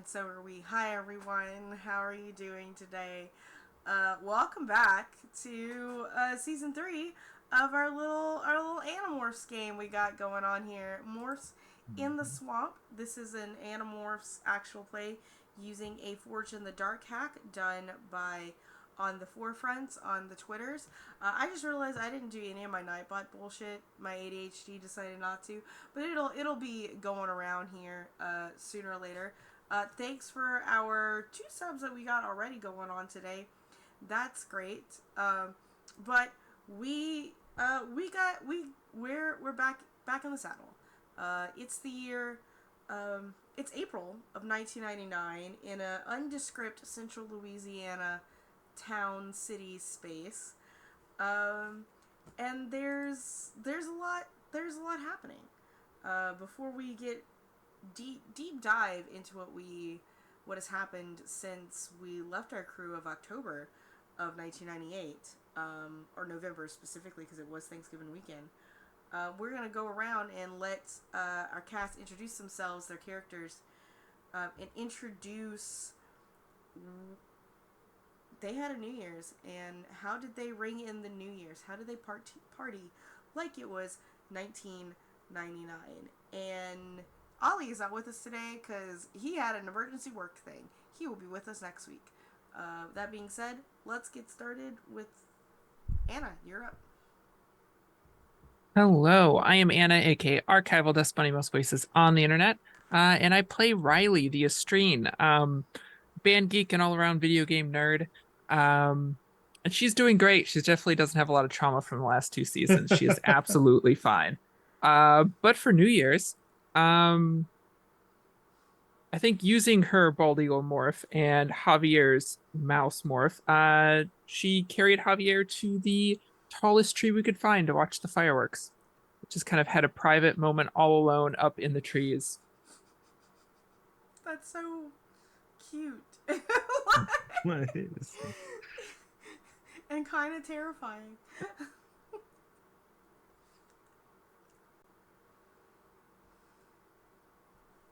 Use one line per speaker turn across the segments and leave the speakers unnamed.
and so are we. Hi everyone, how are you doing today? Welcome back to season 3 of our little Animorphs game we got going on here. Morphs in the Swamp. This is an Animorphs actual play using a Forge in the Dark hack done by on the forefronts on the Twitters. I just realized I didn't do any of my Nightbot bullshit. My ADHD decided not to, but it'll be going around here sooner or later. Thanks for our 2 subs that we got already going on today. That's great. But we're back in the saddle. It's the year. It's April of 1999 in a undescript Central Louisiana town city space. And there's a lot happening. Before we get deep dive into what has happened since we left our crew of October of 1998, or November specifically because it was Thanksgiving weekend. We're gonna go around and let our cast introduce themselves, their characters, and introduce. They had a New Year's, and how did they ring in the New Year's? How did they party like it was 1999? And Ollie is not with us today because he had an emergency work thing. He will be with us next week. That being said, let's get started with Anna. You're up.
Hello, I am Anna, aka Archival Desk Bunny Most Voices on the internet, and I play Riley, the Estrine, band geek and all-around video game nerd. And she's doing great. She definitely doesn't have a lot of trauma from the last 2 seasons. She is absolutely fine. But for New Year's, um, I think using her bald eagle morph and Javier's mouse morph, she carried Javier to the tallest tree we could find to watch the fireworks. Just kind of had a private moment all alone up in the trees.
That's so cute.
It is.
And kind of terrifying.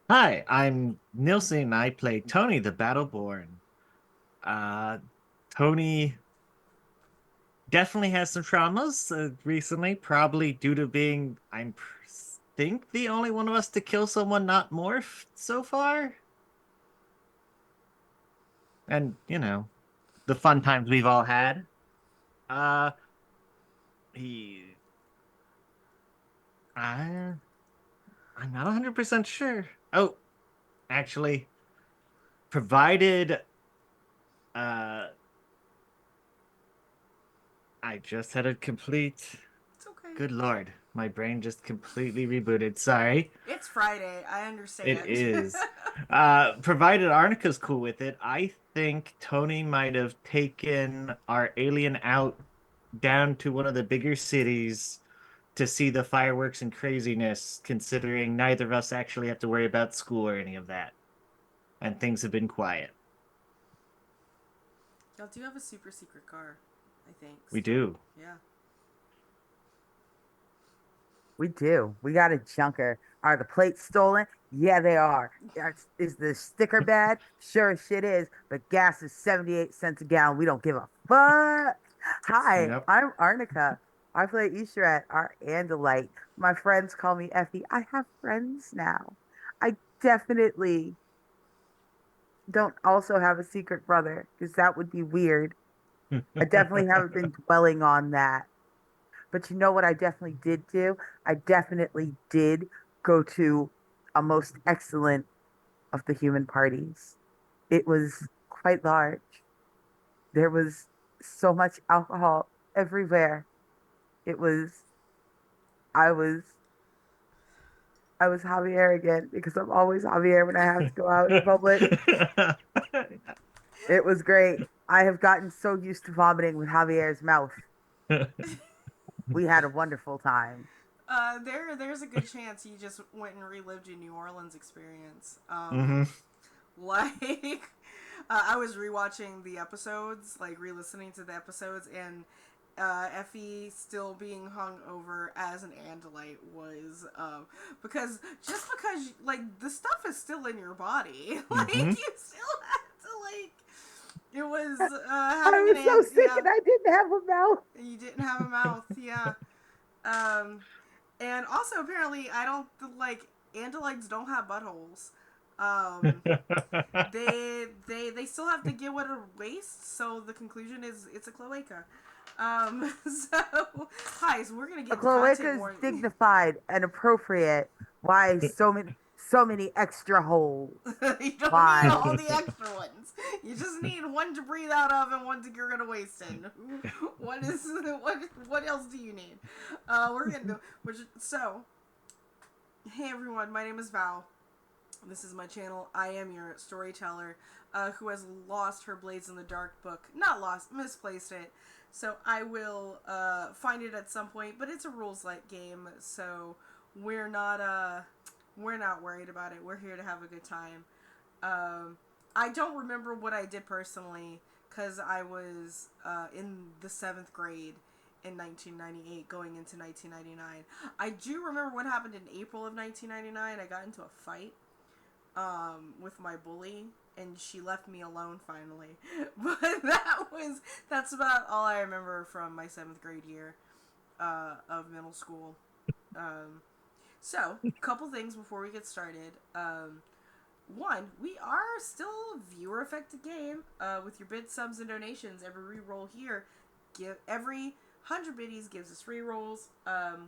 Hi, I'm Nilsson. I play Tony the Battleborn. Uh, Tony definitely has some traumas recently, probably due to being, think, the only one of us to kill someone not morphed so far. And, the fun times we've all had. Uh, he, I, I'm not 100% sure. Oh, actually, provided, uh, I just had a complete.
It's okay.
Good lord, my brain just completely rebooted. Sorry.
It's Friday. I
It
understand.
is. Provided Arnica's cool with it, I think Tony might have taken our alien out down to one of the bigger cities to see the fireworks and craziness, considering neither of us actually have to worry about school or any of that. And things have been quiet.
Y'all do have a super secret car, I think.
We
Still.
do.
Yeah.
We do. We got a junker. Are the plates stolen? Yeah, they are. Is the sticker bad? Sure as shit is. But gas is 78 cents a gallon. We don't give a fuck. Hi,
Yep.
I'm Arnica. I play Ishrat, our Andalite. My friends call me Effie. I have friends now. I definitely don't also have a secret brother because that would be weird. I definitely haven't been dwelling on that. But you know what I definitely did do? I definitely did go to a most excellent of the human parties. It was quite large. There was so much alcohol everywhere. It was, I was, I was Javier again because I'm always Javier when I have to go out in public. It was great. I have gotten so used to vomiting with Javier's mouth. We had a wonderful time.
There's a good chance you just went and relived your New Orleans experience.
Hmm.
Like, I was rewatching the episodes, like re-listening to the episodes, and Effie still being hung over as an Andalite was because like the stuff is still in your body, like you still have to like. It was having
I was
an
so sick
yeah.
and I didn't have a mouth.
You didn't have a mouth, yeah. And also apparently I don't like Andalites don't have buttholes. Um, they still have to get what a waste, so the conclusion is it's a cloaca. So hi, so we're gonna
A
get into
cloaca
content
is
more.
dignified and appropriate. Why so many extra holes?
You don't need
Why?
all the extra ones. You just need one to breathe out of and one to get rid of waste in. What else do you need? We're gonna do hey everyone, my name is Val. This is my channel. I am your storyteller who has lost her Blades in the Dark book. Not lost, misplaced it. So I will find it at some point, but it's a rules-light game, so we're not worried about it. We're here to have a good time. I don't remember what I did personally, because I was in the 7th grade in 1998 going into 1999. I do remember what happened in April of 1999. I got into a fight with my bully, and she left me alone finally. But that's about all I remember from my 7th grade year of middle school. So, a couple things before we get started. One, we are still a viewer-affected game with your bid, subs, and donations. Every reroll here, every 100 biddies gives us rerolls.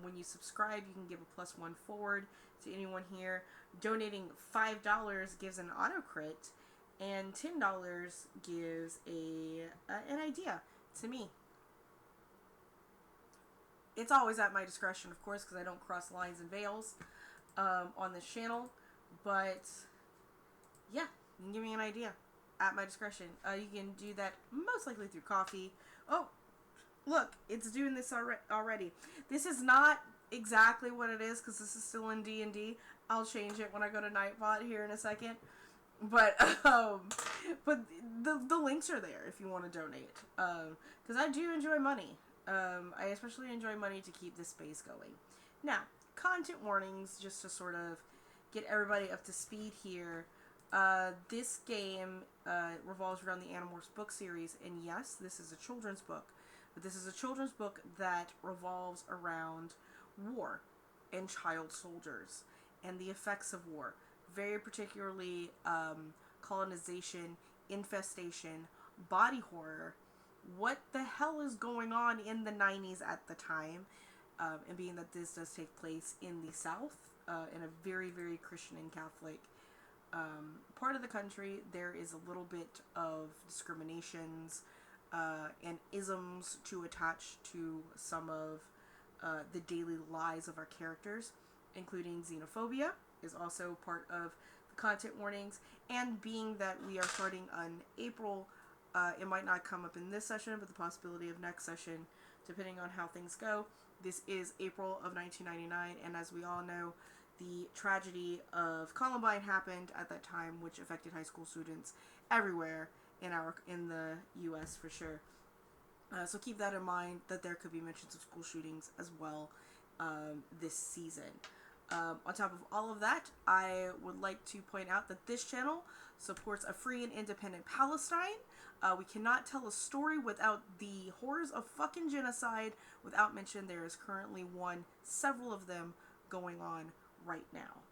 When you subscribe, you can give a +1 forward to anyone here. Donating $5 gives an auto crit, and $10 gives an idea to me. It's always at my discretion, of course, because I don't cross lines and veils on this channel. But yeah, you can give me an idea at my discretion. You can do that most likely through coffee. Oh, look, it's doing this already. This is not exactly what it is because this is still in D&D. I'll change it when I go to Nightbot here in a second. But the links are there if you want to donate. Because I do enjoy money. I especially enjoy money to keep this space going. Now, content warnings, just to sort of get everybody up to speed here. This game revolves around the Animorphs book series, and yes, this is a children's book. But this is a children's book that revolves around war and child soldiers and the effects of war. Very particularly colonization, infestation, body horror. What the hell is going on in the 90s at the time? And being that this does take place in the South, in a very, very Christian and Catholic part of the country, there is a little bit of discriminations and isms to attach to some of the daily lives of our characters, including xenophobia is also part of the content warnings. And being that we are starting on April, it might not come up in this session, but the possibility of next session, depending on how things go. This is April of 1999, and as we all know, the tragedy of Columbine happened at that time, which affected high school students everywhere in the U.S. for sure. So keep that in mind, that there could be mentions of school shootings as well this season. On top of all of that, I would like to point out that this channel supports a free and independent Palestine. We cannot tell a story without the horrors of fucking genocide without mention there is currently several of them going on right now.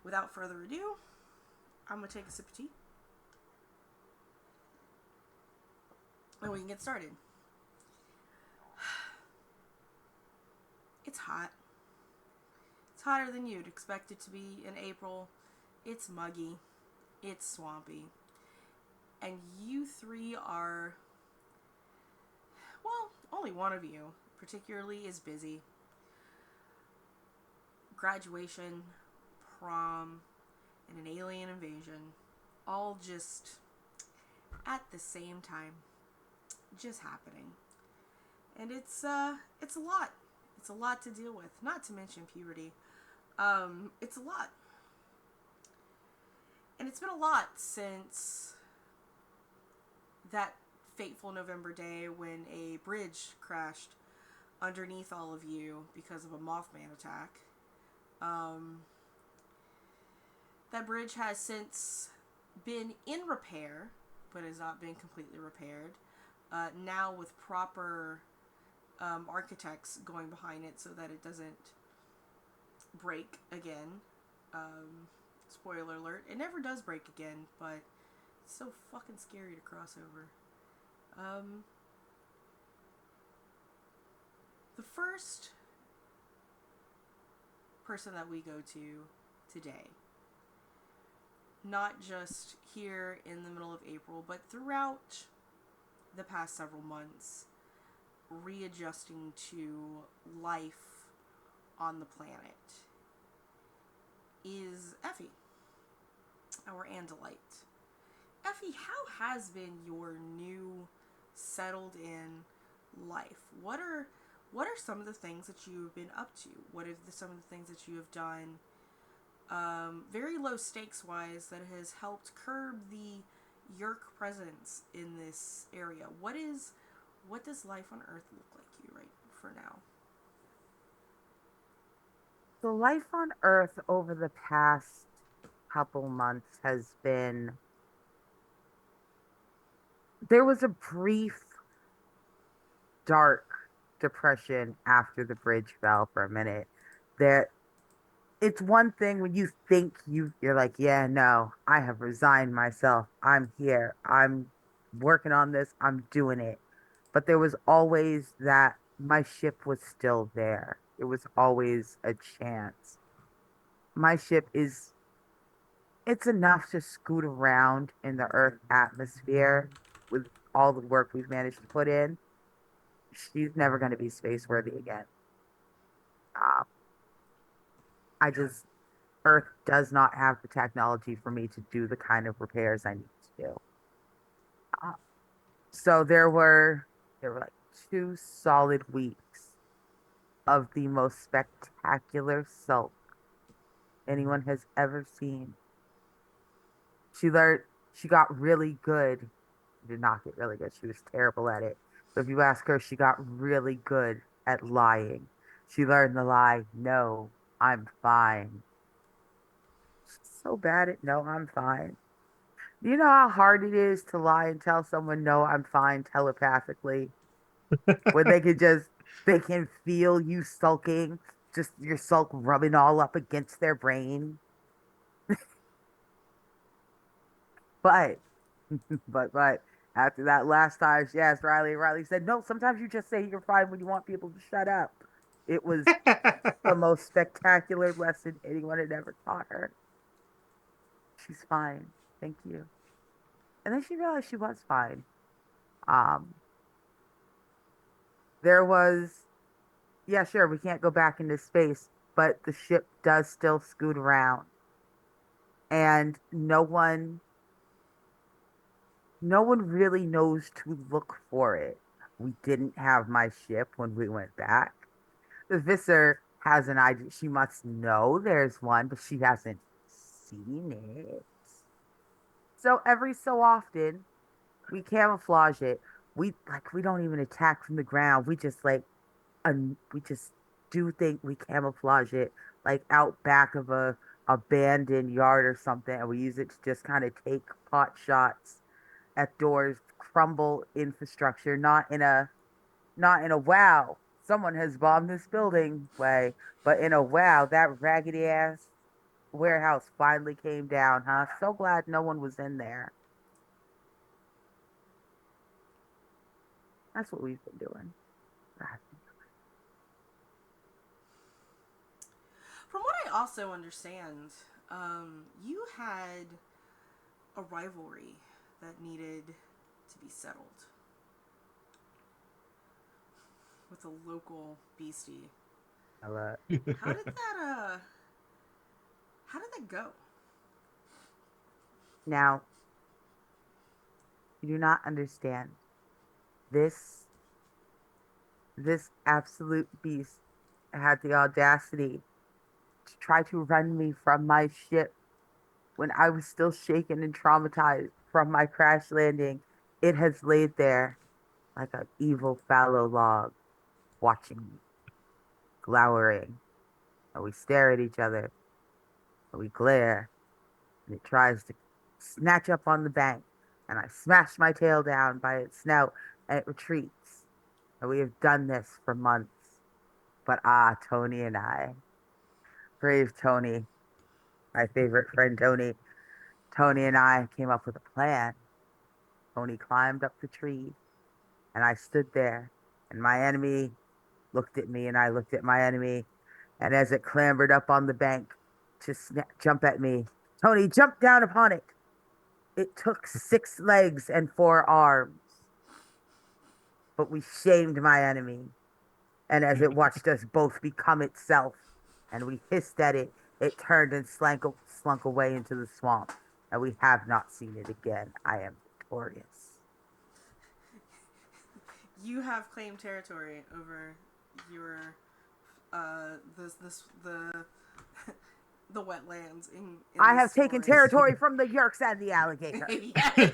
Without further ado, I'm going to take a sip of tea. And we can get started. It's hot. It's hotter than you'd expect it to be in April. It's muggy. It's swampy. And you three are, well, only one of you particularly is busy. Graduation, prom, and an alien invasion, all just at the same time, just happening. And it's a lot. It's a lot to deal with, not to mention puberty. It's a lot. And it's been a lot since that fateful November day when a bridge crashed underneath all of you because of a Mothman attack. Um, that bridge has since been in repair, but has not been completely repaired. Now with proper architects going behind it so that it doesn't break again. Spoiler alert, it never does break again, but it's so fucking scary to cross over. The first person that we go to today, not just here in the middle of April, but throughout the past several months, readjusting to life on the planet, is Effie, our Andalite. Effie, how has been your new, settled in life? What are some of the things that you have been up to? What are some of the things that you have done, very low stakes wise, that has helped curb the Yerk presence in this area? What does life on Earth look like you right for now?
So life on Earth over the past couple months has been, there was a brief dark depression after the bridge fell for a minute. That it's one thing when you think you're like, yeah, no, I have resigned myself. I'm here. I'm working on this. I'm doing it. But there was always that my ship was still there. It was always a chance. My ship is it's enough to scoot around in the Earth atmosphere with all the work we've managed to put in. She's never going to be space worthy again. Um, I just Earth does not have the technology for me to do the kind of repairs I need to do. Uh, so there were like 2 solid weeks of the most spectacular sulk anyone has ever seen. She got really good. She did not get really good. She was terrible at it. But if you ask her, she got really good at lying. She learned the lie, no, I'm fine. She's so bad at no, I'm fine. Do you know how hard it is to lie and tell someone, no, I'm fine telepathically? Where they can feel you sulking, just your sulk rubbing all up against their brain. But, but after that last time she asked Riley, Riley said, no, sometimes you just say you're fine when you want people to shut up. It was the most spectacular lesson anyone had ever taught her. She's fine. Thank you. And then she realized she was fine. Um, there was, yeah, sure, we can't go back into space, but the ship does still scoot around. And no one really knows to look for it. We didn't have my ship when we went back. The Visser has an idea. She must know there's one, but she hasn't seen it. So every so often, we camouflage it. We don't even attack from the ground. We just do think we camouflage it like out back of a abandoned yard or something, and we use it to just kind of take pot shots at doors, crumble infrastructure, not in a wow, someone has bombed this building way, but in a wow, that raggedy ass warehouse finally came down, huh? So glad no one was in there. That's what we've been doing.
From what I also understand, you had a rivalry that needed to be settled with a local beastie.
I love
How did that how did that go?
Now, you do not understand. This this absolute beast had the audacity to try to run me from my ship when I was still shaken and traumatized from my crash landing It has laid there like an evil fallow log, watching me, glowering. And we stare at each other, and we glare, and it tries to snatch up on the bank. And I smash my tail down by its snout, and it retreats. And we have done this for months. But Tony and I, brave Tony, my favorite friend Tony, Tony and I came up with a plan. Tony climbed up the tree, and I stood there, and my enemy looked at me, and I looked at my enemy. And as it clambered up on the bank to jump at me, Tony jumped down upon it. It took 6 legs and 4 arms, but we shamed my enemy. And as it watched us both become itself, and we hissed at it, it turned and slunk away into the swamp, and we have not seen it again. I am victorious.
You have claimed territory over your the the wetlands in
I
this
have taken
story.
territory from the Yerks and the alligator.
Yes.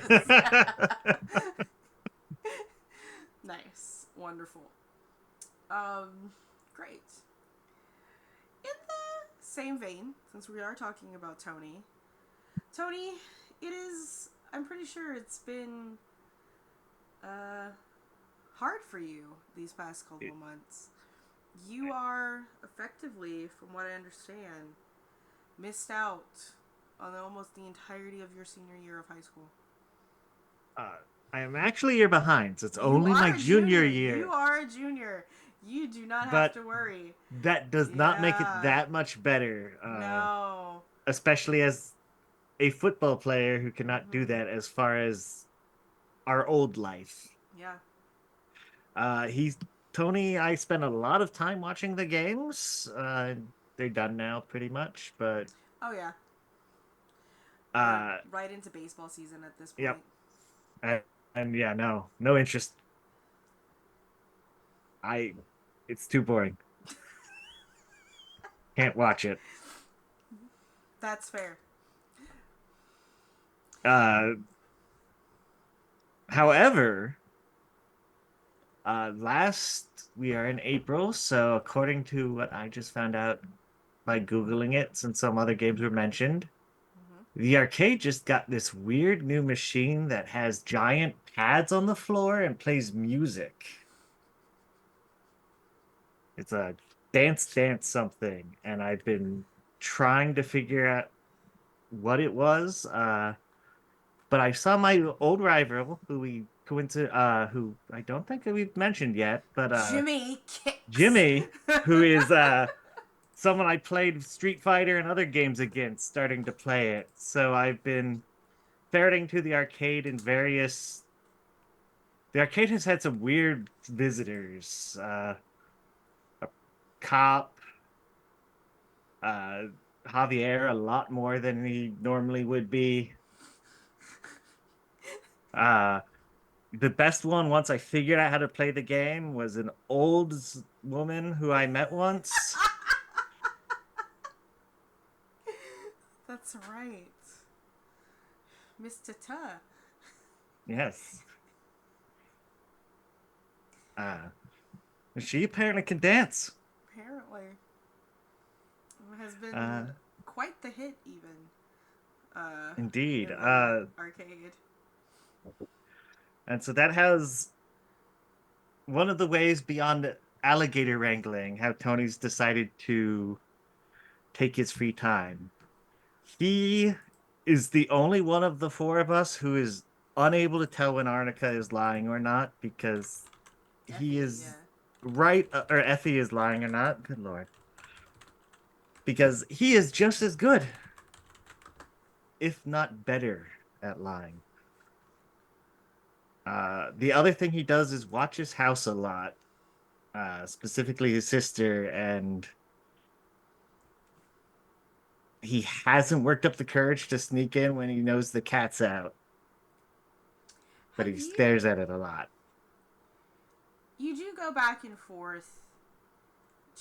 Nice. Wonderful. Great. In the same vein, since we are talking about Tony, it is, I'm pretty sure it's been hard for you these past couple of months. You are effectively, from what I understand, missed out on almost the entirety of your senior year of high school.
I am actually a year behind, so it's
You
only
are
my
a
junior year.
You are a junior. You do not have
But
to worry.
that does not make it
Yeah.
that much better.
No.
Especially as a football player who cannot do that as far as our old life.
Yeah.
Tony, I spent a lot of time watching the games. They're done now pretty much, but
Oh yeah.
uh
We're right into baseball season at this point.
yep. And yeah, no interest. It's too boring. Can't watch it.
That's fair.
However, we are in April, so according to what I just found out by Googling it, since some other games were mentioned, the arcade just got this weird new machine that has giant pads on the floor and plays music. It's a dance something, and I've been trying to figure out what it was. But I saw my old rival, who I don't think we've mentioned yet, but
Jimmy Kicks.
Jimmy, who is someone I played Street Fighter and other games against, starting to play it. So I've been ferreting to the arcade in various. The arcade has had some weird visitors. A cop, Javier, a lot more than he normally would be. The best one, once I figured out how to play the game, was an old woman who I met once.
That's right. Mr. Tuh.
Yes. She apparently can dance.
Apparently. It has been quite the hit, even.
Indeed.
In the arcade.
And so that has one of the ways beyond alligator wrangling, how Tony's decided to take his free time. He is the only one of the 4 of us who is unable to tell when Arnica is lying or not, because he is right, or Effie is lying or not. Good lord. Because he is just as good, if not better, at lying. The other thing he does is watch his house a lot, specifically his sister, and he hasn't worked up the courage to sneak in when he knows the cat's out. But he stares at it a lot.
You do go back and forth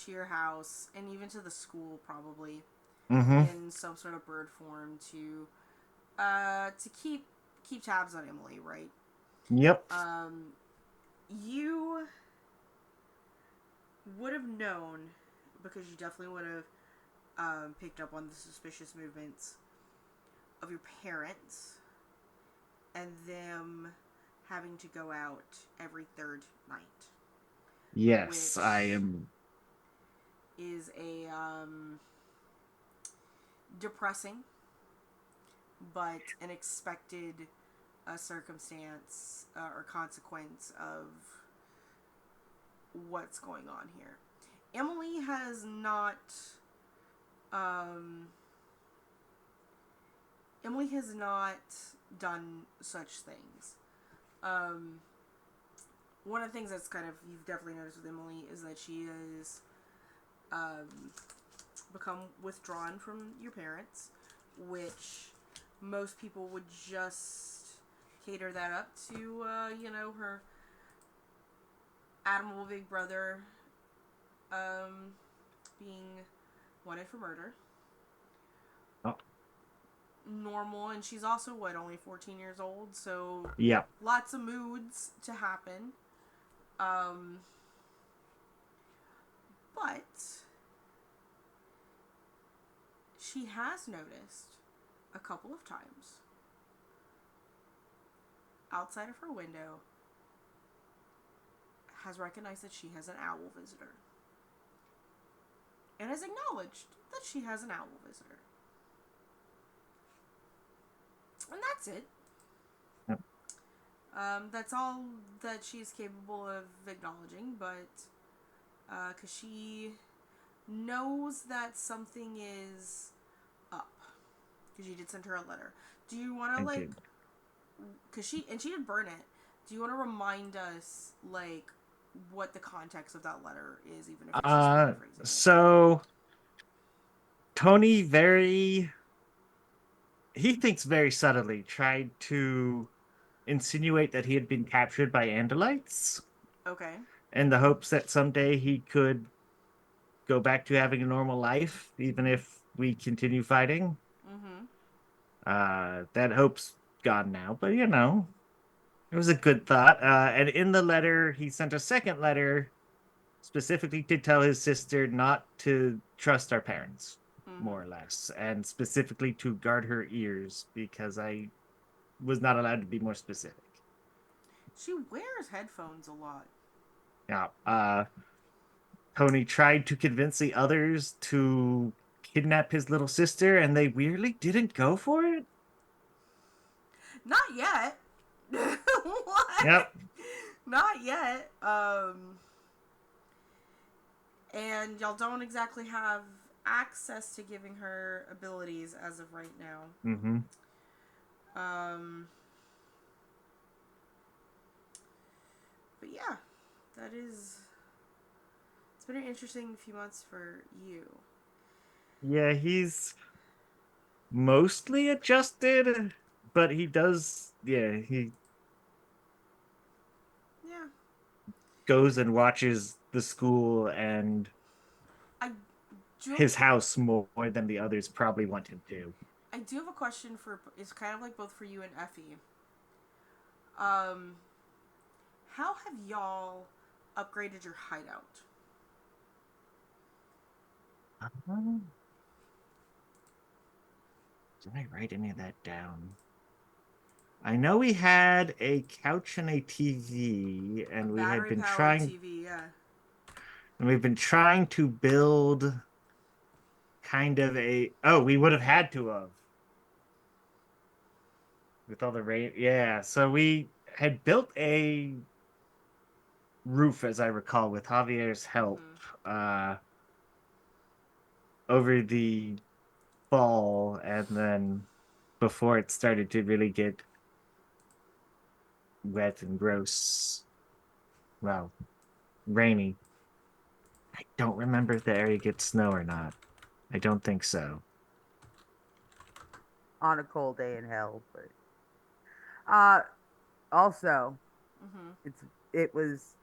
to your house, and even to the school, probably, in some sort of bird form to keep tabs on Emily, right?
Yep.
You would have known, because you definitely would have picked up on the suspicious movements of your parents and them having to go out every third night.
Yes,
Which
I am.
is a depressing but an expected circumstance or consequence of what's going on here. Emily has not um, Emily has not done such things. One of the things that's kind of you've definitely noticed with Emily is that she has become withdrawn from your parents, which most people would just cater that up to, her admirable big brother being wanted for murder.
Oh.
Normal, and she's also, only 14 years old, so
Yeah.
lots of moods to happen. But she has noticed a couple of times outside of her window, has recognized that she has an owl visitor, and has acknowledged that she has an owl visitor. And that's it.
Yep.
That's all that she's capable of acknowledging, but because she knows that something is up, because you did send her a letter. Do you want to because she did burn it. Do you want to remind us what the context of that letter is, even if it's just paraphrasing it?
So Tony he thinks very subtly tried to insinuate that he had been captured by Andalites
Okay.
in the hopes that someday he could go back to having a normal life, even if we continue fighting.
Mm-hmm.
That hope's gone now, but it was a good thought. And in the letter, he sent a second letter specifically to tell his sister not to trust our parents, more or less, and specifically to guard her ears, because I was not allowed to be more specific.
She wears headphones a lot.
Yeah. Tony tried to convince the others to kidnap his little sister, and they weirdly didn't go for it.
Not yet. What?
Yep.
Not yet. And y'all don't exactly have access to giving her abilities as of right now.
Mm-hmm.
But yeah, it's been an interesting few months for you.
Yeah, he's mostly adjusted, but he does, he
Yeah.
goes and watches the school and
I do
his house more than the others probably want him to.
I do have a question it's kind of like both for you and Effie. How have y'all upgraded your hideout?
Did I write any of that down? I know we had a couch and a TV, and we had been trying.
TV, yeah.
And we've been trying to build kind of a. Oh, we would have had to have with all the rain. Yeah, so we had built a roof, as I recall, with Javier's help, over the fall, and then before it started to really get wet and gross, well, rainy. I don't remember if the area gets snow or not. I don't think so.
On a cold day in hell, but also it was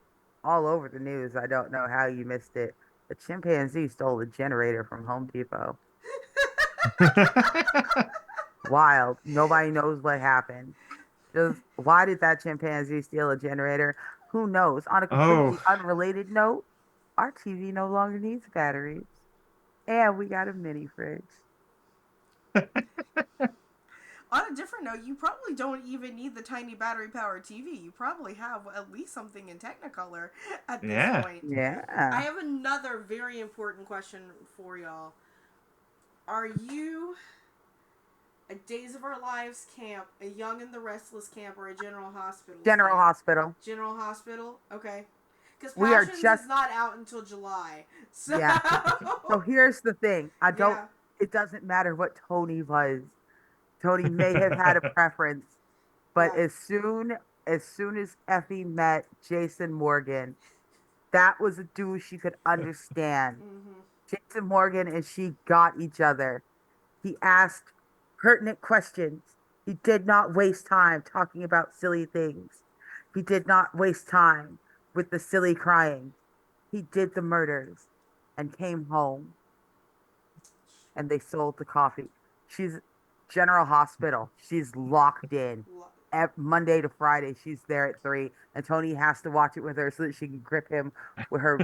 all over the news. I don't know how you missed it. A chimpanzee stole a generator from Home Depot. Wild. Nobody knows what happened. Just why did that chimpanzee steal a generator? Who knows? On a completely
Oh,
unrelated note, our TV no longer needs batteries. And we got a mini fridge.
On a different note, you probably don't even need the tiny battery powered TV. You probably have at least something in Technicolor at this
yeah.
point. I
Yeah.
have another very important question for y'all. Are you a Days of Our Lives camp, a Young and the Restless camp, or a General Hospital
General
camp?
Hospital.
General Hospital? Okay. Because
We are
Passions
just
is not out until July. So,
yeah. So here's the thing.
yeah.
It doesn't matter what Tony was. Tony may have had a preference, but
Yeah.
as soon as Effie met Jason Morgan, that was a dude she could understand.
Mm-hmm.
Jason Morgan and she got each other. He asked pertinent questions. He did not waste time talking about silly things. He did not waste time with the silly crying. He did the murders and came home and they sold the coffee. She's General Hospital. She's locked in. Monday to Friday, she's there at 3, and Tony has to watch it with her so that she can grip him with her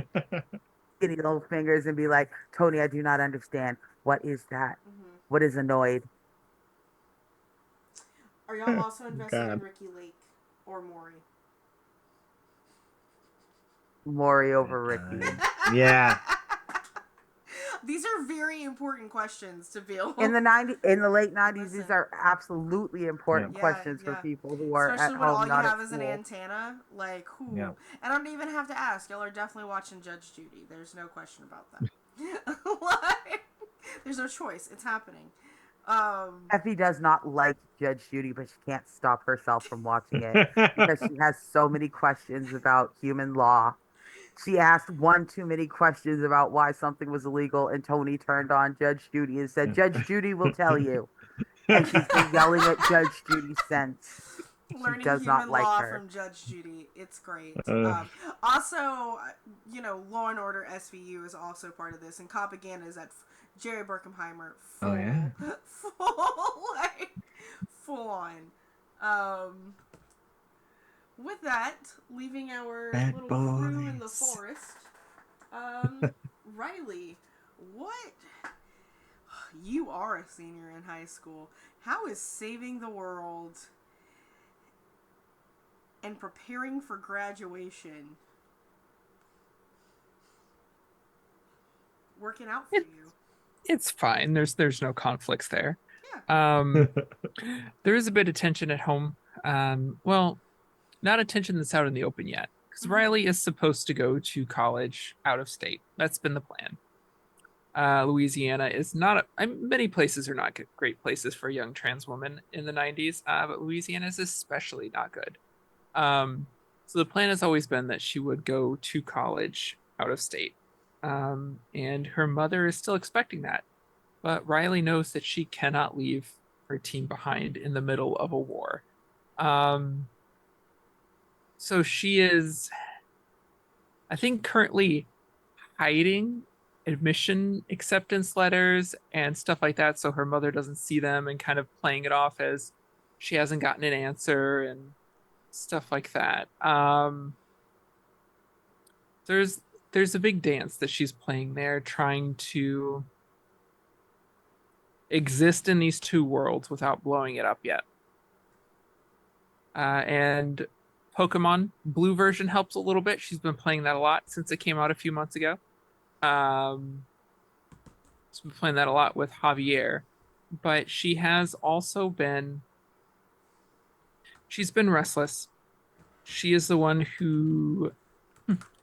skinny little fingers and be like, Tony, I do not understand. What is that?
Mm-hmm.
What is annoyed?
Are y'all also invested in
God.
Ricky Lake or Maury?
Maury
My
over Ricky.
God. Yeah.
These are very important questions to Bill.
In the late 90s,
Listen.
these are absolutely important
Yeah,
questions for
yeah.
people who are
Especially
at
when
home,
all you
not at
have is an
school.
antenna. Like, who?
Yeah.
And I don't even have to ask. Y'all are definitely watching Judge Judy. There's no question about that. Like, there's no choice. It's happening.
Effie does not like Judge Judy, but she can't stop herself from watching it because she has so many questions about human law. She asked one too many questions about why something was illegal, and Tony turned on Judge Judy and said, Judge Judy will tell you. And she's been yelling at Judge Judy since. She
Learning
does not
human
like
law
her.
from Judge Judy. It's great.
Uh,
Also, Law and Order SVU is also part of this, and Propaganda is at Jerry Birkenheimer full,
Oh, yeah.
full on. With that, leaving our
Bad
little crew in the
boys.
forest, Riley, what? You are a senior in high school. How is saving the world and preparing for graduation working out for you?
It's fine. There's no conflicts there.
Yeah.
There is a bit of tension at home. Well, not a tension that's out in the open yet, because
Mhm.
Riley is supposed to go to college out of state. That's been the plan. Louisiana is not. Many places are not great places for a young trans woman in the 90s, but Louisiana is especially not good. So the plan has always been that she would go to college out of state. And her mother is still expecting that. But Riley knows that she cannot leave her team behind in the middle of a war. So she is, I think, currently hiding admission acceptance letters and stuff like that so her mother doesn't see them, and kind of playing it off as she hasn't gotten an answer and stuff like that. There's a big dance that she's playing there, trying to exist in these two worlds without blowing it up yet. And Pokemon Blue version helps a little bit. She's been playing that a lot since it came out a few months ago. She's been playing that a lot with Javier, but she's been restless. She is the one who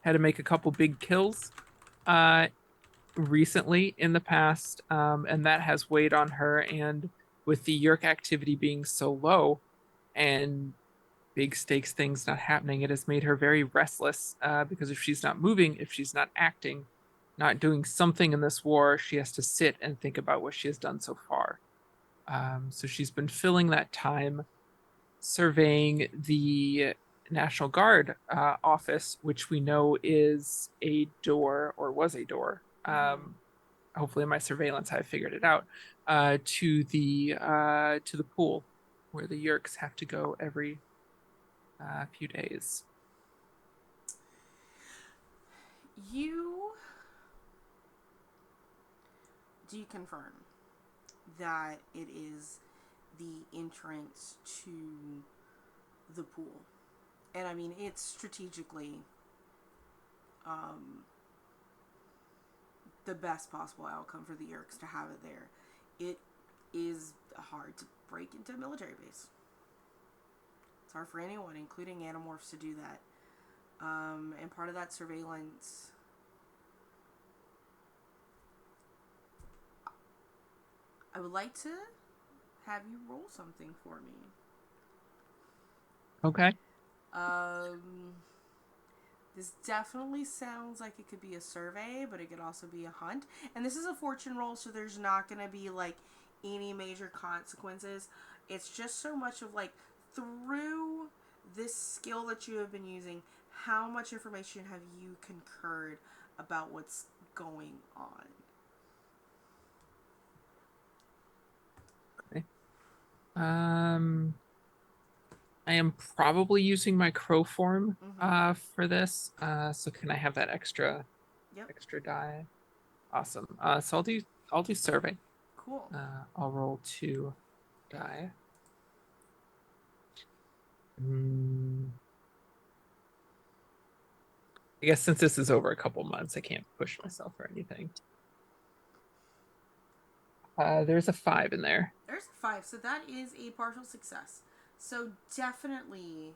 had to make a couple big kills recently in the past, and that has weighed on her. And with the Yerk activity being so low and big stakes things not happening, it has made her very restless, because if she's not moving, if she's not acting, not doing something in this war, she has to sit and think about what she has done so far. So she's been filling that time surveying the National Guard office, which we know is a door, or was a door. Hopefully, in my surveillance, I figured it out. To the pool, where the Yerks have to go every few days.
Do you confirm that it is the entrance to the pool? And I mean, it's strategically the best possible outcome for the Yerks to have it there. It is hard to break into a military base. It's hard for anyone, including Animorphs, to do that. And part of that surveillance, I would like to have you roll something for me.
Okay.
This definitely sounds like it could be a survey, but it could also be a hunt. And this is a fortune roll, so there's not going to be like any major consequences. It's just so much of like, through this skill that you have been using, how much information have you concurred about what's going on?
Okay. I am probably using my crow form for this. So can I have that extra die? Awesome. So I'll do survey.
Cool.
I'll roll 2 die. I guess since this is over a couple months, I can't push myself or anything. There's a 5 in there.
There's a 5, so that is a partial success. So definitely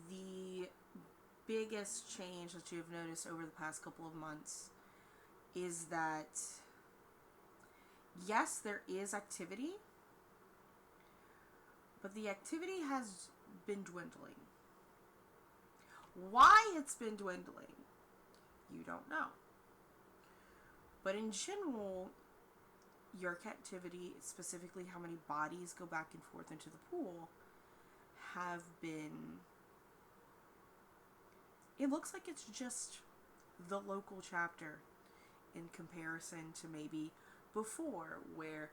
the biggest change that you've noticed over the past couple of months is that, yes, there is activity, but the activity has been dwindling. Why it's been dwindling, you don't know. But in general, your captivity, specifically how many bodies go back and forth into the pool, have been... It looks like it's just the local chapter in comparison to maybe before, where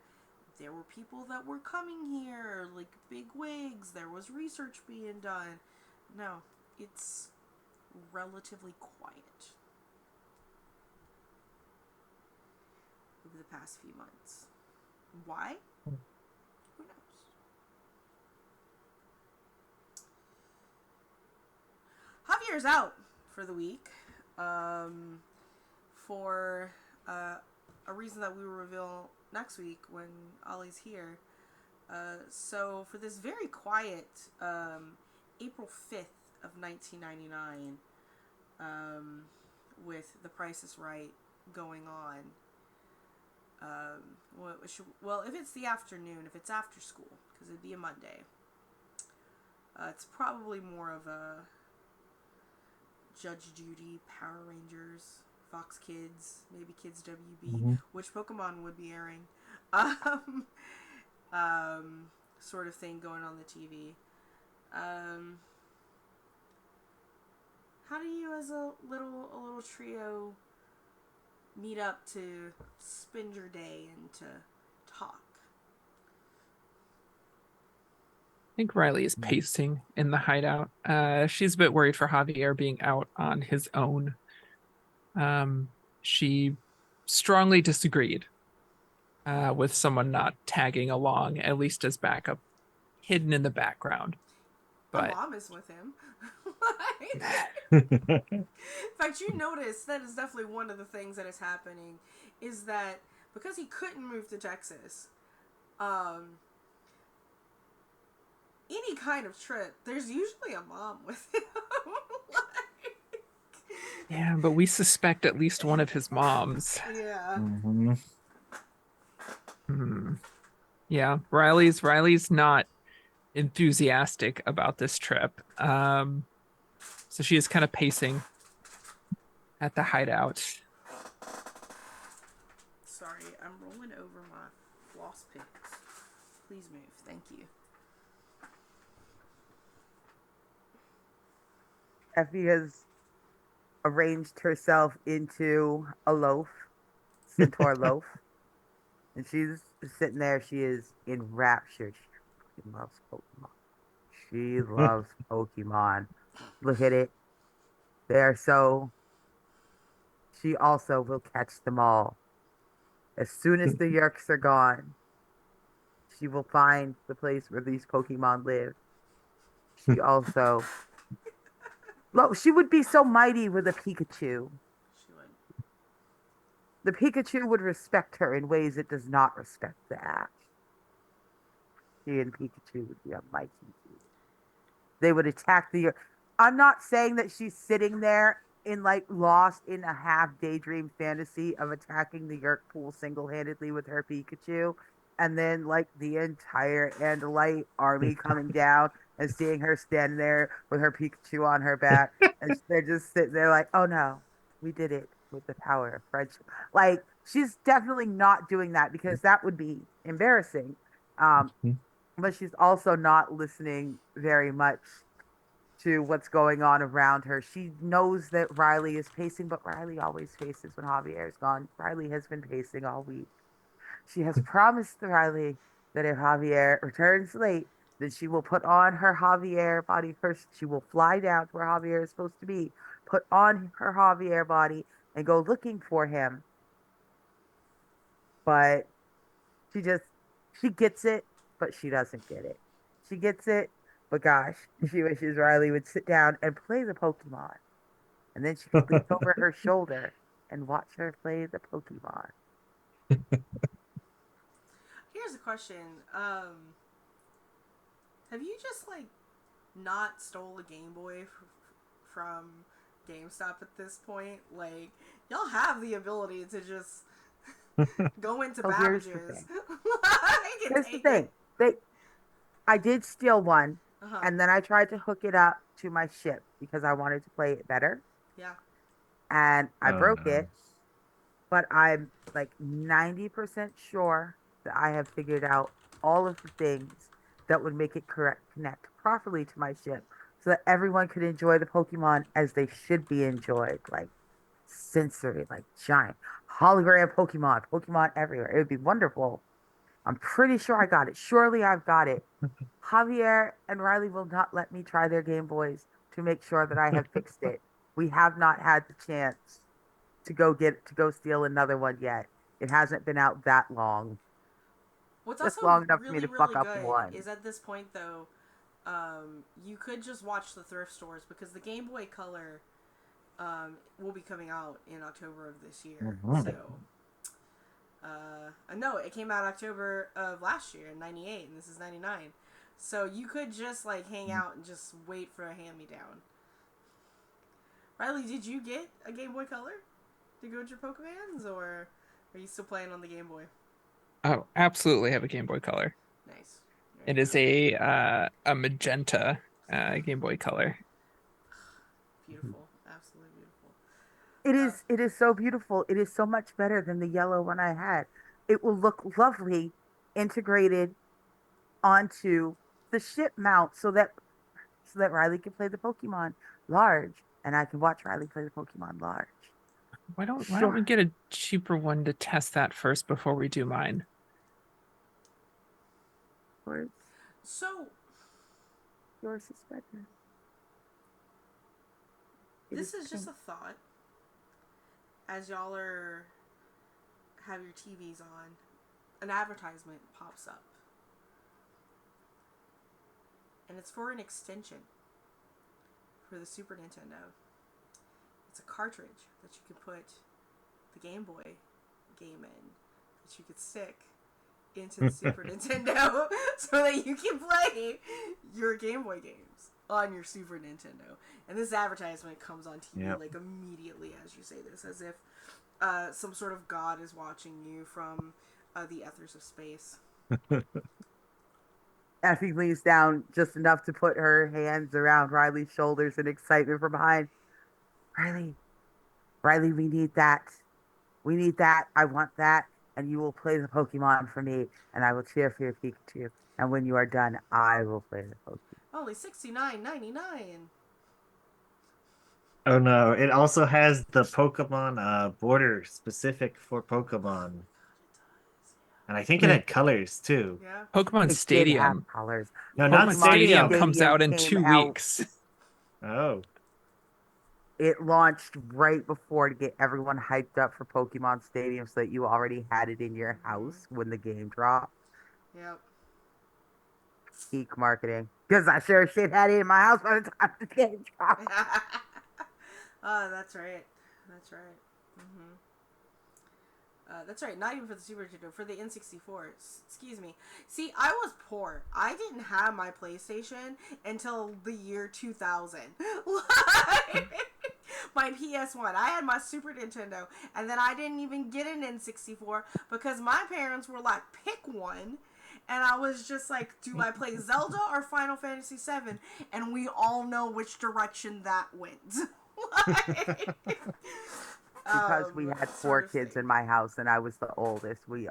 there were people that were coming here, like big wigs, there was research being done. No, it's relatively quiet over the past few months. Why? Who knows? Javier's out for the week for a reason that we will reveal next week when Ollie's here. So for this very quiet April 5th of 1999, with The Price is Right going on, well, if it's the afternoon, if it's after school, because it'd be a Monday, it's probably more of a Judge Judy, Power Rangers, Fox Kids, maybe Kids WB, which Pokemon would be airing, sort of thing going on the TV. How do you, as a little trio, meet up to spend your day and to talk?
I think Riley is pacing in the hideout. She's a bit worried for Javier being out on his own. She strongly disagreed with someone not tagging along, at least as backup, hidden in the background.
But my mom is with him. In fact, you notice that is definitely one of the things that is happening, is that because he couldn't move to Texas, any kind of trip, there's usually a mom with him.
Yeah, but we suspect at least one of his moms.
Yeah.
Yeah, Riley's not enthusiastic about this trip. So she is kind of pacing at the hideout.
Sorry, I'm rolling over my floss picks. Please move. Thank you.
Effie has arranged herself into a loaf, centaur loaf, and she's sitting there. She is enraptured. fucking loves Pokemon. She loves Pokemon. Look at it. They are so. She also will catch them all. As soon as the Yerks are gone, she will find the place where these Pokemon live. She also. Look, she would be so mighty with a Pikachu.
She would.
The Pikachu would respect her in ways it does not respect the Ash. She and Pikachu would be a mighty duo. They would attack the. I'm not saying that she's sitting there in like lost in a half daydream fantasy of attacking the Yerk pool single handedly with her Pikachu, and then like the entire Andalite army coming down and seeing her stand there with her Pikachu on her back, and they're just sitting there like, oh no, we did it with the power of friendship. Like she's definitely not doing that because that would be embarrassing. Um, but she's also not listening very much to what's going on around her. She knows that Riley is pacing, but Riley always paces when Javier is gone. Riley has been pacing all week. She has promised Riley that if Javier returns late, then she will put on her Javier body first. She will fly down to where Javier is supposed to be, put on her Javier body, and go looking for him. But she just, she gets it, but she doesn't get it. She gets it, but gosh, she wishes Riley would sit down and play the Pokemon. And then she could lean over her shoulder and watch her play the Pokemon.
Here's a question. Have you just like not stole a Game Boy from GameStop at this point? Like, y'all have the ability to just go into
Here's the
Babbage's.
thing. Here's the thing. I did steal one, and then I tried to hook it up to my ship because I wanted to play it better.
Yeah.
And I broke
no.
it, but I'm like 90% sure that I have figured out all of the things that would make it connect properly to my ship so that everyone could enjoy the Pokemon as they should be enjoyed, like sensory, like giant hologram Pokemon everywhere. It would be wonderful. I'm pretty sure I got it. Surely I've got it. Javier and Riley will not let me try their Game Boys to make sure that I have fixed it. We have not had the chance to go steal another one yet. It hasn't been out that long.
What's
Just
also
long enough for me
really,
to fuck
really
up
good
one.
is at this point, though, you could just watch the thrift stores because the Game Boy Color will be coming out in October of this year.
Mhm.
So, no, it came out October of last year in '98, and this is '99. So you could just like hang out and just wait for a hand-me-down. Riley, did you get a Game Boy Color to go with your Pokemans, or are you still playing on the Game Boy?
Oh, absolutely have a Game Boy Color.
Nice.
It is a magenta Game Boy Color.
Beautiful. Absolutely beautiful.
It is so beautiful. It is so much better than the yellow one I had. It will look lovely integrated onto the ship mount so that Riley can play the Pokemon large and I can watch Riley play the Pokemon large.
Why don't we
Sure.
get a cheaper one to test that first before we do mine?
Yours,
So,
yours is better.
this is just a thought. As y'all have your TVs on, an advertisement pops up. And it's for an extension for the Super Nintendo. It's a cartridge that you can put the Game Boy game in, that you could stick into the Super Nintendo so that you can play your Game Boy games on your Super Nintendo. And this advertisement comes on TV like immediately as you say this, as if some sort of god is watching you from the ethers of space.
Effie leans down just enough to put her hands around Riley's shoulders in excitement from behind. Riley, Riley, we need that. We need that. I want that. And you will play the Pokemon for me, and I will cheer for your Pikachu. And when you are done, I will play the Pokemon.
Only $69.99.
Oh no! It also has the Pokemon border specific for Pokemon. And I think it had colors too.
Yeah.
Pokemon
It did have
Stadium.
colors.
No, not
Pokemon
Stadium.
Stadium comes
Stadium
out in
came
2
out.
weeks.
Oh.
It launched right before to get everyone hyped up for Pokemon Stadium so that you already had it in your house when the game dropped.
Yep.
Peak marketing. Because I sure as shit had it in my house by the time the game dropped.
Oh, that's right. That's right. That's right. Not even for the Super Nintendo, for the N64. Excuse me. See, I was poor. I didn't have my PlayStation until the year 2000. My PS1. I had my Super Nintendo, and then I didn't even get an N64 because my parents were like, pick one. And I was just like, do I play Zelda or Final Fantasy VII? And we all know which direction that went.
Because we had four kids
thing.
in my house and I was the oldest, we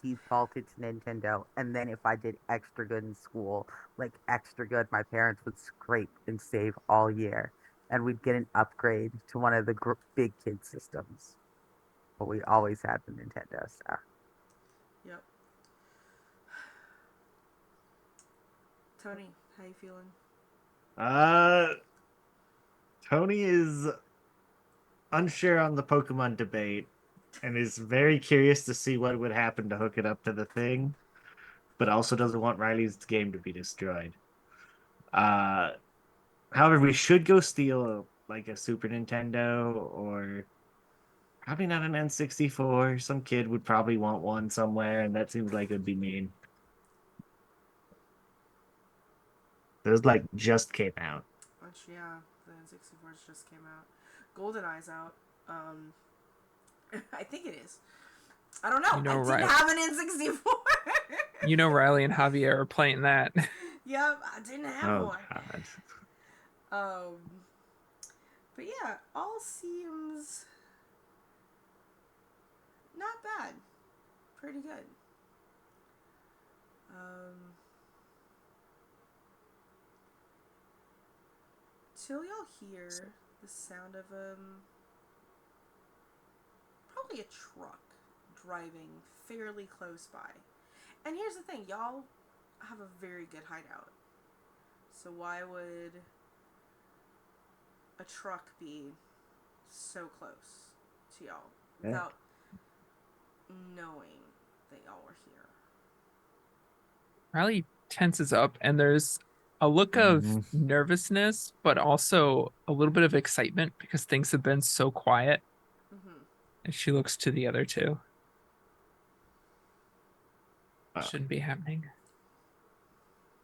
defaulted to Nintendo. And then if I did extra good in school, like extra good, my parents would scrape and save all year, and we'd get an upgrade to one of the big kid systems. But we always had the Nintendo stuff.
Yep. Tony, how you feeling?
Tony is unsure on the Pokemon debate and is very curious to see what would happen to hook it up to the thing, but also doesn't want Riley's game to be destroyed. However, we should go steal like a Super Nintendo or probably not an N64. Some kid would probably want one somewhere, and that seems like it would be mean. Those like just came out.
Which, yeah, the N64 just came out. GoldenEye's out. I think it is. I don't know.
You know,
I didn't
right.
have an N64.
You know, Riley and Javier are playing that.
Yep, I didn't have one.
God.
But yeah, all seems not bad. Pretty good. Till y'all hear the sound of probably a truck driving fairly close by. And here's the thing, y'all have a very good hideout. So why would a truck be so close to y'all without knowing that y'all were here?
Riley tenses up, and there's a look of nervousness, but also a little bit of excitement because things have been so quiet. And she looks to the other two. Shouldn't be happening.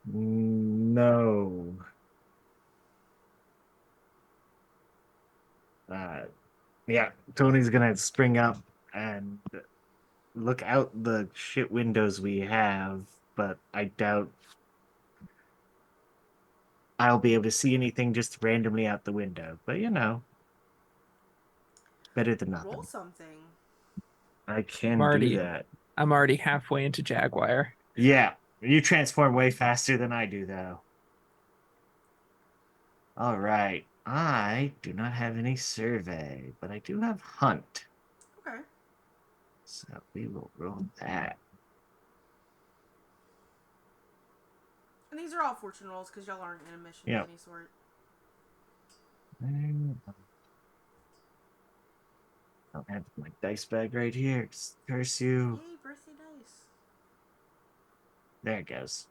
No. Yeah, Tony's gonna spring up and look out the shit windows we have, but I doubt I'll be able to see anything just randomly out the window. But you know, better than nothing.
Roll something.
I can do that.
I'm already halfway into Jaguar.
Yeah, you transform way faster than I do, though. All right. I do not have any survey, but I do have hunt.
Okay.
So we will roll that.
And these are all fortune rolls because y'all aren't in a mission of any sort.
I'll have my dice bag right here. Curse you.
Yay, birthday dice.
There it goes.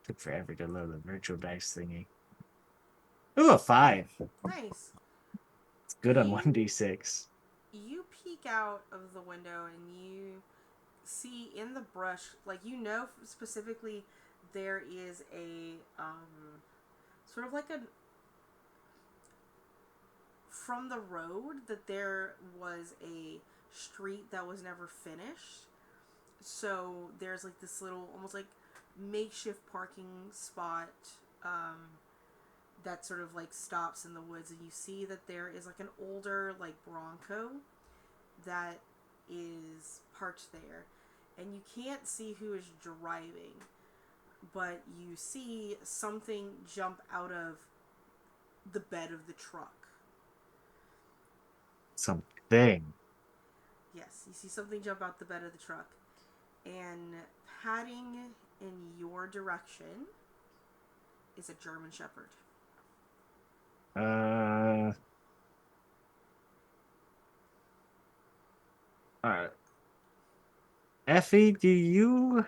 Took forever to load the virtual dice thingy. Ooh, a 5.
Nice.
It's good on 1d6.
You peek out of the window and you see in the brush, like you know specifically there is a sort of like a from the road that there was a street that was never finished. So there's like this little almost like makeshift parking spot that sort of like stops in the woods, and you see that there is like an older like Bronco that is parked there, and you can't see who is driving, but you see something jump out of the bed of the truck.
Something.
Yes, you see something jump out the bed of the truck, And padding in your direction is a German Shepherd.
All right. Effie, do you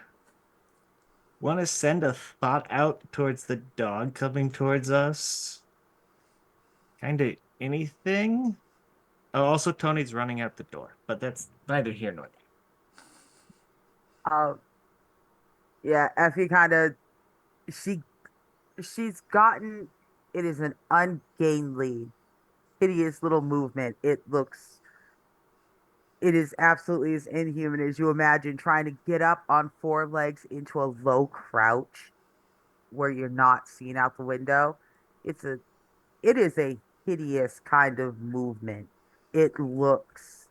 want to send a thought out towards the dog coming towards us? Kind of anything? Oh, also Tony's running out the door, but that's neither here nor
Uh, yeah, Effie kind of she she's gotten it is an ungainly, hideous little movement. It is absolutely as inhuman as you imagine trying to get up on four legs into a low crouch where you're not seen out the window. It's a it is a hideous kind of movement. It looks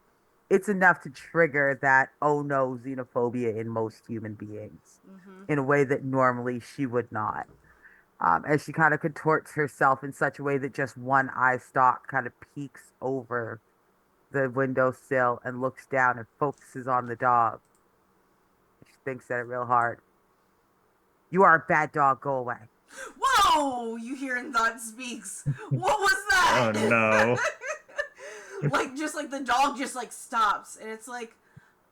it's enough to trigger that oh no xenophobia in most human beings
Mm-hmm.
in a way that normally she would not. As she kind of contorts herself in such a way that just one eye stalk kind of peeks over the windowsill and looks down and focuses on the dog. She thinks at it real hard. You are a bad dog. Go away.
Whoa! You hear in Thought Speaks. What was that?
Oh no.
Like, just like the dog just like stops and it's like,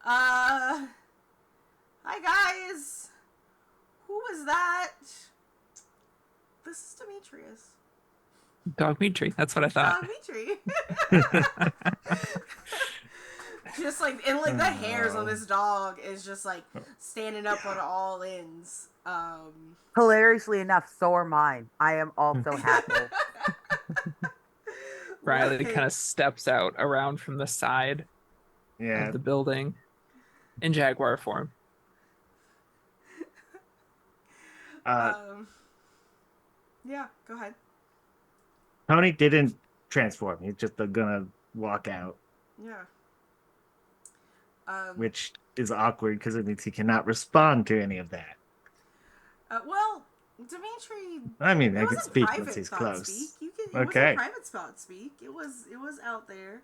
hi guys. Who was that? This is Demetrius.
Dog Mitri. That's what I thought.
Dimitri. Just like, and like the hairs on this dog is just like standing up on all ends.
Hilariously enough, so are mine. I am also happy.
Riley kind of steps out around from the side
Yeah.
of the building in jaguar form.
Yeah, go ahead.
Tony didn't transform. He's just gonna walk out,
Yeah.
which is awkward because it means he cannot respond to any of that.
Well, Dimitri.
I mean, I can
wasn't
speak
private
once he's
thought
close.
Speak. It
Okay.
wasn't private thought speak. It was out there.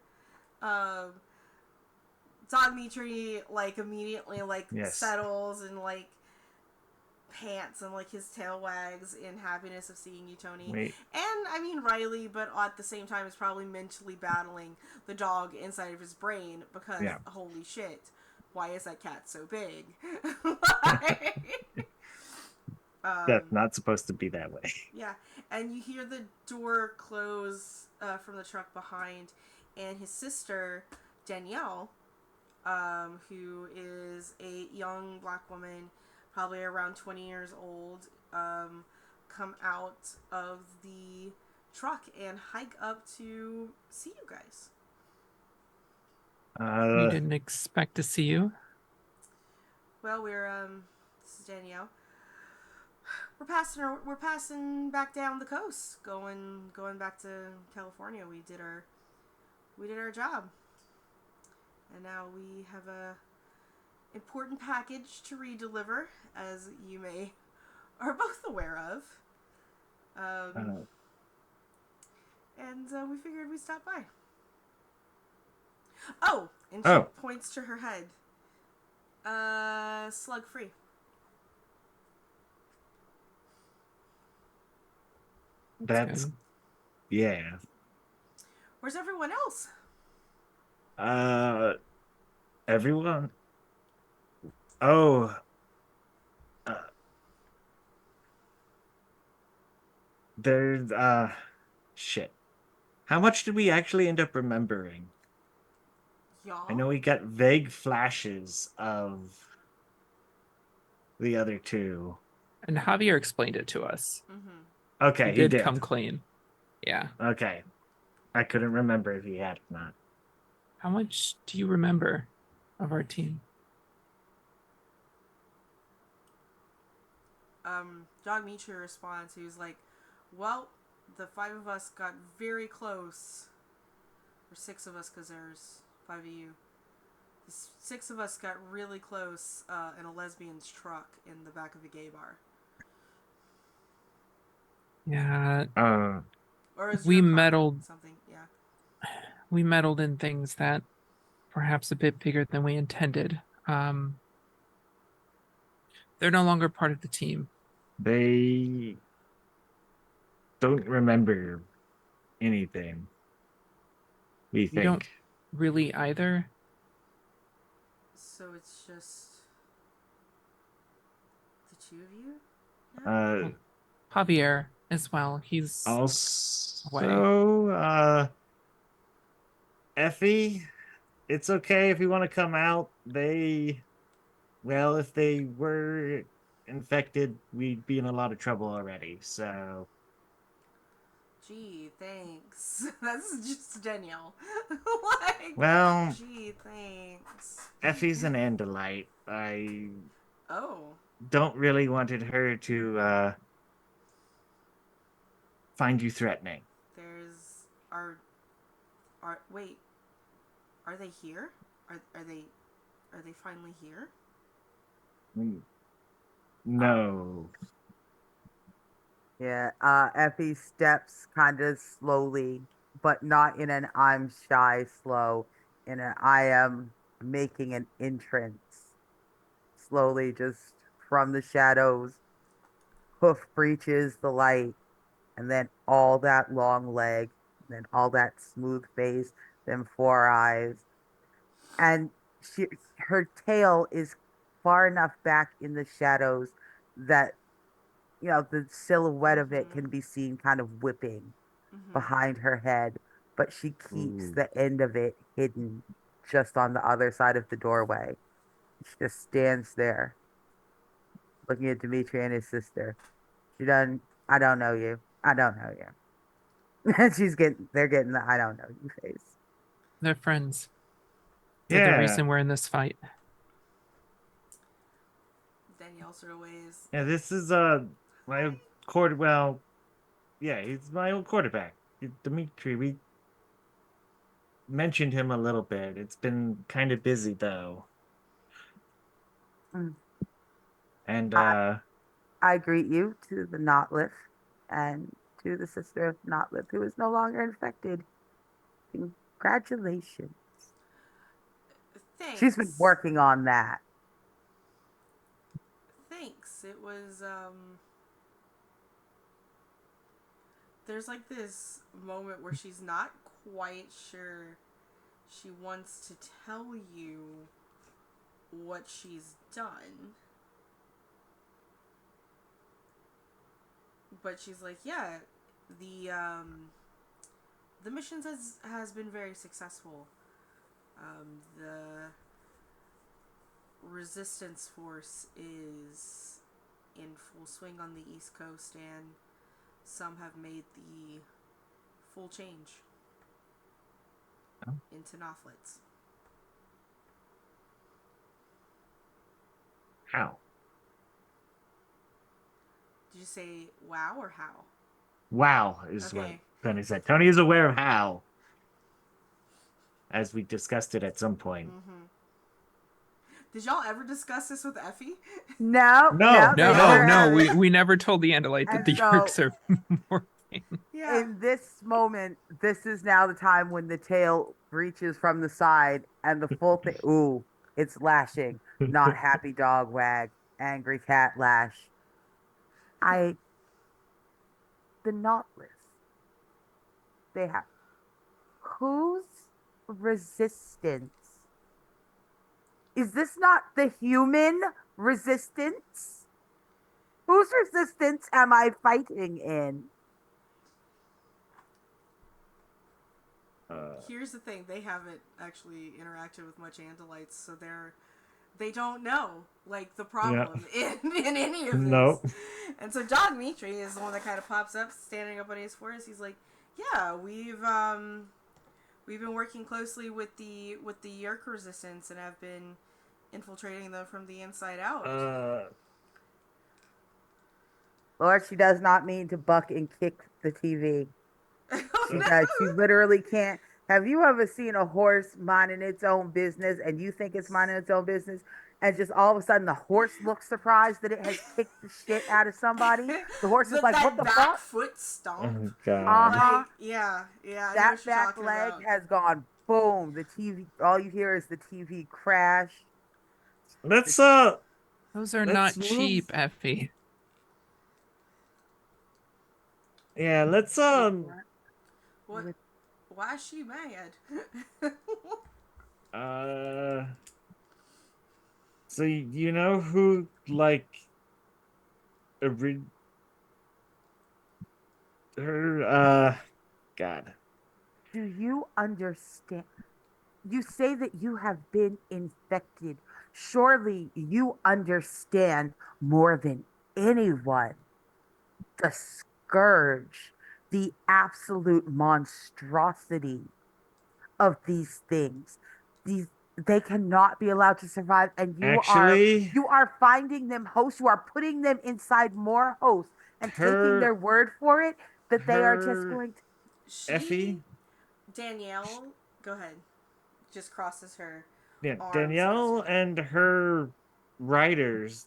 Dimitri like immediately like
Yes.
settles and like pants and like his tail wags in happiness of seeing you, Tony.
Wait.
And I mean Riley, but at the same time is probably mentally battling the dog inside of his brain because holy shit, why is that cat so big?
That's not supposed to be that way.
Yeah, and you hear the door close from the truck behind, and his sister Danielle, who is a young black woman, probably around 20 years old, come out of the truck and hike up to see you guys.
We didn't expect to see you.
Well, this is Danielle. We're passing back down the coast, going back to California. We did our job, and now we have a important package to redeliver, as you are both aware of. And we figured we'd stop by. Oh, and she points to her head. Slug free.
That's yeah.
Where's everyone else?
Everyone. Oh. There's shit. How much did we actually end up remembering?
Y'all?
I know we got vague flashes of the other two.
And Javier explained it to us.
Mm-hmm.
Okay,
he did come clean. Yeah.
Okay. I couldn't remember if he had or not.
How much do you remember of our team?
Dog Mitri responds. He was like, well, the 5 of us got very close. Or 6 of us, because there's 5 of you. The 6 of us got really close in a lesbian's truck in the back of a gay bar.
Yeah.
Or is
we meddled
something, yeah.
We meddled in things that perhaps a bit bigger than we intended. They're no longer part of the team.
They don't remember anything, we
You don't
think.
really either.
So it's just the two of you now?
Uh,
Javier as well. He's away.
also, Effie, it's okay if you want to come out. Well, if they were infected, we'd be in a lot of trouble already. So,
Gee, thanks. That's just Danielle. Like,
well,
gee, thanks.
Effie's an Andalite. I
Oh,
don't really wanted her to find you threatening.
there's wait, are they here? Are they finally here?
Mm, no.
Yeah, Effie steps kind of slowly, but not in an I'm shy slow, in an I am making an entrance. Slowly, just from the shadows, hoof breaches the light, and then all that long leg, then all that smooth face, then four eyes. And her tail is far enough back in the shadows that the silhouette of it
Mm-hmm.
can be seen kind of whipping
Mm-hmm.
behind her head, but she keeps
Ooh.
the end of it hidden just on the other side of the doorway. She just stands there looking at Dimitri and his sister. She doesn't, I don't know you. I don't know you. And they're getting the I don't know you face.
They're friends. They're the
Yeah.
reason we're in this fight.
Danielle sort of ways.
Yeah, this is my yeah, he's my old quarterback. Dimitri, we mentioned him a little bit. It's been kind of busy though.
Mm.
And
I, I greet you to the Knotlif and to the sister of Knotlif who is no longer infected. Congratulations. She's been
Thanks.
working on that.
Thanks. It was there's like this moment where she's not quite sure she wants to tell you what she's done. But she's like, yeah, the missions has been very successful. The resistance force is in full swing on the East Coast, and some have made the full change into Nothlets.
how?
Did you say wow or how?
Wow is what
Okay.
Tony said. Tony is aware of how, as we discussed it at some point.
Mm-hmm. Did y'all ever discuss this with Effie?
No,
No,
no, they
No,
sure
no.
no,
haven't.
we never told the Andalite that
And
the
so
Yerks are morphing.
Yeah.
in this moment, this is now the time when the tail reaches from the side and the full thing. Ooh, it's lashing. Not happy dog wag, angry cat lash. I, the Nautilus, they have. Whose resistance? Is this not the human resistance? Whose resistance am I fighting in?
Here's the thing: they haven't actually interacted with much Andalites, so they don't know like the
Yeah.
problem in any of this.
No.
And so John Mitri is the one that kind of pops up, standing up on his forest. He's like, "Yeah, we've been working closely with the Yerk resistance and have been infiltrating them from the inside out."
Lord, she does not mean to buck and kick the TV.
Oh
She
no!
does. She literally can't. Have you ever seen a horse minding its own business and you think it's minding its own business? And just all of a sudden the horse looks surprised that it has kicked the shit out of somebody. The horse is like, what
That
the
back
fuck?
foot stomp.
Oh God.
Uh-huh.
Like, yeah, I know
That
what you're
back
talking
leg
about.
has gone boom. The TV, all you hear is the TV crash. The
Let's
Those are
Let's
not
move.
cheap, Effie.
Yeah, let's
What?
With
Why is she mad?
uh so you know who like ori- her God.
Do you understand? You say that you have been infected. Surely you understand more than anyone the scourge, the absolute monstrosity of these things. These they cannot be allowed to survive, and
Actually,
you are finding them hosts. You are putting them inside more hosts and taking their
her
word for it that they are just
her
going to.
She,
Effie,
Danielle, go ahead. Just crosses her
yeah,
arms next to
Danielle
her.
and her writers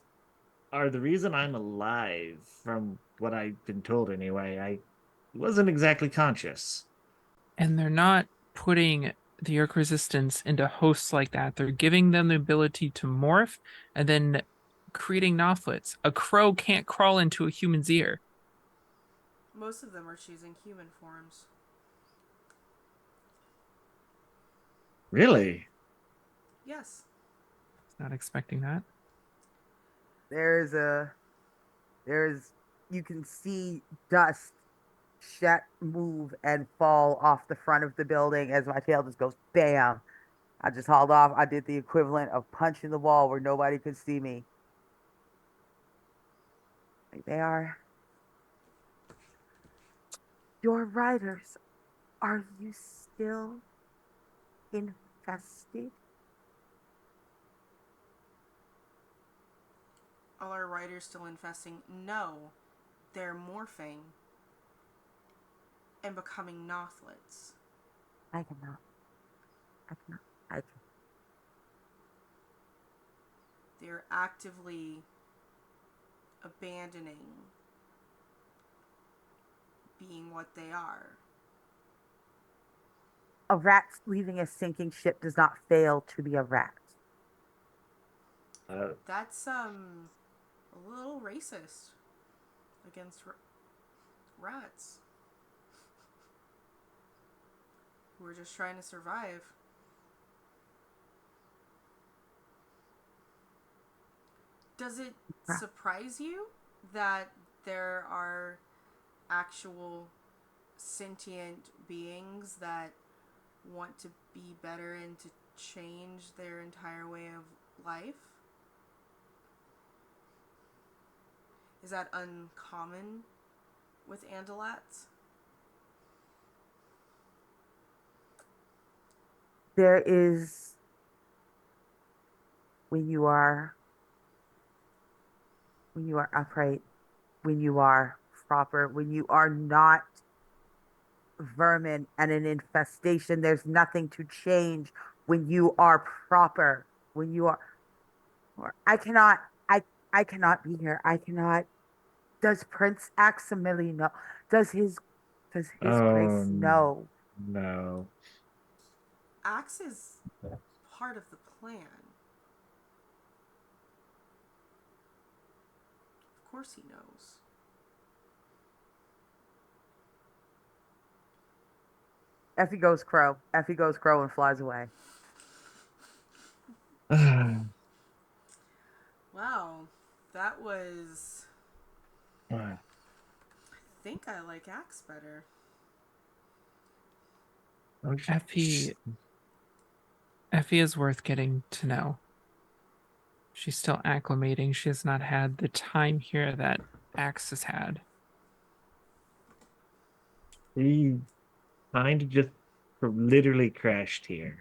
are the reason I'm alive, from what I've been told anyway. I wasn't exactly conscious.
And they're not putting the Yerk resistance into hosts like that. They're giving them the ability to morph and then creating knoflets. A crow can't crawl into a human's ear.
Most of them are choosing human forms.
Really?
Yes.
Not expecting that.
There's a there's you can see dust move and fall off the front of the building as my tail just goes bam. I just hauled off. I did the equivalent of punching the wall where nobody could see me. Like they are your riders. Are you still infested?
All our riders still infesting? No. They're morphing and becoming nothlets.
I cannot. I cannot. I can.
They're actively abandoning being what they are.
A rat leaving a sinking ship does not fail to be a rat.
That's a little racist against rats who are just trying to survive. Does it surprise you that there are actual sentient beings that want to be better and to change their entire way of life? Is that uncommon with Andalats?
There is when you are upright, when you are proper, when you are not vermin and an infestation, there's nothing to change when you are proper, when you are I cannot I I cannot be here. I cannot. Does Prince Aximili know? Does his does his
Oh
grace know?
no.
Axe is part of the plan. Of course he knows.
Effie goes crow. Effie goes crow and flies away.
Wow, that was. I think I like Axe better.
Effie is worth getting to know. She's still acclimating. She has not had the time here that Axe has had.
He kind of just literally crashed here.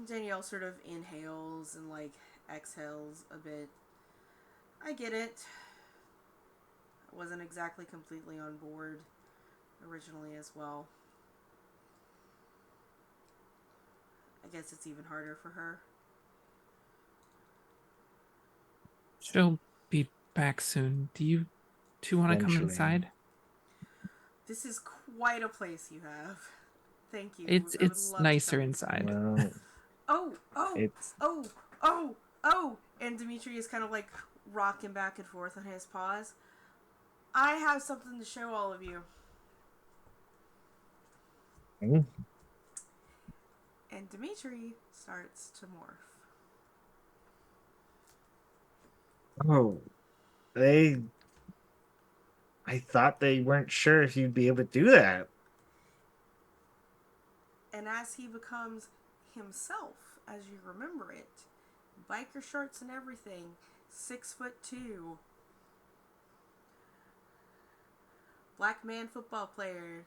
Danielle sort of inhales and like exhales a bit. I get it. I wasn't exactly completely on board originally as well. I guess it's even harder for her.
She'll be back soon. Do you two want to come
Eventually.
inside?
This is quite a place you have. Thank you.
It's
I would love to
nicer
come
inside.
Well,
oh, oh,
It's
oh, oh, oh. And Dimitri is kind of like rocking back and forth on his paws. I have something to show all of you.
Mm.
And Dimitri starts to morph.
Oh, they. I thought they weren't sure if you'd be able to do that.
And as he becomes himself, as you remember it, biker shorts and everything, 6'2", black man football player,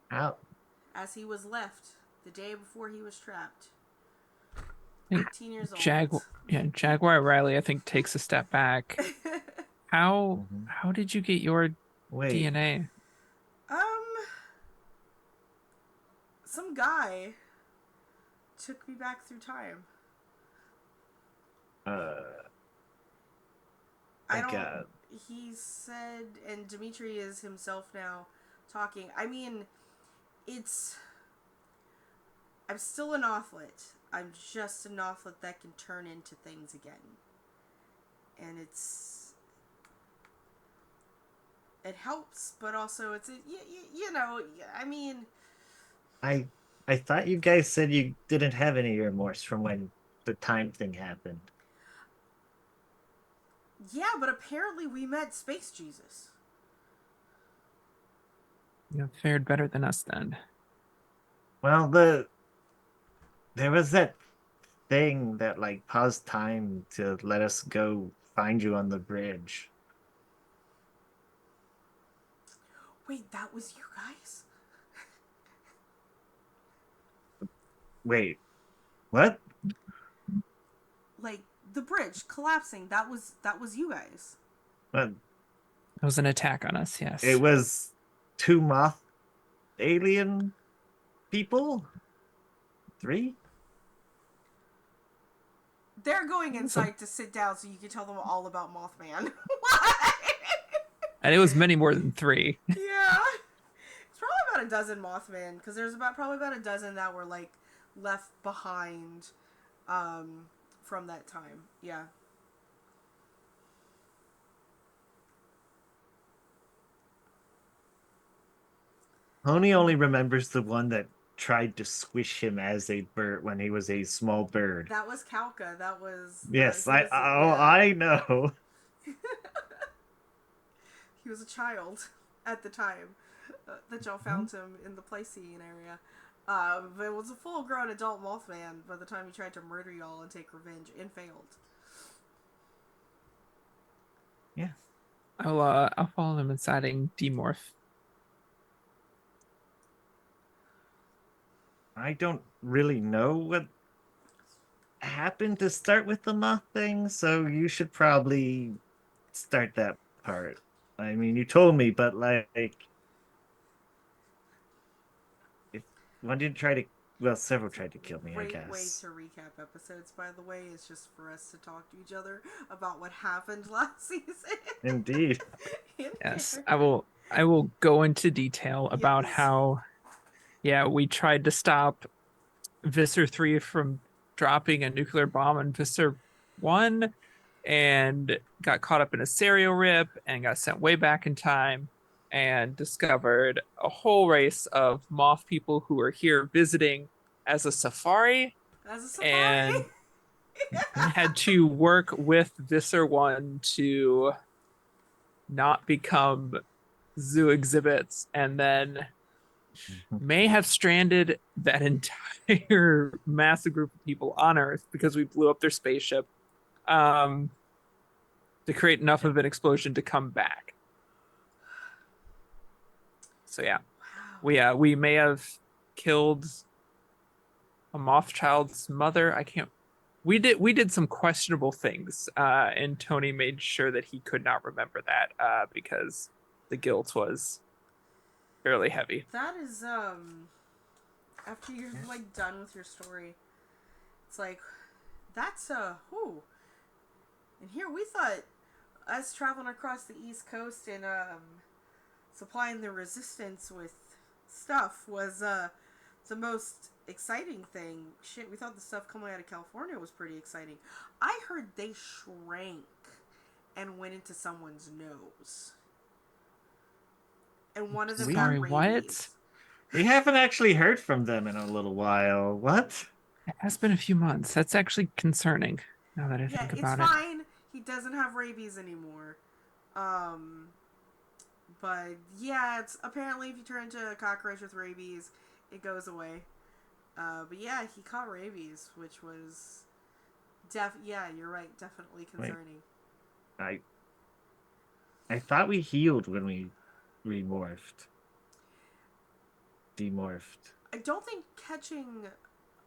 How?
as he was left the day before he was trapped.
I think
18 years old.
Jaguar Riley, I think, takes a step back. How
Mhm.
how did you get your
Wait.
DNA?
Some guy took me back through time. I
Like
don't. He said, and Dimitri is himself now talking. I mean, it's. I'm still an offlet. I'm just an offlet that can turn into things again. And it helps, but also it's, you know, I mean.
I I thought you guys said you didn't have any remorse from when the time thing happened.
Yeah, but apparently we met Space Jesus.
You fared better than us then.
Well, there was that thing that like paused time to let us go find you on the bridge.
Wait, that was you guys?
Wait, what?
Like the bridge collapsing. That was you guys.
What?
It was an attack on us,
It
yes.
was two moth alien people? Three?
They're going
So,
inside to sit down so you can tell them all about Mothman.
and it was many more than 3.
Yeah. It's probably about a dozen Mothman, because there's probably about a dozen that were like left behind from that time. Yeah.
Tony only remembers the one that tried to squish him as a bird when he was a small bird.
That was Kalka. That was
Yes,
he was, yeah.
I know.
He was a child at the time that y'all found him in the Pleistocene area. But it was a full-grown adult Mothman by the time he tried to murder y'all and take revenge, and failed.
Yeah.
I'll follow them inside and demorph.
I don't really know what happened to start with the moth thing, so you should probably start that part. I mean, you told me, but like, if one didn't try to, well, several tried to kill me, I
Great way
guess.
to recap episodes, by the way, is just for us to talk to each other about what happened last season.
Indeed.
Yes,
Character.
I will go into detail about
Yes.
how we tried to stop Visser 3 from dropping a nuclear bomb on Visser 1 and got caught up in a serial rip and got sent way back in time and discovered a whole race of moth people who are here visiting as a safari
As a safari.
and had to work with Visser 1 to not become zoo exhibits, and then may have stranded that entire massive group of people on Earth because we blew up their spaceship um, to create enough of an explosion to come back. So yeah,
Wow.
we may have killed a moth child's mother. I can't. We did some questionable things, and Tony made sure that he could not remember that because the guilt was fairly heavy.
That is after you're like done with your story, it's like that's whew. And here we thought us traveling across the East Coast and supplying the resistance with stuff was the most exciting thing, shit, we thought the stuff coming out of California was pretty exciting. I heard they shrank and went into someone's nose. And one of them got
Sorry, what?
rabies.
We haven't actually heard from them in a little while. What?
It has been a few months. That's actually concerning, now that I
Yeah,
think
it's
about it.
fine. He doesn't have rabies anymore. But yeah, it's apparently if you turn into a cockroach with rabies, it goes away. But yeah, he caught rabies, which was yeah, you're right, definitely concerning.
I thought we healed when we remorphed. Demorphed.
I don't think catching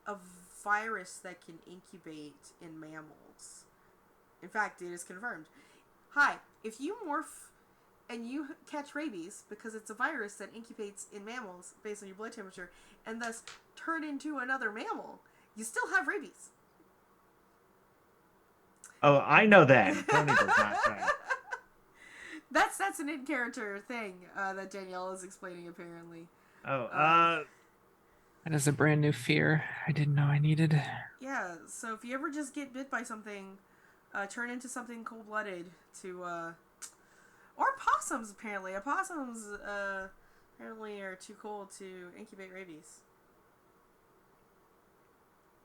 a virus that can incubate in mammals. In fact, it is confirmed. Hi, if you morph and you catch rabies because it's a virus that incubates in mammals based on your blood temperature and thus turn into another mammal, you still have rabies.
Oh, I know that. Tony does not try.
That's an in-character thing that Danielle is explaining apparently.
Oh,
That is a brand new fear I didn't know I needed.
Yeah, so if you ever just get bit by something, turn into something cold-blooded to, or possums apparently. Opossums, apparently are too cold to incubate rabies.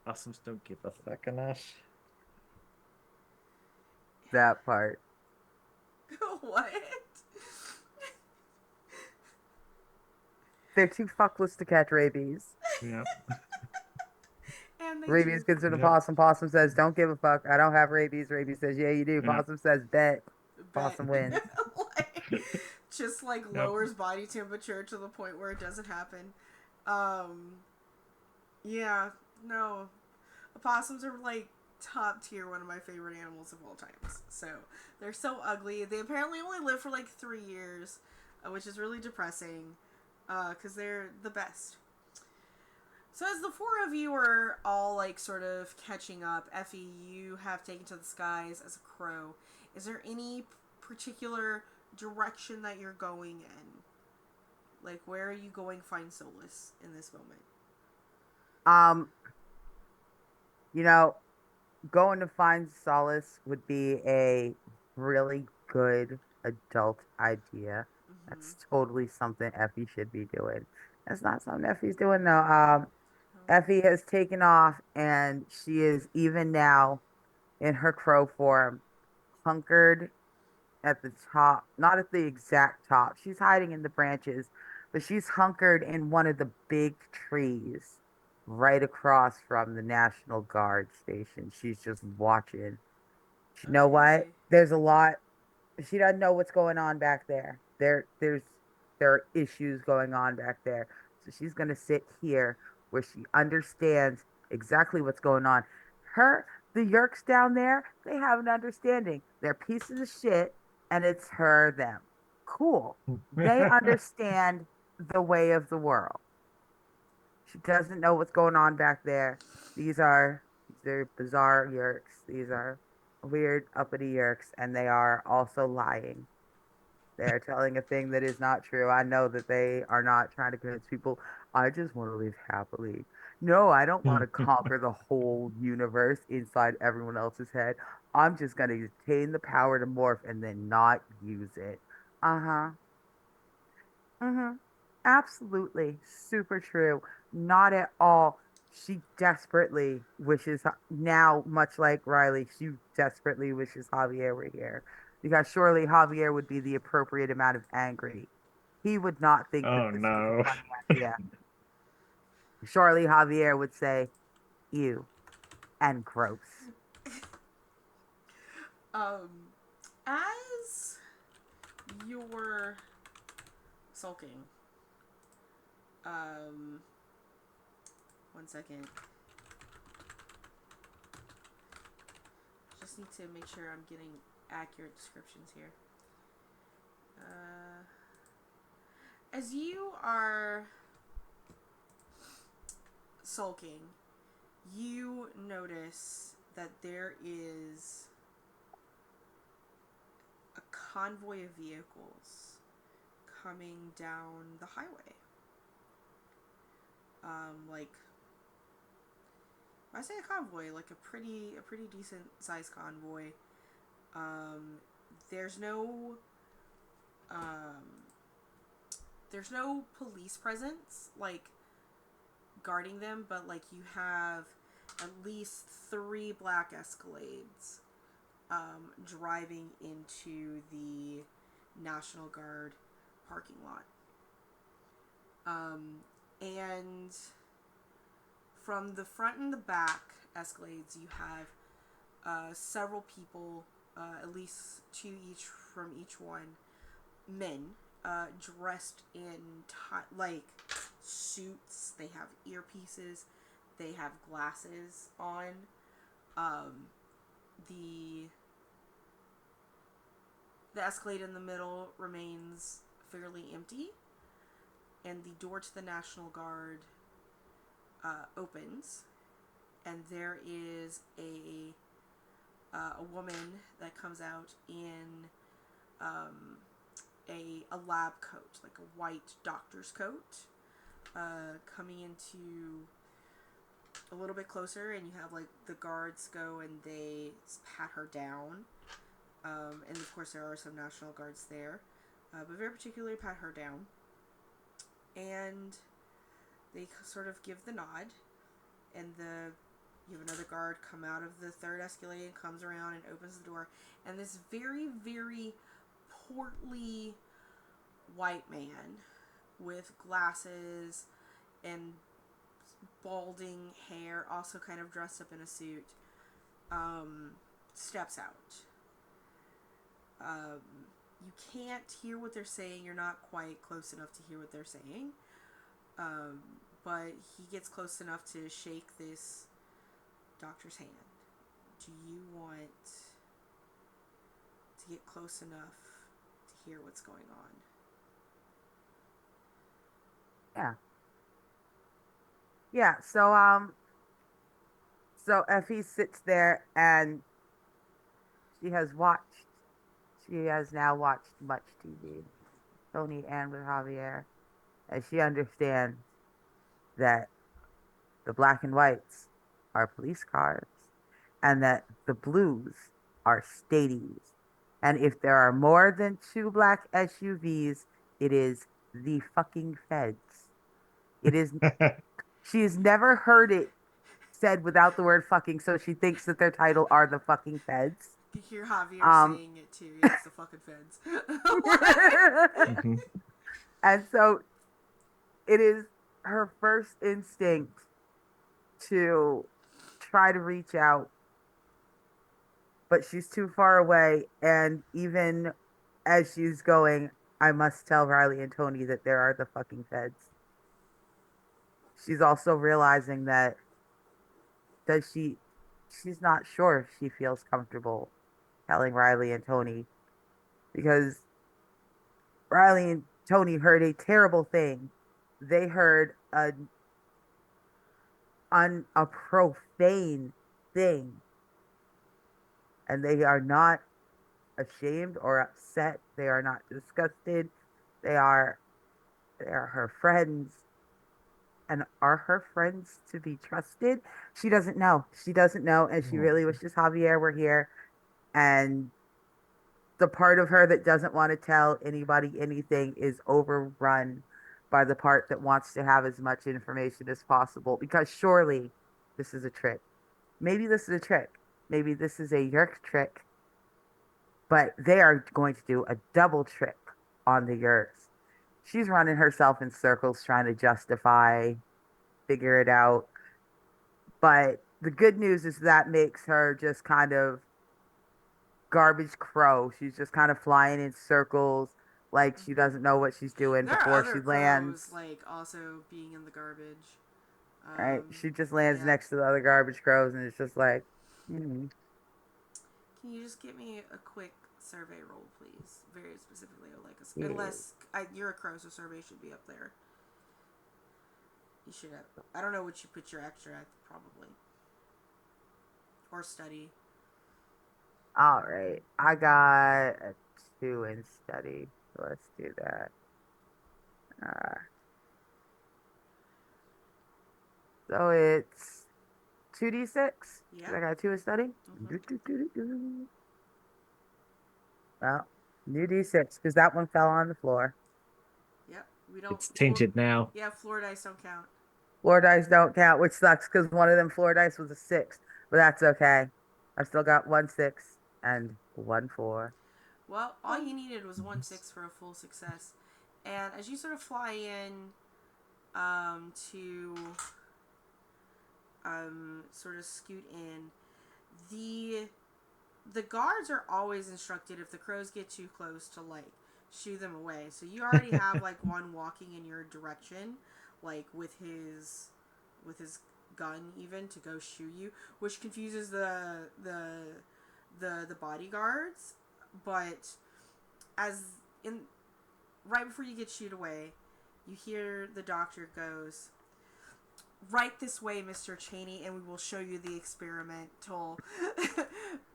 possums don't give a fuck on us.
That part.
What?
They're too fuckless to catch rabies.
Yeah.
And they
Rabies gets to the
Yep.
possum. Possum says, "Don't give a fuck. I don't have rabies." Rabies says, "Yeah, you do."
Yep.
Possum says, "Bet."
bet.
Possum wins.
Just like
Yep.
lowers body temperature to the point where it doesn't happen. Yeah, no. Opossums are like top tier, one of my favorite animals of all times. So they're so ugly. They apparently only live for like 3 years, which is really depressing because they're the best. So as the four of you are all like sort of catching up, Effie, you have taken to the skies as a crow. Is there any particular direction that you're going in? Like, where are you going to find solace in this moment?
You know, going to find solace would be a really good adult idea. That's totally something Effie should be doing. That's not something Effie's doing though. Effie has taken off and she is even now in her crow form, hunkered at the top, not at the exact top. She's hiding in the branches, but she's hunkered in one of the big trees right across from the National Guard station. She's just watching. You know what?
Okay.
There's a lot. She doesn't know what's going on back there. There are issues going on back there. So she's gonna sit here where she understands exactly what's going on. The Yerks down there, they have an understanding. They're pieces of shit, and it's her, them. Cool. They understand the way of the world. She doesn't know what's going on back there. They're bizarre Yerks. These are weird uppity Yerks, and they are also lying. They're telling a thing that is not true. I know that they are not trying to convince people, I just want to live happily. No, I don't want to conquer the whole universe inside everyone else's head. I'm just going to attain the power to morph and then not use it. Uh-huh. Mm-hmm. Absolutely. Super true. Not at all. She desperately wishes, now, much like Riley, she desperately wishes Javier were here. Because surely Javier would be the appropriate amount of angry. He would not think that
Oh
this was a
no.
funny idea. Surely Javier would say, ew, and gross.
As you're sulking, one second. Just need to make sure I'm getting accurate descriptions here. As you are sulking, you notice that there is a convoy of vehicles coming down the highway. like I say a convoy, like a pretty decent sized convoy. Um, there's no um, there's no police presence like guarding them, but like you have at least 3 black Escalades driving into the National Guard parking lot. And from the front and the back Escalades, you have several people, at least 2 each from each one, men, dressed in like suits. They have earpieces. They have glasses on. The Escalade in the middle remains fairly empty, and the door to the National Guard opens, and there is a woman that comes out in a lab coat, like a white doctor's coat, coming into a little bit closer, and you have like the guards go and they pat her down, and of course there are some National Guards there, but very particularly pat her down, and they sort of give the nod, and you have another guard come out of the third Escalade and comes around and opens the door, and this very, very portly white man with glasses and balding hair, also kind of dressed up in a suit, steps out. You can't hear what they're saying. You're not quite close enough to hear what they're saying. But he gets close enough to shake this doctor's hand. Do you want to get close enough to hear what's going on?
Yeah. Yeah, so Effie sits there and she has now watched much TV, Tony and with Javier, and she understands that the black and whites are police cars and that the blues are stadies. And if there are more than 2 black SUVs, it is the fucking feds. It is, she has never heard it said without the word fucking, so she thinks that their title are the fucking feds.
You hear Javier saying it too. Yeah, it's the fucking feds.
And so it is her first instinct to try to reach out, but she's too far away. And even as she's going, I must tell Riley and Tony that there are the fucking feds. She's also realizing that does she's not sure if she feels comfortable telling Riley and Tony, because Riley and Tony heard a terrible thing. They heard a profane thing, and they are not ashamed or upset. They are not disgusted. They are her friends. And are her friends to be trusted? She doesn't know. She doesn't know, and she really wishes Javier were here. And the part of her that doesn't want to tell anybody anything is overrun by the part that wants to have as much information as possible, because surely this is a trick. Maybe this is a trick. Maybe this is a Yerk trick, but they are going to do a double trick on the Yerks. She's running herself in circles trying to justify, figure it out. But the good news is that makes her just kind of garbage crow. She's just kind of flying in circles like she doesn't know what she's doing
There are
before
other
she
crows,
lands.
like, also being in the garbage.
Right? She just lands next to the other garbage crows, and it's just like,
Can you just give me a quick survey roll, please? Very specifically, like, unless you're a crow, so survey should be up there. You should have. I don't know what you put your extra at, probably. Or study.
all right. I got a 2 in study. So let's do that. So it's 2d6.
Yeah.
I got two of study. Well, new d6 because that one fell on the floor.
Yep. We don't.
It's tainted now.
Yeah, floor dice don't count.
Floor dice don't count, which sucks because one of them floor dice was a 6, but that's okay. I've still got 1 6 and 1 4.
Well, all you needed was 1 6 for a full success. And as you sort of fly in to sort of scoot in, the guards are always instructed if the crows get too close to like shoo them away. So you already have like one walking in your direction, like with his gun even to go shoo you, which confuses the bodyguards. But as in right before you get shooed away, you hear the doctor goes, "Right this way, Mr. Cheney, and we will show you the experimental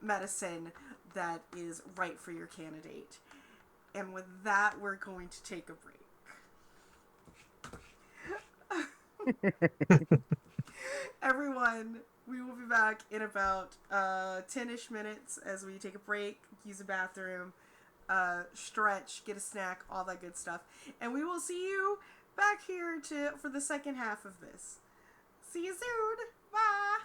medicine that is right for your candidate." And with that, we're going to take a break. Everyone, we will be back in about 10-ish minutes as we take a break, use a bathroom, stretch, get a snack, all that good stuff. And we will see you back here for the second half of this. See you soon. Bye.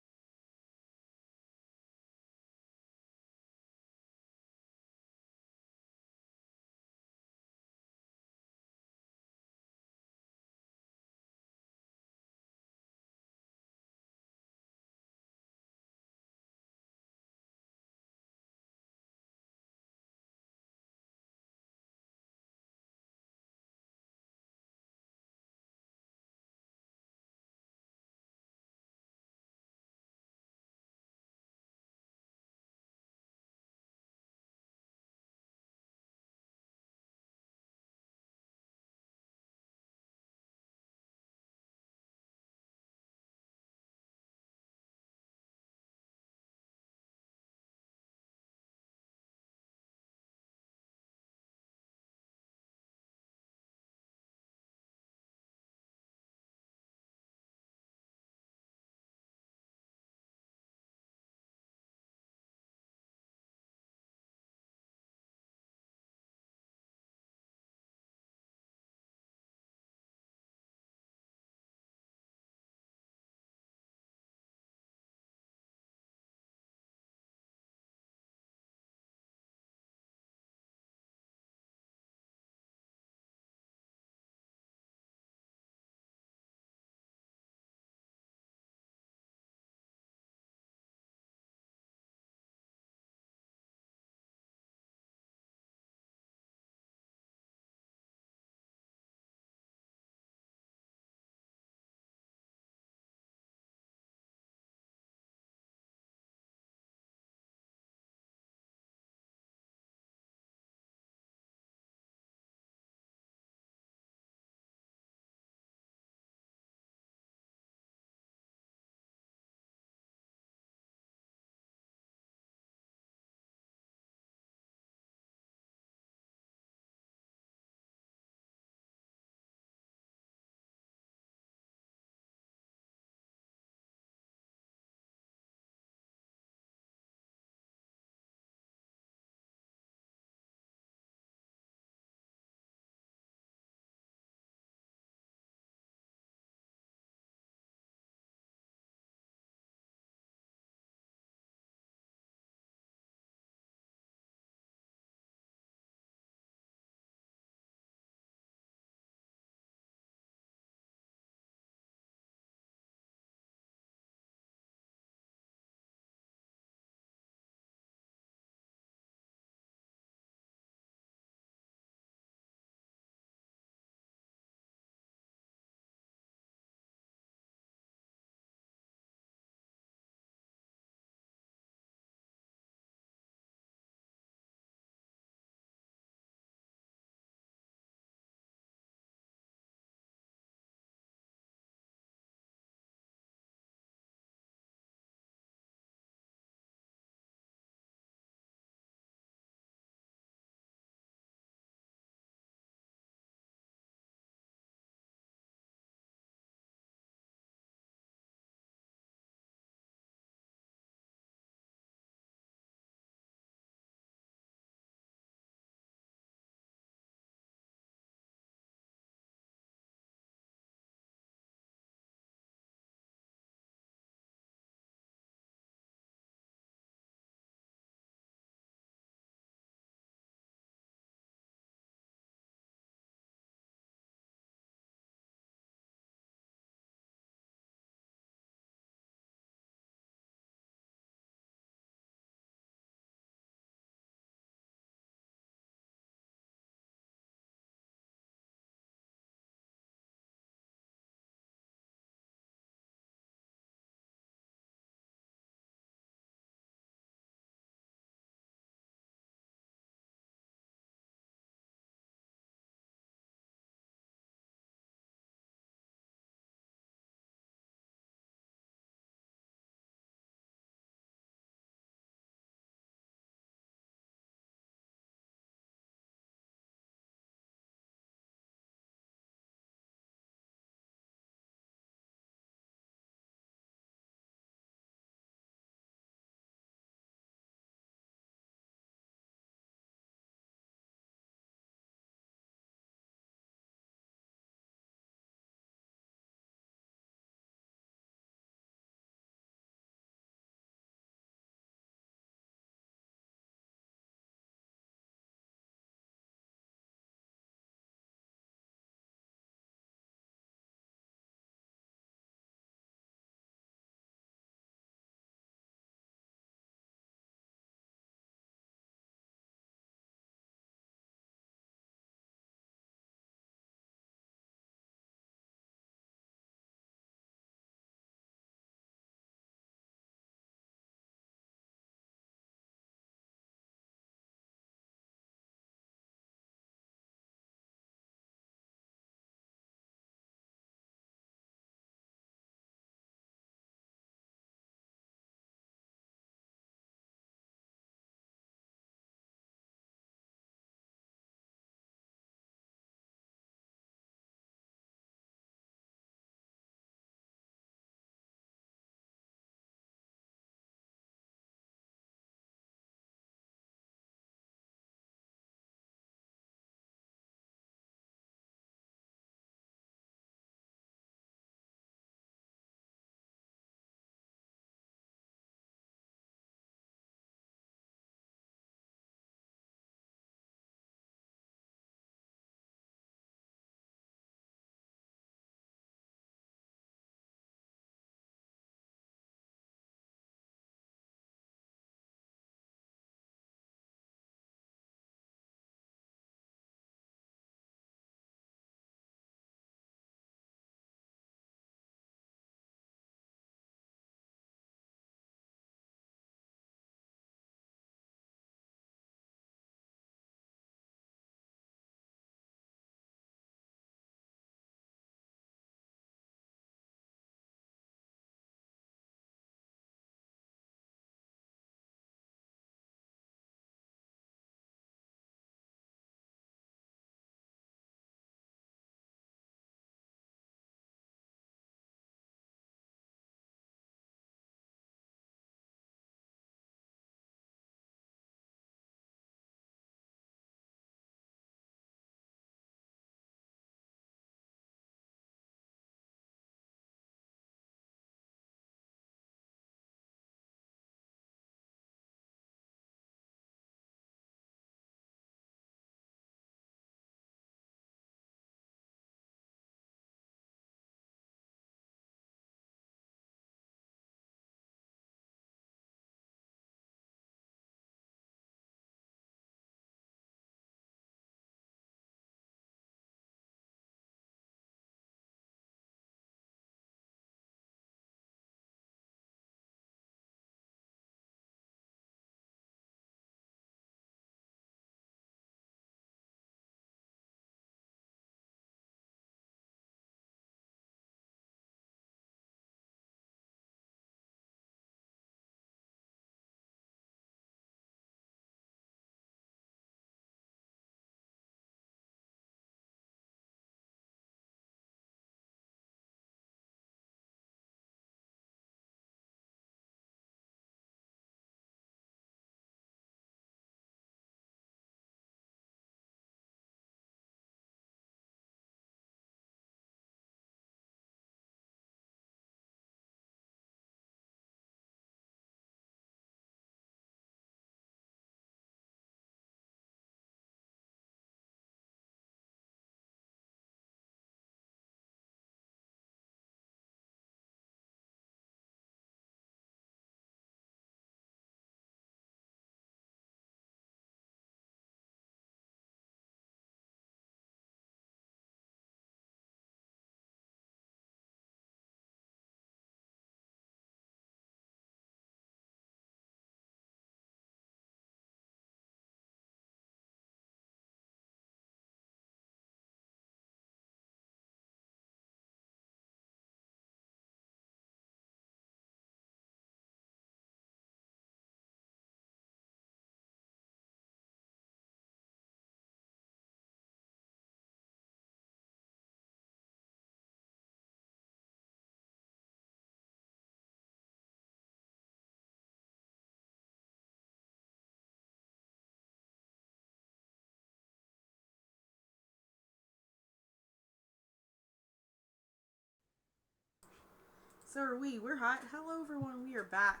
So are we. We're hot. Hello, everyone. We are back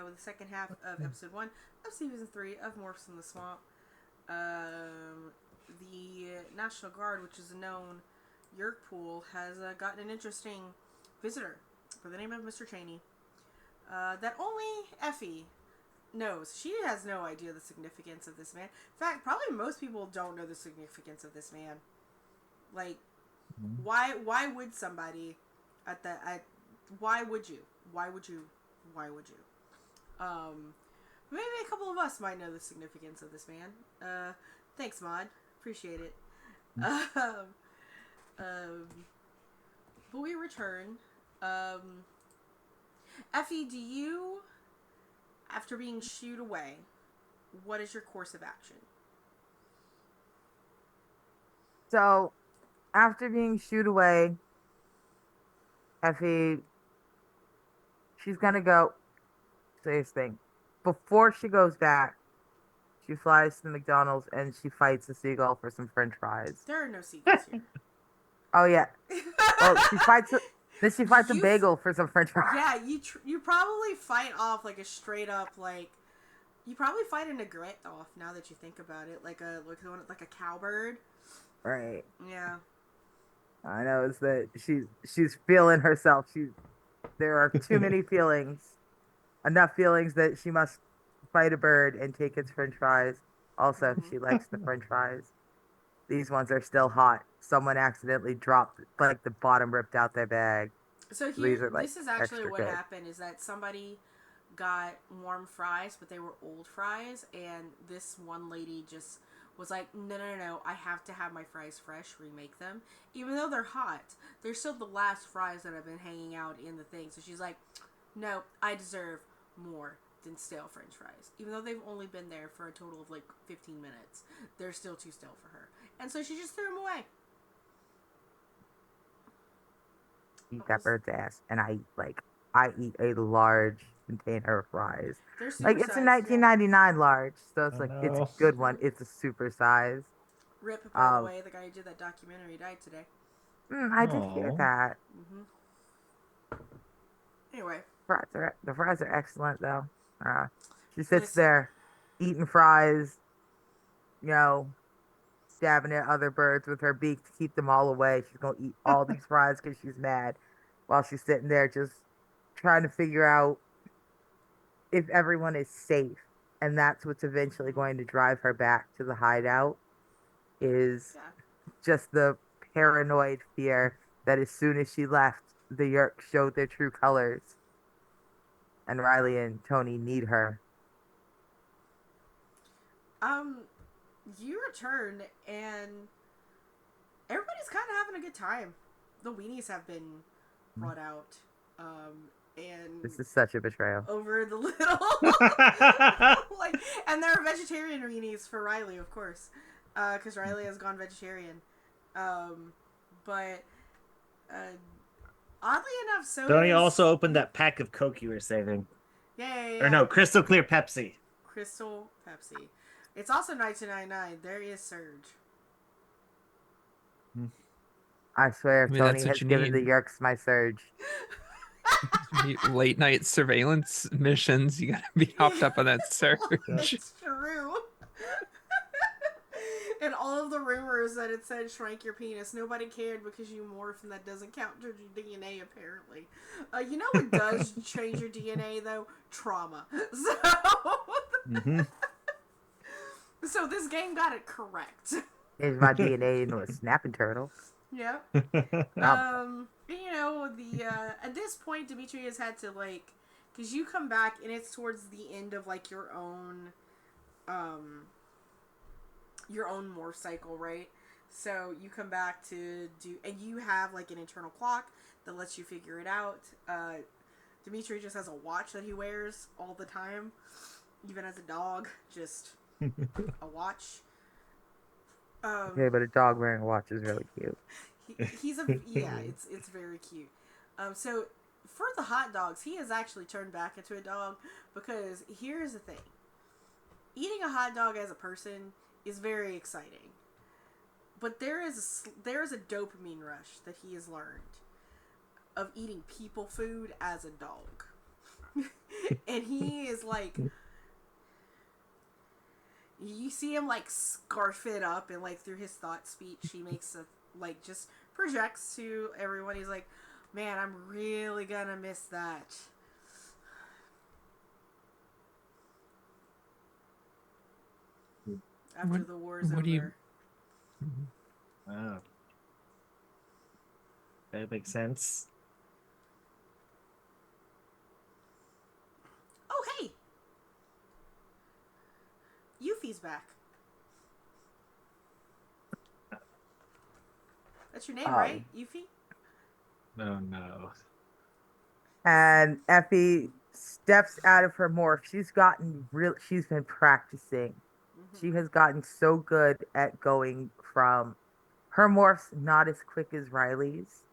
with the second half of episode 1 of season 3 of Morphs in the Swamp. The National Guard, which is a known Yerk pool, has gotten an interesting visitor for the name of Mr. Cheney. That only Effie knows. She has no idea the significance of this man. In fact, probably most people don't know the significance of this man. Like, why would somebody why would you? Maybe a couple of us might know the significance of this man. Thanks, Maud. Appreciate it. But we return. Effie, do you, after being shooed away, what is your course of action?
So, after being shooed away, Effie, she's gonna go say this thing. Before she goes back, she flies to the McDonald's and she fights a seagull for some French fries.
There are no seagulls here.
Oh yeah. Well, she fights a bagel for some French fries.
Yeah, you probably fight off like a straight up like. You probably fight a negrette off now that you think about it, like a cowbird.
Right.
Yeah.
I know it's that she's feeling herself. There are too many feelings. Enough feelings that she must fight a bird and take its French fries. Also, she likes the French fries. These ones are still hot. Someone accidentally dropped like the bottom ripped out their bag.
So
These are,
this is actually
extra
what
good.
happened is that somebody got warm fries, but they were old fries, and this one lady just was like, no, I have to have my fries fresh, remake them. Even though they're hot, they're still the last fries that have been hanging out in the thing. So she's like, no, I deserve more than stale French fries. Even though they've only been there for a total of like 15 minutes, they're still too stale for her. And so she just threw them away.
Eat that bird's ass, and I eat a large container of fries.
They're super
Like it's a
sized,
1999 large, so it's like it's a
no.
good one. It's a super size.
Rip, by the way, the guy who did that documentary died today.
I did hear
Aw.
that.
Anyway.
The fries are excellent though. She sits there eating fries, stabbing at other birds with her beak to keep them all away. She's gonna eat all these fries because she's mad, while she's sitting there just trying to figure out if everyone is safe. And that's what's eventually going to drive her back to the hideout, is just the paranoid fear that as soon as she left, the Yerk showed their true colors. And Riley and Tony need her.
You return and everybody's kind of having a good time. The weenies have been brought out, and
This is such a betrayal.
over the little and there are vegetarian weenies for Riley, of course, because Riley has gone vegetarian. But oddly enough, so
Tony also opened that pack of Coke you were saving.
Yay!
Or no, Crystal Clear Pepsi.
Crystal Pepsi. It's also 1999. There is Surge.
I swear, if
I mean,
Tony
that's what
has
you
given the
need.
Yerks my surge.
Late night surveillance missions. You gotta be hopped up on that surge.
It's true. And all of the rumors that it said shrank your penis, nobody cared because you morph and that doesn't count your DNA apparently. You know what does change your DNA though? Trauma. So this game got it correct.
Changed my DNA into a snapping turtle.
Yeah. At this point, Dimitri has had to because you come back and it's towards the end of your own morph cycle, right? So you come back to do, and you have an internal clock that lets you figure it out. Dimitri just has a watch that he wears all the time, even as a dog, just a watch.
Okay, but a dog wearing a watch is really cute.
It's very cute. So for the hot dogs, he has actually turned back into a dog because here's the thing: eating a hot dog as a person is very exciting, but there is a dopamine rush that he has learned of eating people food as a dog. And he is like, you see him like scarf it up, and like through his thought speech he makes a like just projects to everyone. He's like, man, I'm really gonna miss that. After the war's
what do you?
over.
Oh, that makes sense.
Oh, hey! Yuffie's back. That's your name, right? Yuffie?
Oh no.
And Effie steps out of her morph. She's been practicing. She has gotten so good at going from her morph's not as quick as Riley's.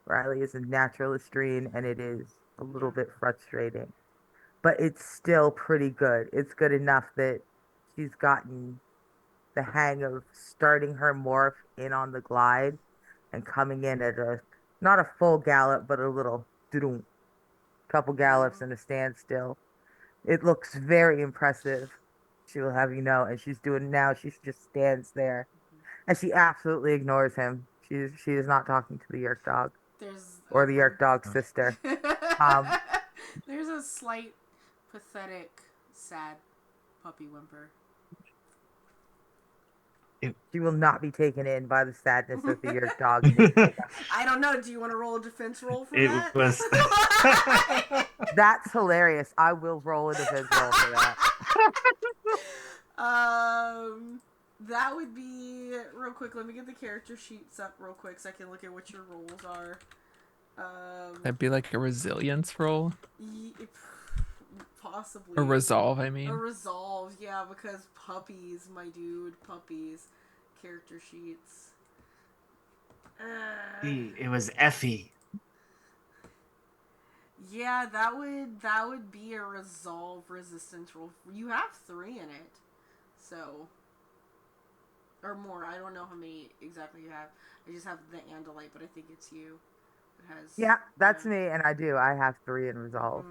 Riley is a natural estrine and it is a little bit frustrating. But it's still pretty good. It's good enough that she's gotten the hang of starting her morph in on the glide and coming in at a not a full gallop, but a little couple gallops and a standstill. It looks very impressive. She will have you know, and she's doing now. She just stands there, and she absolutely ignores him. She is not talking to the Yerk dog
There's
or the Yerk dog's sister.
There's a slight, pathetic, sad puppy whimper.
She will not be taken in by the sadness of the Yerk dog.
I don't know. Do you want to roll a defense roll for
It
that?
was.
That's hilarious. I will roll a defense roll for that.
That would be real quick. Let me get the character sheets up real quick so I can look at what your rolls are.
That'd be like a resilience roll.
Possibly.
A resolve, I
A
mean.
resolve, yeah, because puppies, my dude, puppies. Character sheets.
It was Effie.
Yeah, that would be a resolve resistance roll. You have 3 in it, so or more. I don't know how many exactly you have. I just have the Andalite, but I think it's you. It has.
Yeah, that's me, and I do. I have 3 in resolve.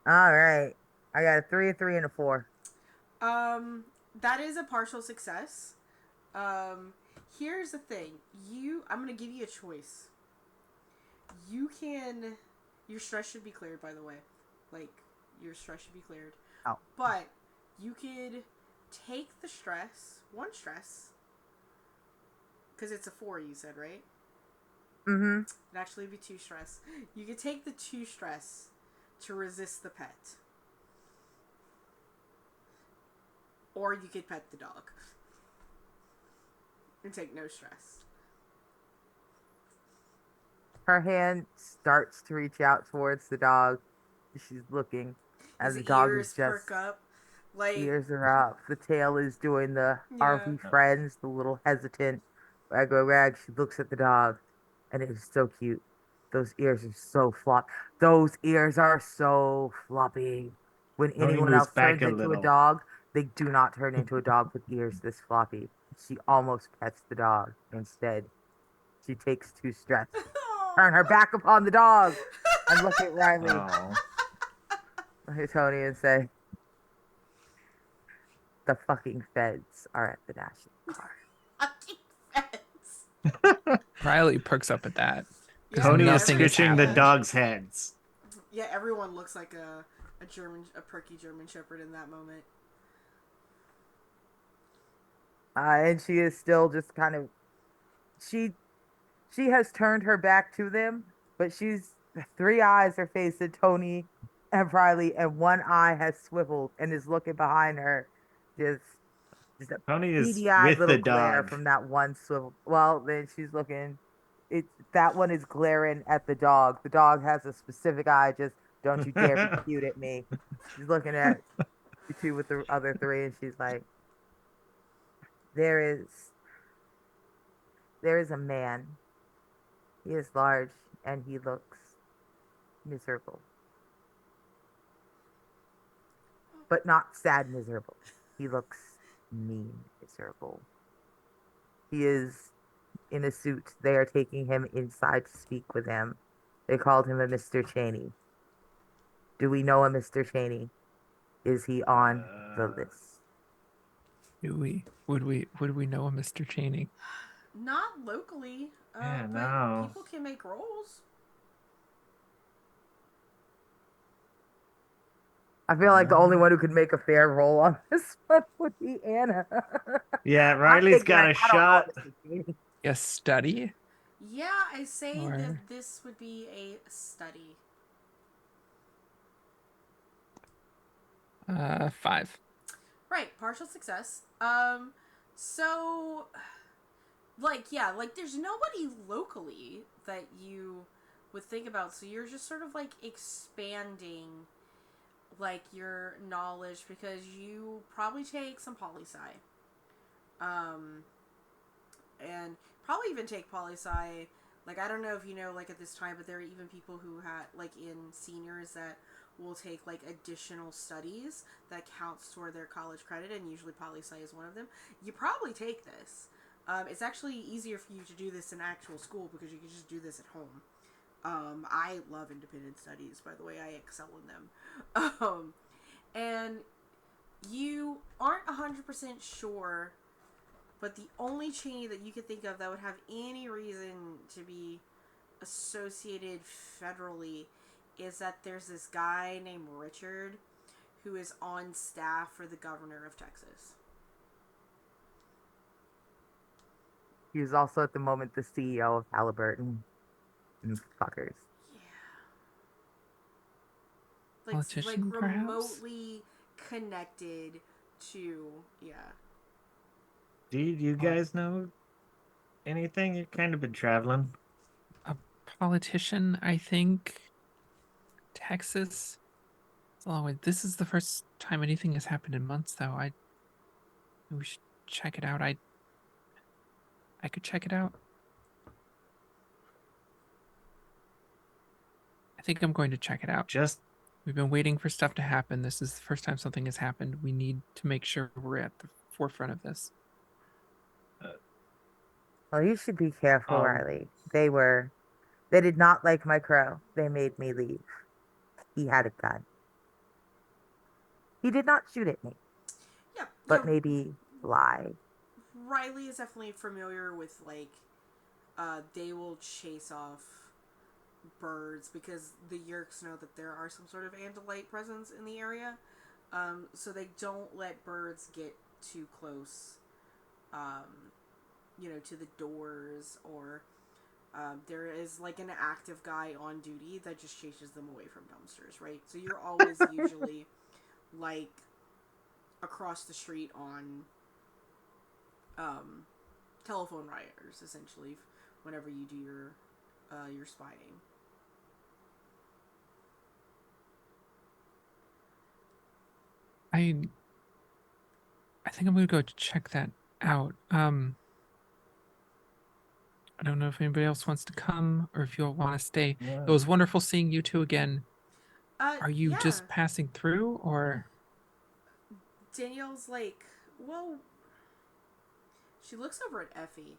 All right, I got a 3, a 3, and a 4.
That is a partial success. Here's the thing. I'm gonna give you a choice. You can. Your stress should be cleared, by the way. Like, your stress should be cleared.
Oh.
But you could take the stress, 1 stress, because it's a 4, you said, right?
Mm-hmm.
It'd actually be 2 stress. You could take the 2 stress to resist the pet. Or you could pet the dog. And take no stress.
Her hand starts to reach out towards the dog. She's looking, and
His
the dog
ears
is just
perk up. Like,
ears are up. The tail is doing the "Are we
Yeah.
friends?" The little hesitant wag. She looks at the dog, and it is so cute. Those ears are so flop. Those ears are so floppy. When
Tony
anyone
moves
else
back
turns
a
into a
little.
dog, they do not turn into a dog with ears this floppy. She almost pets the dog. Instead, she takes 2 stress. Turn her back upon the dog and look at Riley.
Oh.
Look at Tony and say, "The fucking feds are at the National Guard."
Fucking fence.
Riley perks up at that.
Yeah,
Tony is
nothing has
scratching the
happened.
dog's heads.
Yeah, everyone looks like a perky German Shepherd in that moment.
And she is still just kind of she has turned her back to them, but she's 3 eyes are facing Tony and Riley, and 1 eye has swiveled and is looking behind her. Just a
Tony is
beady-eyed
with
little
the
glare
dog.
from that one swivel. Well, then she's looking. That one is glaring at the dog. The dog has a specific eye. Just don't you dare be cute at me. She's looking at the 2 with the other 3, and she's like, "There is a man. He is large and he looks miserable, but not sad miserable. He looks mean miserable. He is in a suit. They are taking him inside to speak with him. They called him a Mr. Cheney. Do we know a Mr. Cheney? Is he on the list?
Would we know a Mr. Cheney?
Not locally,
Yeah,
but
no.
people can make rolls.
I feel like the only one who could make a fair roll on this one would be Anna.
Yeah,
I'm
Riley's
big
got
guess.
a
I don't know
shot.
Mr. Cheney.
Yes, study
Yeah, I say
or
that this would be a study.
5.
Right, partial success. So, like, yeah, like, there's nobody locally that you would think about, so you're just sort of, like, expanding, like, your knowledge, because you probably take some poli-sci. And probably even take poli-sci, like, I don't know if you know, like, at this time, but there are even people who had, like, in seniors that will take, like, additional studies that counts toward their college credit, and usually poli-sci is one of them. You probably take this. It's actually easier for you to do this in actual school because you can just do this at home. I love independent studies, by the way. I excel in them. And you aren't 100% sure, but the only Cheney that you could think of that would have any reason to be associated federally is that there's this guy named Richard who is on staff for the governor of Texas.
He was also at the moment the CEO of Halliburton. And fuckers.
Yeah. Like
politician, perhaps?
remotely connected to, yeah.
Do you guys know anything? You've kind of been traveling.
A politician, I think. Texas. It's a long way. This is the first time anything has happened in months, though. We should check it out. I could check it out. I think I'm going to check it out.
Just
We've been waiting for stuff to happen. This is the first time something has happened. We need to make sure we're at the forefront of this.
Well, you should be careful,
Um,
Riley. They did not like my crow. They made me leave. He had a gun. He did not shoot at me,
Yeah.
but
Yeah.
maybe lie.
Riley is definitely familiar with, like, they will chase off birds because the Yerks know that there are some sort of Andalite presence in the area. So they don't let birds get too close, to the doors, or there is, like, an active guy on duty that just chases them away from dumpsters, right? So you're always usually, like, across the street on telephone wires, essentially, whenever you do your spying.
I think I'm gonna go check that out. I don't know if anybody else wants to come or if you'll want to stay. It was wonderful seeing you two again. Are you
Yeah.
just passing through, or?
Danielle's like, well, she looks over at Effie.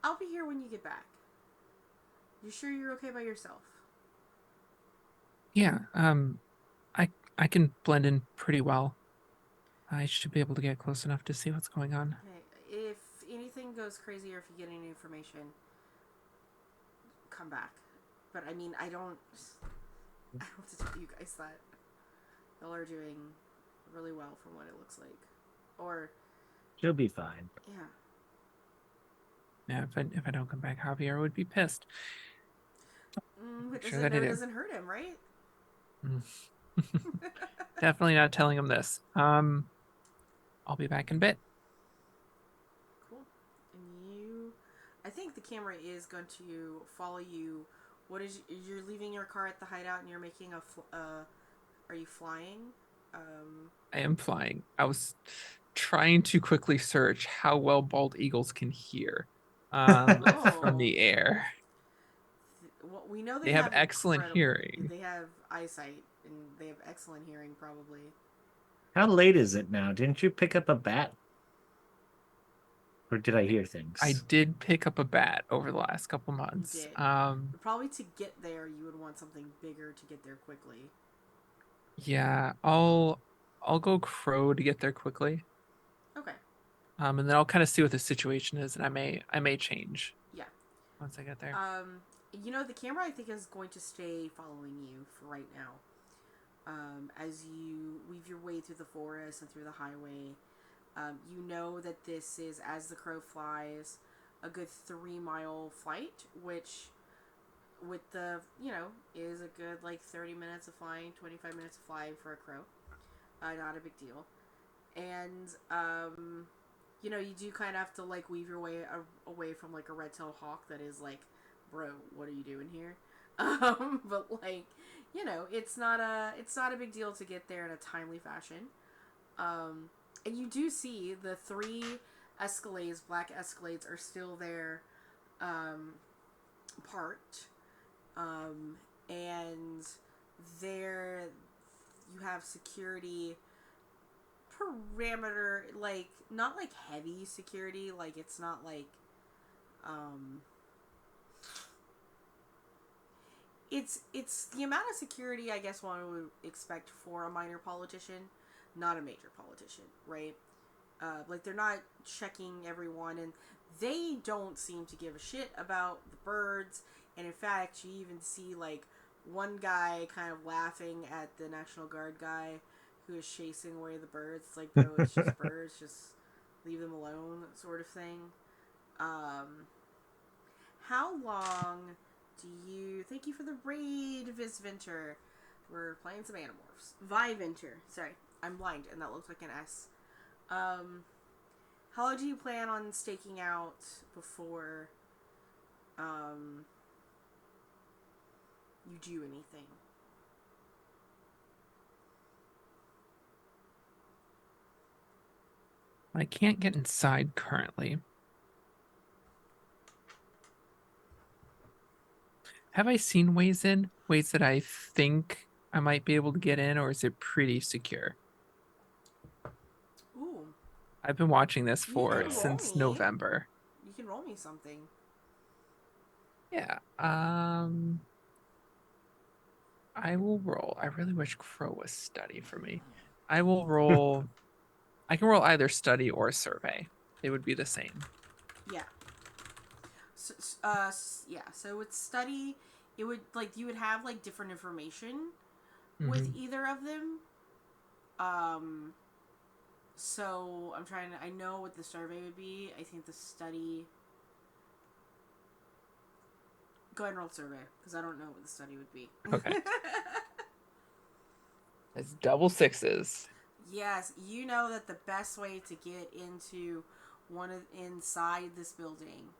I'll be here when you get back. You sure you're okay by yourself?
Yeah, I can blend in pretty well. I should be able to get close enough to see what's going on.
Okay. If anything goes crazy or if you get any information, come back. But I mean, I don't have to tell you guys that. Y'all are doing really well from what it looks like. Or,
she'll be fine.
yeah.
Yeah, if I don't come back, Javier would be pissed.
But
Sure that I do.
doesn't hurt him, right?
Definitely not telling him this. I'll be back in a bit.
Cool. And I think the camera is going to follow you. You're leaving your car at the hideout and you're making are you flying?
I am flying. I was trying to quickly search how well bald eagles can hear from the air.
Well, we know
they have excellent hearing.
They have eyesight, and they have excellent hearing, probably.
How late is it now? Didn't you pick up a bat? Or did I hear things?
I did pick up a bat over the last couple months.
did. Probably to get there, you would want something bigger to get there quickly.
Yeah, I'll go crow to get there quickly.
Okay.
And then I'll kind of see what the situation is, and I may change
Yeah.
once I get there.
The camera I think is going to stay following you for right now. As you weave your way through the forest and through the highway, you know that this is, as the crow flies, a good 3-mile flight, which, with the, is a good, 30 minutes of flying, 25 minutes of flying for a crow. Not a big deal. And, you do kind of have to, weave your way away from, a red-tailed hawk that is, bro, what are you doing here? But, it's not a big deal to get there in a timely fashion. And you do see the 3 Escalades, black Escalades, are still there, parked. And there you have security parameter, not heavy security, it's not it's the amount of security I guess one would expect for a minor politician, not a major politician, right? They're not checking everyone, and they don't seem to give a shit about the birds. And in fact, you even see one guy kind of laughing at the National Guard guy who is chasing away the birds. It's bro, it's just birds, just leave them alone, sort of thing. How long do you... Thank you for the raid, Visventer. We're playing some Animorphs. Viventer. Sorry, I'm blind, and that looks like an S. How long do you plan on staking out before you do anything?
I can't get inside currently. Have I seen ways that I think I might be able to get in, or is it pretty secure?
Ooh.
I've been watching this since
me.
November.
You can roll me something.
Yeah. I will roll. I really wish Crow was study for me. I will roll. I can roll either study or survey. They would be the same.
Yeah. So with study, it would you would have different information with either of them. So I know what the survey would be. I think the study. Go ahead and roll survey, because I don't know what the study would be.
Okay. It's double 6s.
Yes, you know that the best way to get into inside this building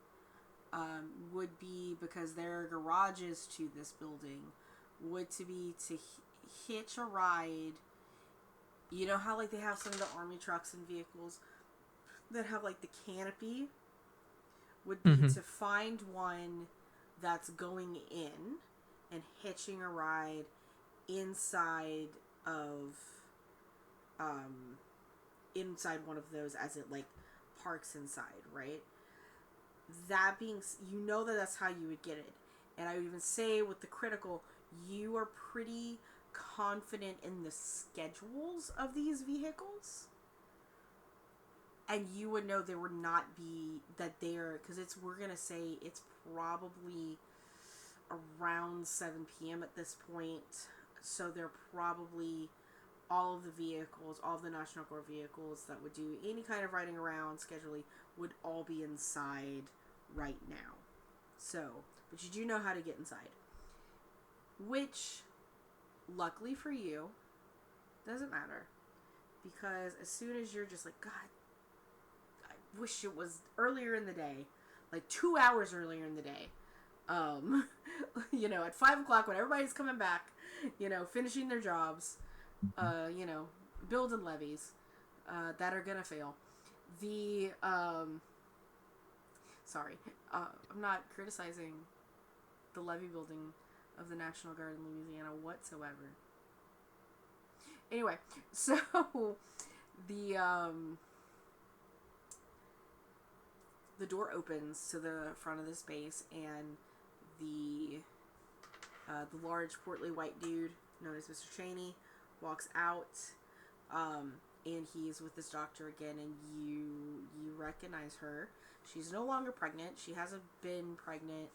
would be, because there are garages to this building, would to be to hitch a ride. You know how they have some of the army trucks and vehicles that have the canopy? Would be to find one that's going in and hitching a ride inside of inside one of those as it parks inside, right? That being, that's how you would get it. And I would even say with the critical, you are pretty confident in the schedules of these vehicles, and you would know there would not be that they're, because we're gonna say it's probably around 7 p.m. at this point, so they're probably all of the vehicles, all of the National Guard vehicles that would do any kind of riding around scheduling would all be inside right now. So, but you do know how to get inside, which, luckily for you, doesn't matter, because as soon as you're just God, I wish it was earlier in the day, 2 hours earlier in the day, at 5 o'clock when everybody's coming back, finishing their jobs, building levees that are gonna fail. Sorry, I'm not criticizing the levee building of the National Guard in Louisiana whatsoever. Anyway, so the door opens to the front of the space, and the large portly white dude known as Mr. Cheney walks out, and he's with this doctor again, and you recognize her. She's no longer pregnant. She hasn't been pregnant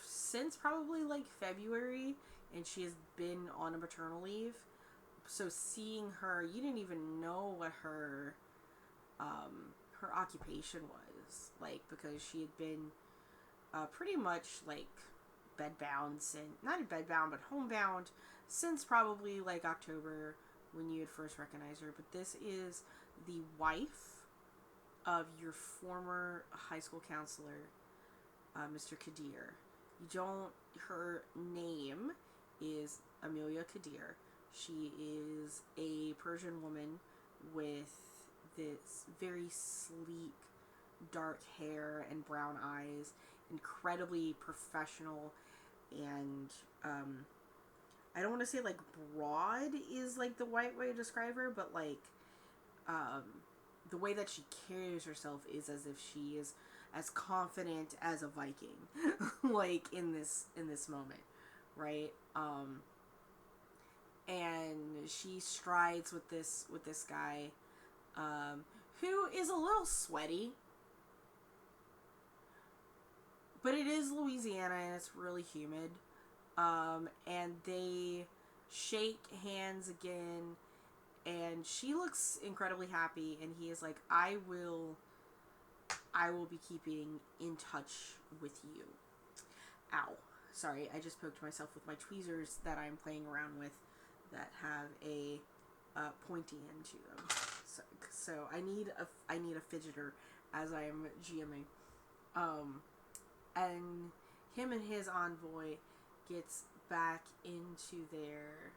since probably like February, and she has been on a maternal leave. So seeing her, you didn't even know what her occupation was, like, because she had been pretty much like bedbound, not bedbound but homebound since probably like October when you had first recognized her. But this is the wife of your former high school counselor, Mr. Kadir. Her name is Amelia Kadir. She is a Persian woman with this very sleek, dark hair and brown eyes, incredibly professional, and I don't want to say like broad is like the right way to describe her, but like the way that she carries herself is as if she is as confident as a Viking, like in this moment, right? And she strides with this guy, who is a little sweaty, but it is Louisiana and it's really humid. And they shake hands again, and she looks incredibly happy, and he is like, I will be keeping in touch with you. Ow. Sorry, I just poked myself with my tweezers that I'm playing around with that have a pointy end to them. So I need a fidgeter as I am GMing. And him and his envoy gets back into their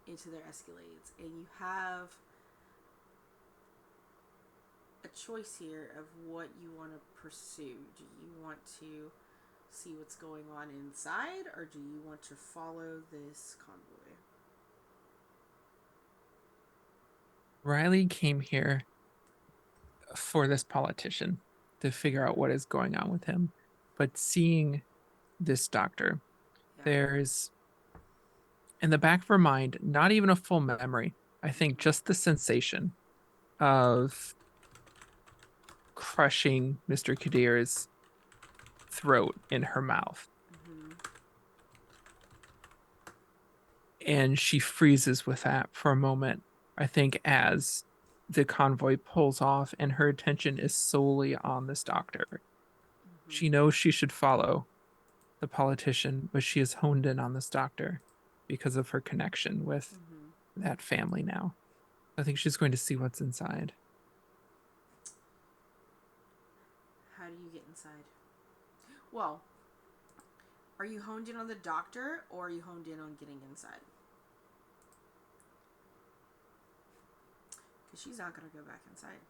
Escalades, and you have a choice here of what you want to pursue. Do you want to see what's going on inside, or do you want to follow this convoy?
Riley came here for this politician to figure out what is going on with him. But seeing this doctor, there's in the back of her mind, not even a full memory. I think just the sensation of crushing Mr. Kadir's throat in her mouth.
Mm-hmm.
And she freezes with that for a moment, I think, as the convoy pulls off and her attention is solely on this doctor.
Mm-hmm.
She knows she should follow the politician, but she is honed in on this doctor because of her connection with that family now. I think she's going to see what's inside.
How do you get inside? Well, are you honed in on the doctor, or are you honed in on getting inside? Because she's not going to go back inside.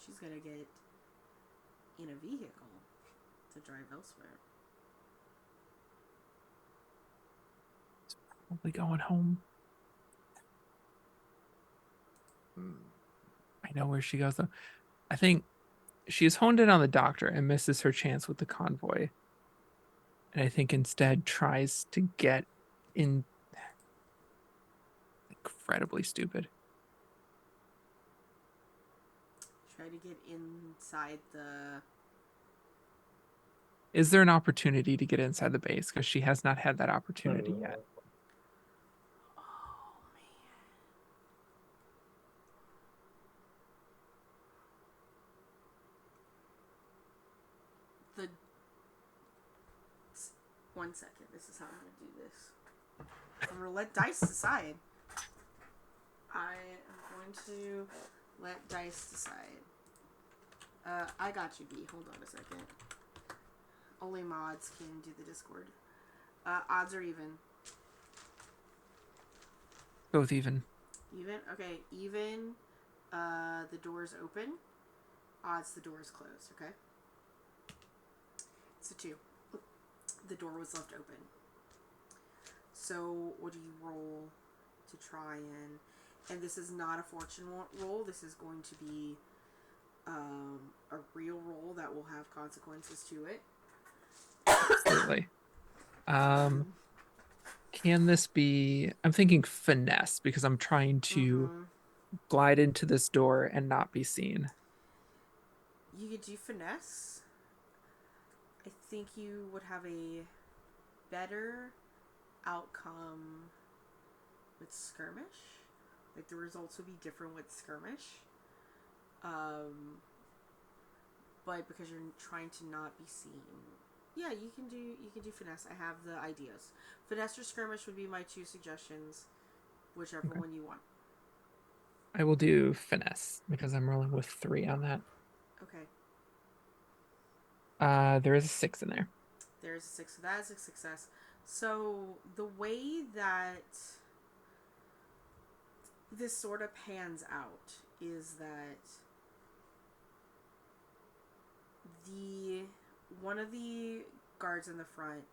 She's going to get in a vehicle to drive elsewhere.
Probably going home. I know where she goes, though. I think she's honed in on the doctor and misses her chance with the convoy. And I think instead tries to get in. Incredibly stupid.
Try to get inside the...
Is there an opportunity to get inside the base? Because she has not had that opportunity yet.
Oh, man. One second. This is how I'm going to do this. I'm going to let dice decide. I am going to let dice decide. I got you, B. Hold on a second. Only mods can do the Discord. Odds are even.
Both even.
Even? Okay, even. The door's open. Odds the door is closed, okay? It's a 2. The door was left open. So what do you roll to try and this is not a fortune roll. This is going to be a real roll that will have consequences to it.
Absolutely. Can this be? I'm thinking finesse because I'm trying to glide into this door and not be seen.
You could do finesse. I think you would have a better outcome with skirmish. Like the results would be different with skirmish. But because you're trying to not be seen, yeah, you can do finesse. I have the ideas. Finesse or skirmish would be my two suggestions, whichever
Okay.
one you want.
I will do finesse because I'm rolling with 3 on that.
Okay.
There is a 6 in there.
There's a 6, so that is a success. So the way that this sort of pans out is that one of the guards in the front,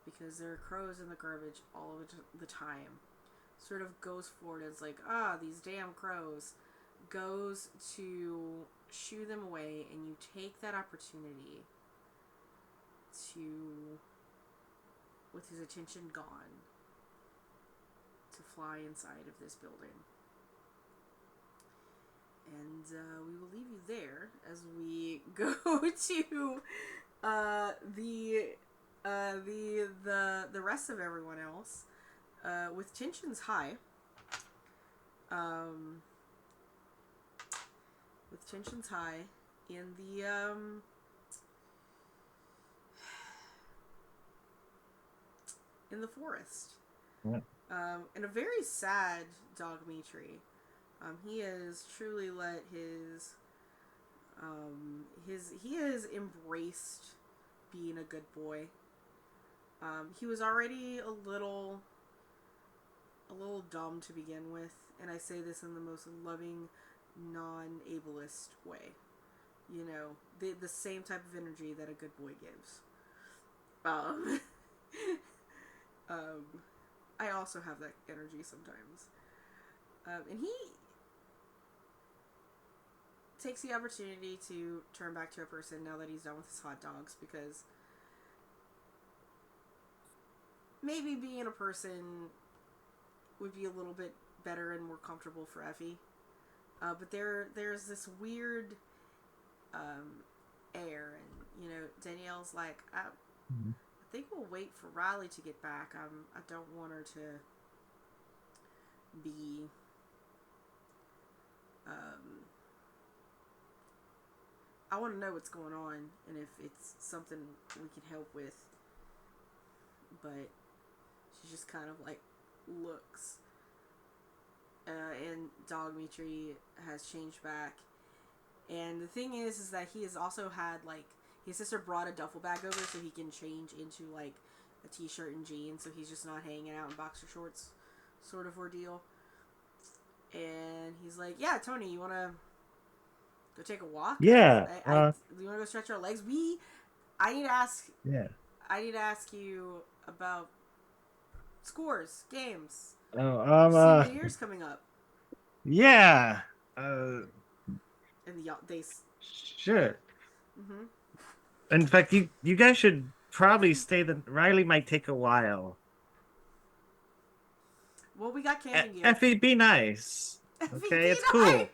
because there are crows in the garbage all of the time, sort of goes forward as like, these damn crows, goes to shoo them away, and you take that opportunity to, with his attention gone, to fly inside of this building. And we will leave you there as we go to the rest of everyone else with tensions high. With tensions high in the forest.
Yeah.
And a very sad Dogmetri. He has truly let he has embraced being a good boy. He was already a little dumb to begin with, and I say this in the most loving, non-ableist way. You know, the same type of energy that a good boy gives. I also have that energy sometimes. And he takes the opportunity to turn back to a person now that he's done with his hot dogs, because maybe being a person would be a little bit better and more comfortable for Effie. But there's this weird air, and you know, Danielle's like, I think we'll wait for Riley to get back. I don't want her to be I want to know what's going on and if it's something we can help with. But she just kind of like looks. And Dogmetri has changed back. And the thing is that he has also had, like, his sister brought a duffel bag over so he can change into, like, a t-shirt and jeans, so he's just not hanging out in boxer shorts sort of ordeal. And he's like, yeah, Tony, you want to go take a walk?
Yeah.
You want to go stretch our legs? I need to ask you about scores, games. See, New Year's coming up.
Yeah.
And they
Sure. In fact, you guys should probably stay. Riley might take a while.
Well, we got camping gear.
Effie, be nice. Okay, it's cool.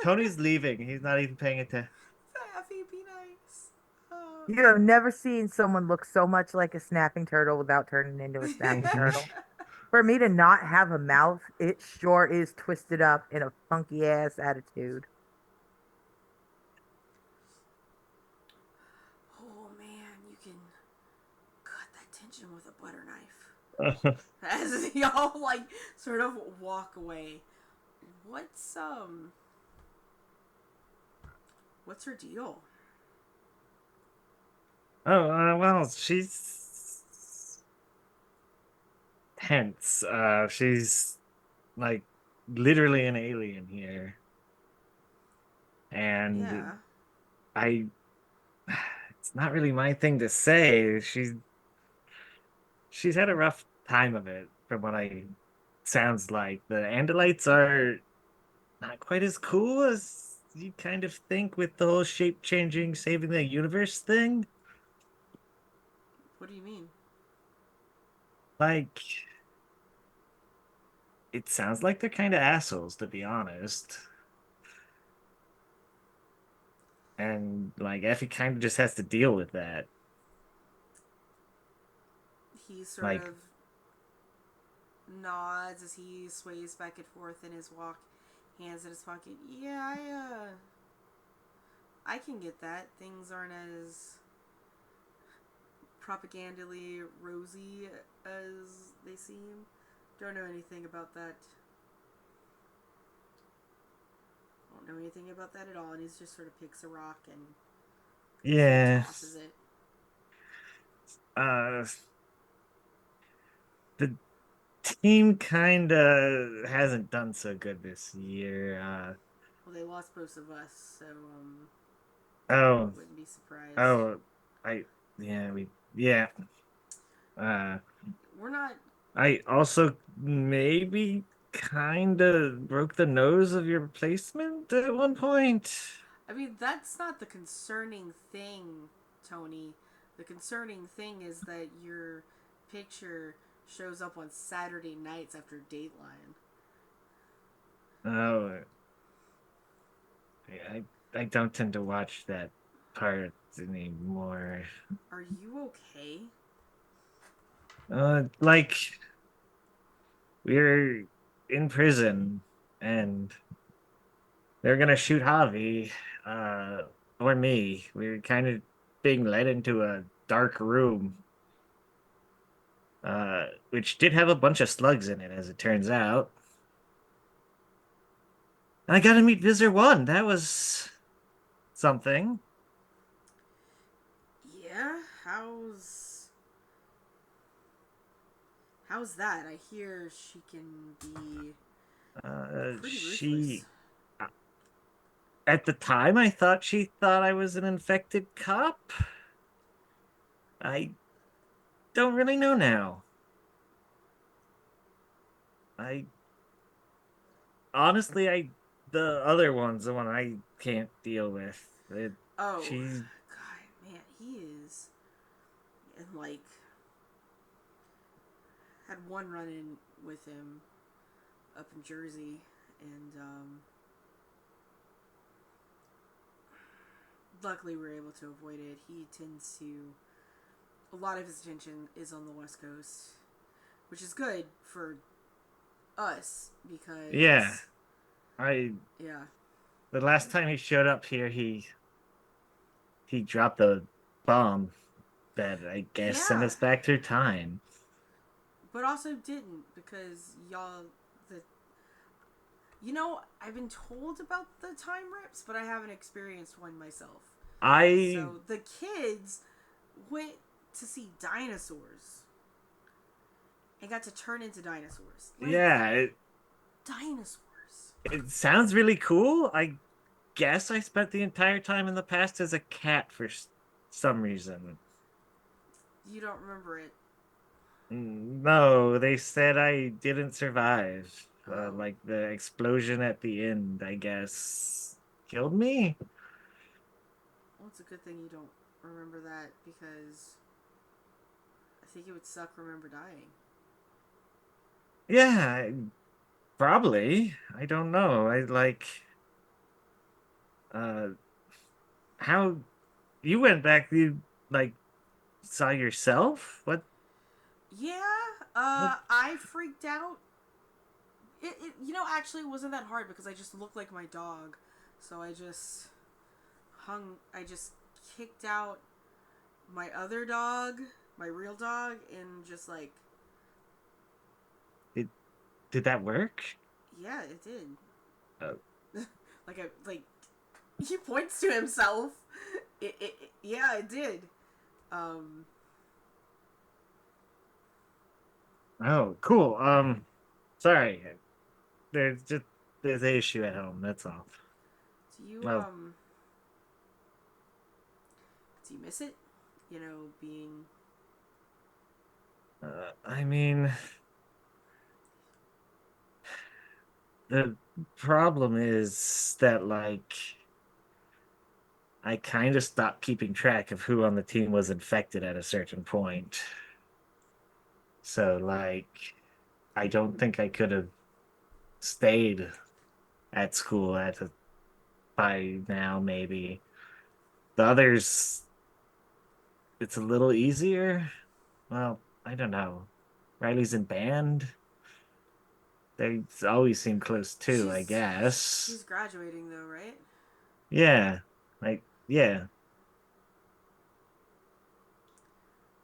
Tony's leaving. He's not even paying attention.
Effie, be nice.
You have never seen someone look so much like a snapping turtle without turning into a snapping turtle. For me to not have a mouth, it sure is twisted up in a funky ass attitude.
Oh man, you can cut that tension with a butter knife. As y'all like sort of walk away. What's her deal?
Oh, well, she's tense. She's like literally an alien here. And
yeah.
it's not really my thing to say. she's had a rough time of it, from what I sounds like. The Andalites are not quite as cool as you kind of think with the whole shape changing, saving the universe thing.
What do you mean?
Like, it sounds like they're kind of assholes, to be honest. And like Effie kind of just has to deal with that.
He sort
Like,
of nods as he sways back and forth in his walk, hands in his pocket. Yeah, I can get that. Things aren't as propagandally rosy as they seem. Don't know anything about that. Don't know anything about that at all. And he just sort of picks a rock and sort of
yeah.
tosses it.
Uh, the team kind of hasn't done so good this year.
Well, they lost both of us, so
Oh,
wouldn't be surprised.
oh, I, yeah. Uh,
We're not.
I also maybe kind of broke the nose of your replacement at one point.
I mean, that's not the concerning thing, Tony. The concerning thing is that your picture shows up on Saturday nights after Dateline.
Oh, I don't tend to watch that part anymore.
Are you okay?
Like we're in prison and they're gonna shoot Javi, uh, or me. We're kind of being led into a dark room, which did have a bunch of slugs in it, as it turns out. And I got to meet Visor One. That was something.
Yeah. How's that? I hear she can be pretty ruthless.
She at the time I thought she thought I was an infected cop. I don't really know now. I honestly, I the other one's the one I can't deal with.
Oh,
She's
God, man, he is, and like had one run in with him up in Jersey, and luckily we were able to avoid it. He tends to, a lot of his attention is on the West Coast, which is good for us
yeah.
because
I
yeah,
the last time he showed up here, he dropped a bomb that I guess sent
yeah,
us back through time.
but also didn't because y'all the I've been told about the time rips, but I haven't experienced one myself.
I
So the kids went to see dinosaurs and got to turn into dinosaurs. Like
yeah,
dinosaurs.
it sounds really cool. I guess I spent the entire time in the past as a cat for some reason.
You don't remember it.
No, they said I didn't survive.
Oh.
Like the explosion at the end, I guess, killed me.
Well, it's a good thing you don't remember that because I think it would suck remember dying.
Yeah, probably. I don't know. I like uh how you went back, you like saw yourself?
Yeah,
What
I freaked out. Actually it wasn't that hard because I just looked like my dog. So I just kicked out my other dog, my real dog, and just like,
did did that work?
yeah, it did.
Oh.
like he points to himself. Yeah, it did. Um,
Oh, cool. Sorry. There's an issue at home, that's all.
do you
Well,
um do you miss it? Being
I mean, the problem is that, like, I kind of stopped keeping track of who on the team was infected at a certain point. So, like, I don't think I could have stayed at school by now, maybe. The others, it's a little easier. Well, I don't know. Riley's in band. They always seem close too, I
She's
guess.
graduating though, right?
Yeah. Like, yeah.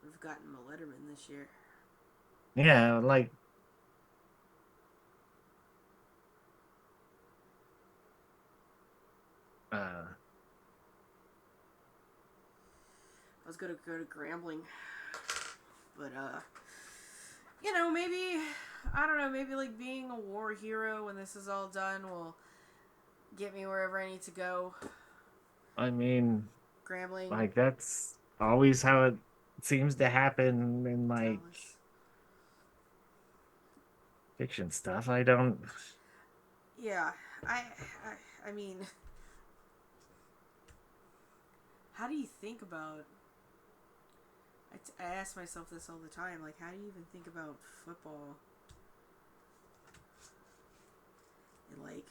We've gotten him a Letterman this year.
Yeah, like uh
I was gonna go to Grambling, but maybe I don't know. Maybe like being a war hero when this is all done will get me wherever I need to go.
I mean,
Grambling,
like that's always how it seems to happen in like
Dallas.
fiction stuff. I don't
Yeah, I mean, how do you think about? I ask myself this all the time. Like, how do you even think about football and like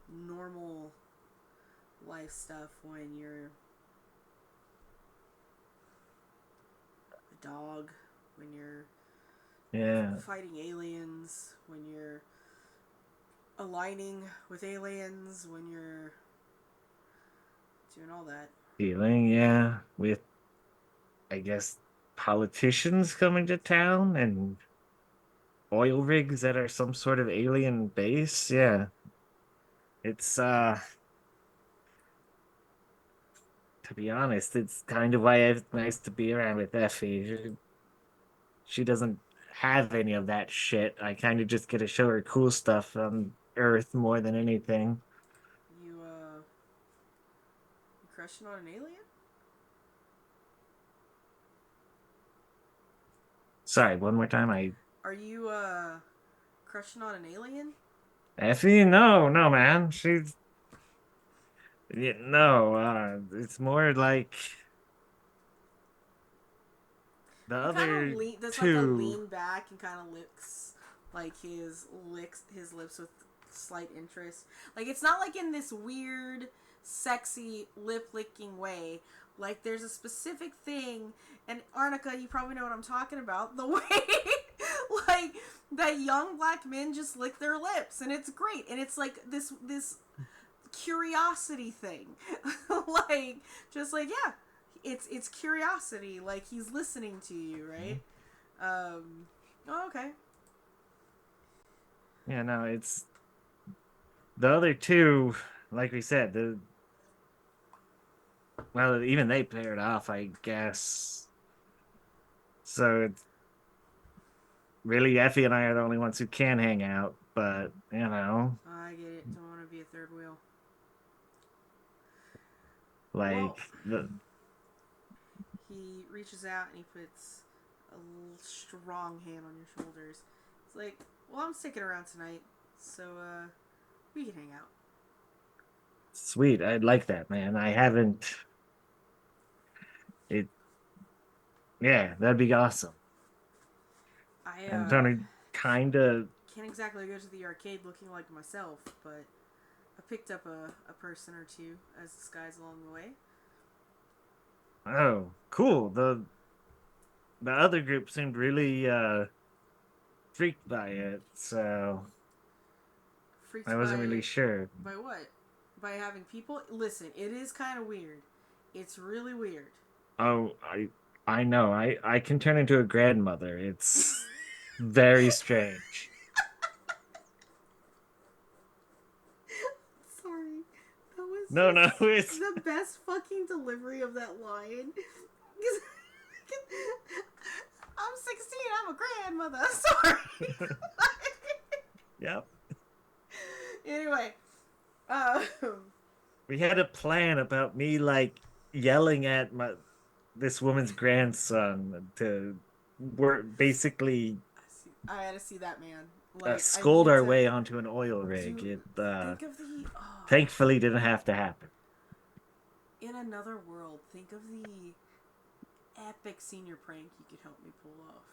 normal life stuff when you're a dog, when you're
yeah,
fighting aliens, when you're aligning with aliens, when you're doing all that.
dealing, yeah, with I guess politicians coming to town and oil rigs that are some sort of alien base. Yeah. It's to be honest, it's kind of why it's nice to be around with Effie. She doesn't have any of that shit. I kind of just get to show her cool stuff on Earth more than anything.
You crushing on an alien?
Sorry, one more time.
Are you crushing on an alien?
Effie? No, no, man. She's yeah, no. It's more like the
He kind
other
of does like a
two.
lean back and kind of licks his lips with slight interest. Like it's not like in this weird, sexy lip licking way. Like there's a specific thing, and Arnica, you probably know what I'm talking about. The way, like that young black men just lick their lips, and it's great, and it's like this curiosity thing, like just like yeah, it's curiosity, like he's listening to you, right? Oh, okay.
Yeah, no, it's the other two. Like we said, well, even they paired off, I guess. So it's really Effie and I are the only ones who can hang out. But
I get it. Don't want to be a third wheel. Well,
like the
he reaches out and he puts a strong hand on your shoulders. It's like, well, I'm sticking around tonight, so we can hang out.
sweet, I'd like that, man. I haven't. It, yeah, that'd be awesome.
I
I'm trying to kind of.
can't exactly go to the arcade looking like myself, but I picked up a person or two as disguise along the way.
Oh, cool. The other group seemed really freaked by it, so
Freaked
I wasn't really sure.
by what? By having people? Listen, it is kind of weird. It's really weird.
Oh, I know. I can turn into a grandmother. It's very strange.
Sorry. That was
No, no,
just
it's
the best fucking delivery of that line. I'm 16, I'm a grandmother. Sorry.
yep.
Anyway,
We had a plan about me like yelling at this woman's grandson to we're basically
I gotta see that, man. Like, I
sculled
need
our
to
way onto an oil rig.
do.
It
Think of the. Oh,
thankfully didn't have to happen.
in another world, think of the epic senior prank you could help me pull off.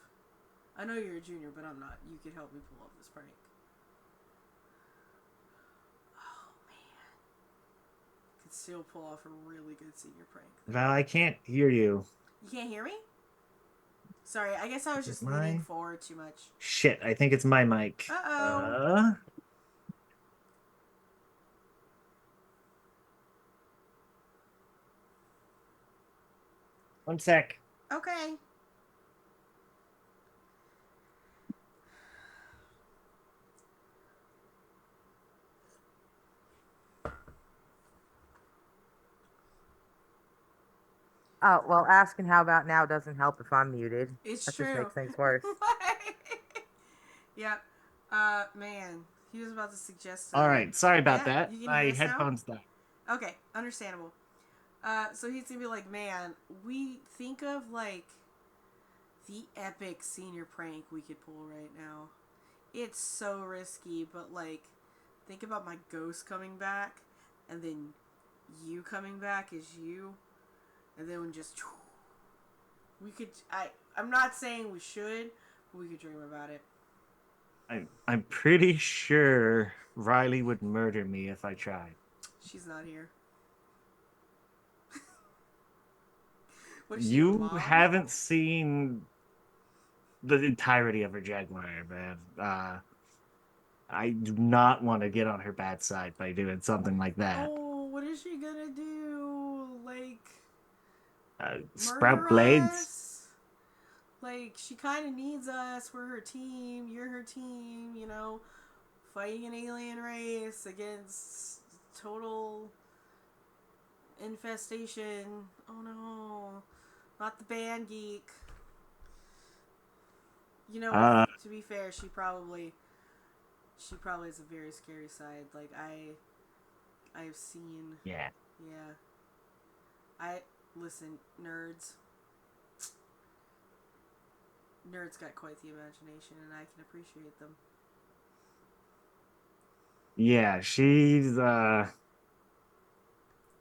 I know you're a junior, but I'm not. You could help me pull off this prank. Oh man, could still pull off a really good senior prank.
Val, I can't hear you.
You can't hear me? Sorry, I guess I was
Is it
just leaning
my-
forward too much.
Shit, I think it's my mic.
Uh-oh.
One sec.
Okay.
Oh, well, asking how about now doesn't help if I'm muted.
It's
That
true.
just makes things worse.
Yep. Man, he was about to suggest.
All right, sorry about
Yeah,
that.
you can
My
hear us now?
headphones died.
Okay, understandable. So he's gonna be like, man, we think of like the epic senior prank we could pull right now. It's so risky, but like, think about my ghost coming back, and then you coming back as you, and then just we could. I'm not saying we should, but we could dream about it.
I'm pretty sure Riley would murder me if I tried.
She's not here. What is she, your
You
mom?
haven't seen the entirety of her Jaguar, man. I do not want to get on her bad side by doing something like that.
Oh, what is she gonna do? Like,
Sprout
murder
blades.
us? Like, she kind of needs us. We're her team. You're her team. You know, fighting an alien race against total infestation. Oh no, not the band geek. You know, to be fair, she probably has a very scary side. Like I've seen.
Yeah.
Listen, nerds. Nerds got quite the imagination, and I can appreciate them.
Yeah, she's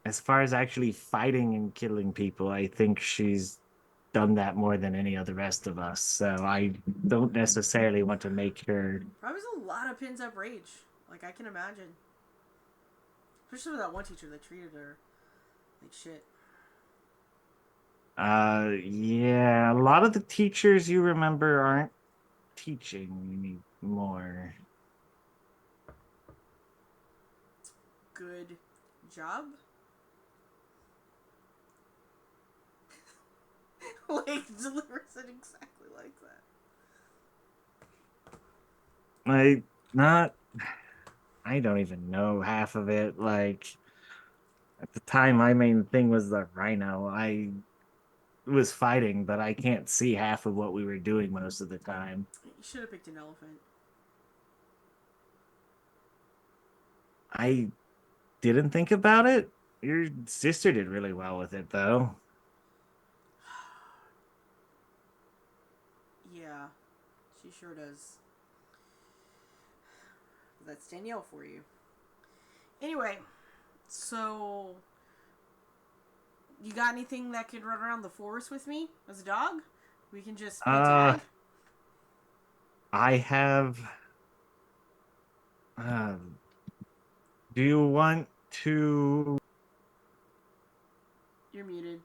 as far as actually fighting and killing people, I think she's done that more than any of the rest of us. So I don't necessarily want to make her.
Probably a lot of pins up rage. Like, I can imagine. Especially with that one teacher that treated her like shit.
Yeah, a lot of the teachers you remember aren't teaching anymore.
Good job. Like, delivers it exactly like that.
I don't even know half of it. Like, at the time, my main thing was the rhino. I was fighting, but I can't see half of what we were doing most of the time.
You should have picked an elephant.
I didn't think about it. Your sister did really well with it, though.
Yeah, she sure does. That's Danielle for you. Anyway, so you got anything that could run around the forest with me as a dog? We can just play tag.
I have. Do you want to?
You're muted.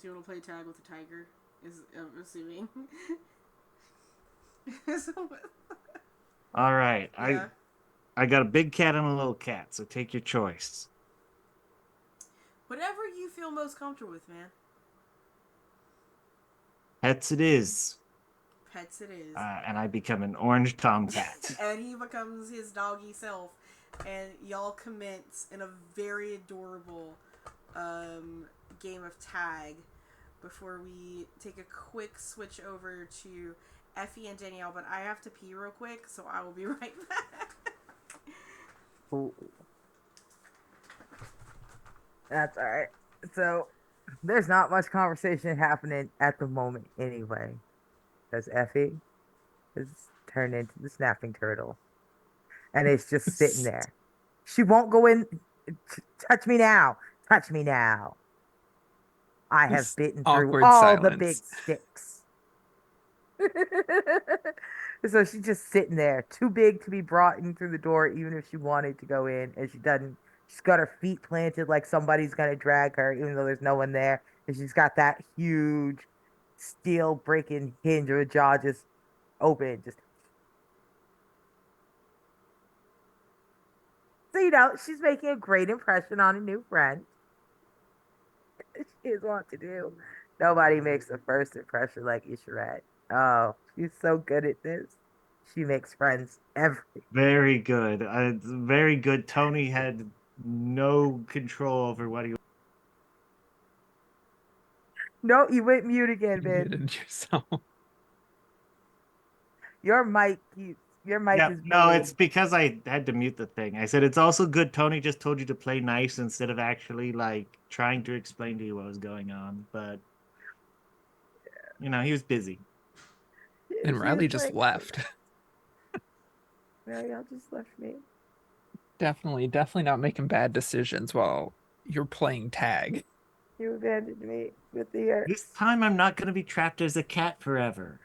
Do you want to play tag with a tiger? I'm assuming.
All right.
Yeah.
I got a big cat and a little cat, so take your choice.
Whatever you feel most comfortable with, man.
Pets it is.
Pets it is.
And I become an orange tomcat.
And he becomes his doggy self. And y'all commence in a very adorable game of tag before we take a quick switch over to Effie and Danielle. But I have to pee real quick, so I will be right back.
Ooh. That's all right. So There's not much conversation happening at the moment anyway, because Effie is turned into the snapping turtle and it's just sitting there. She won't go in. Touch me now. Touch me now. I have bitten through
Awkward
all the big
silence.
sticks. So she's just sitting there, too big to be brought in through the door, even if she wanted to go in, and she doesn't. She's got her feet planted like somebody's gonna drag her, even though there's no one there. And she's got that huge steel breaking hinge of a jaw just open. Just so you know, she's making a great impression on a new friend. She is want to do. Nobody makes a first impression like Isharet. Oh, she's so good at this. She makes friends every.
Very good. Very good. Tony had no control over what he.
No, you went mute again,
You
Ben.
muted yourself.
Your mic, your mic
Yeah,
is
no,
muted.
it's because I had to mute the thing. I said it's also good Tony just told you to play nice instead of actually like trying to explain to you what was going on. But he was busy.
And
She was
Riley just
playing.
left.
No, y'all just left me.
Definitely not making bad decisions while you're playing tag.
You abandoned me with the ear.
This time I'm not going to be trapped as a cat forever.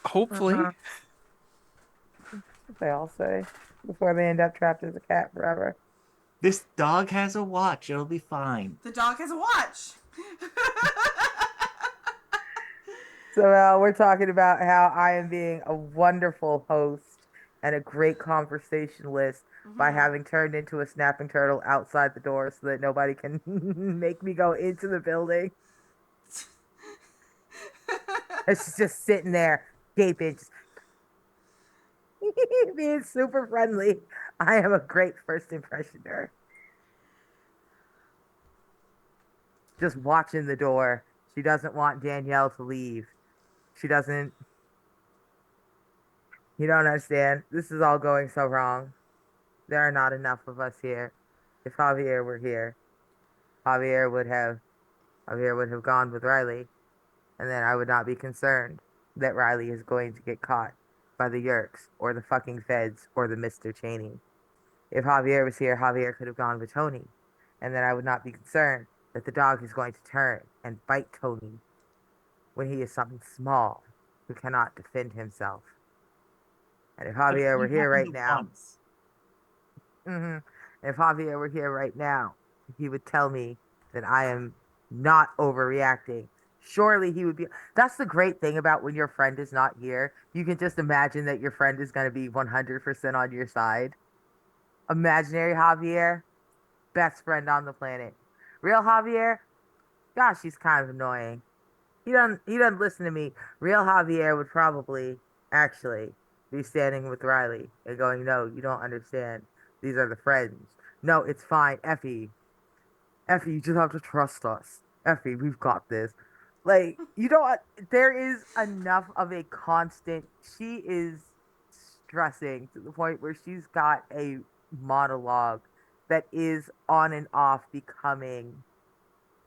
Hopefully.
They all say before they end up trapped as a cat forever.
This dog has a watch. It'll be fine.
The dog has a watch.
So we're talking about how I am being a wonderful host and a great conversationalist by having turned into a snapping turtle outside the door so that nobody can make me go into the building. And she's just sitting there, gaping, just being super friendly. I am a great first impressioner. Just watching the door. She doesn't want Danielle to leave. She doesn't. You don't understand. This is all going so wrong. There are not enough of us here. If Javier were here, Javier would have Javier would have gone with Riley, and then I would not be concerned that Riley is going to get caught by the Yerks or the fucking feds or the Mr. Cheney. If Javier was here, Javier could have gone with Tony, and then I would not be concerned that the dog is going to turn and bite Tony when he is something small who cannot defend himself. And if
That's
Javier were
only
here right
happened
now,
once.
hmm if Javier were here right now, he would tell me that I am not overreacting. Surely he would be. That's the great thing about when your friend is not here. You can just imagine that your friend is going to be 100% on your side. Imaginary Javier, best friend on the planet. Real Javier, gosh, he's kind of annoying. He doesn't listen to me. Real Javier would probably actually be standing with Riley and going, "No, you don't understand. These are the friends. No, it's fine, Effie. Effie, you just have to trust us. Effie, we've got this." Like, you know what? There is enough of a constant. She is stressing to the point where she's got a monologue that is on and off becoming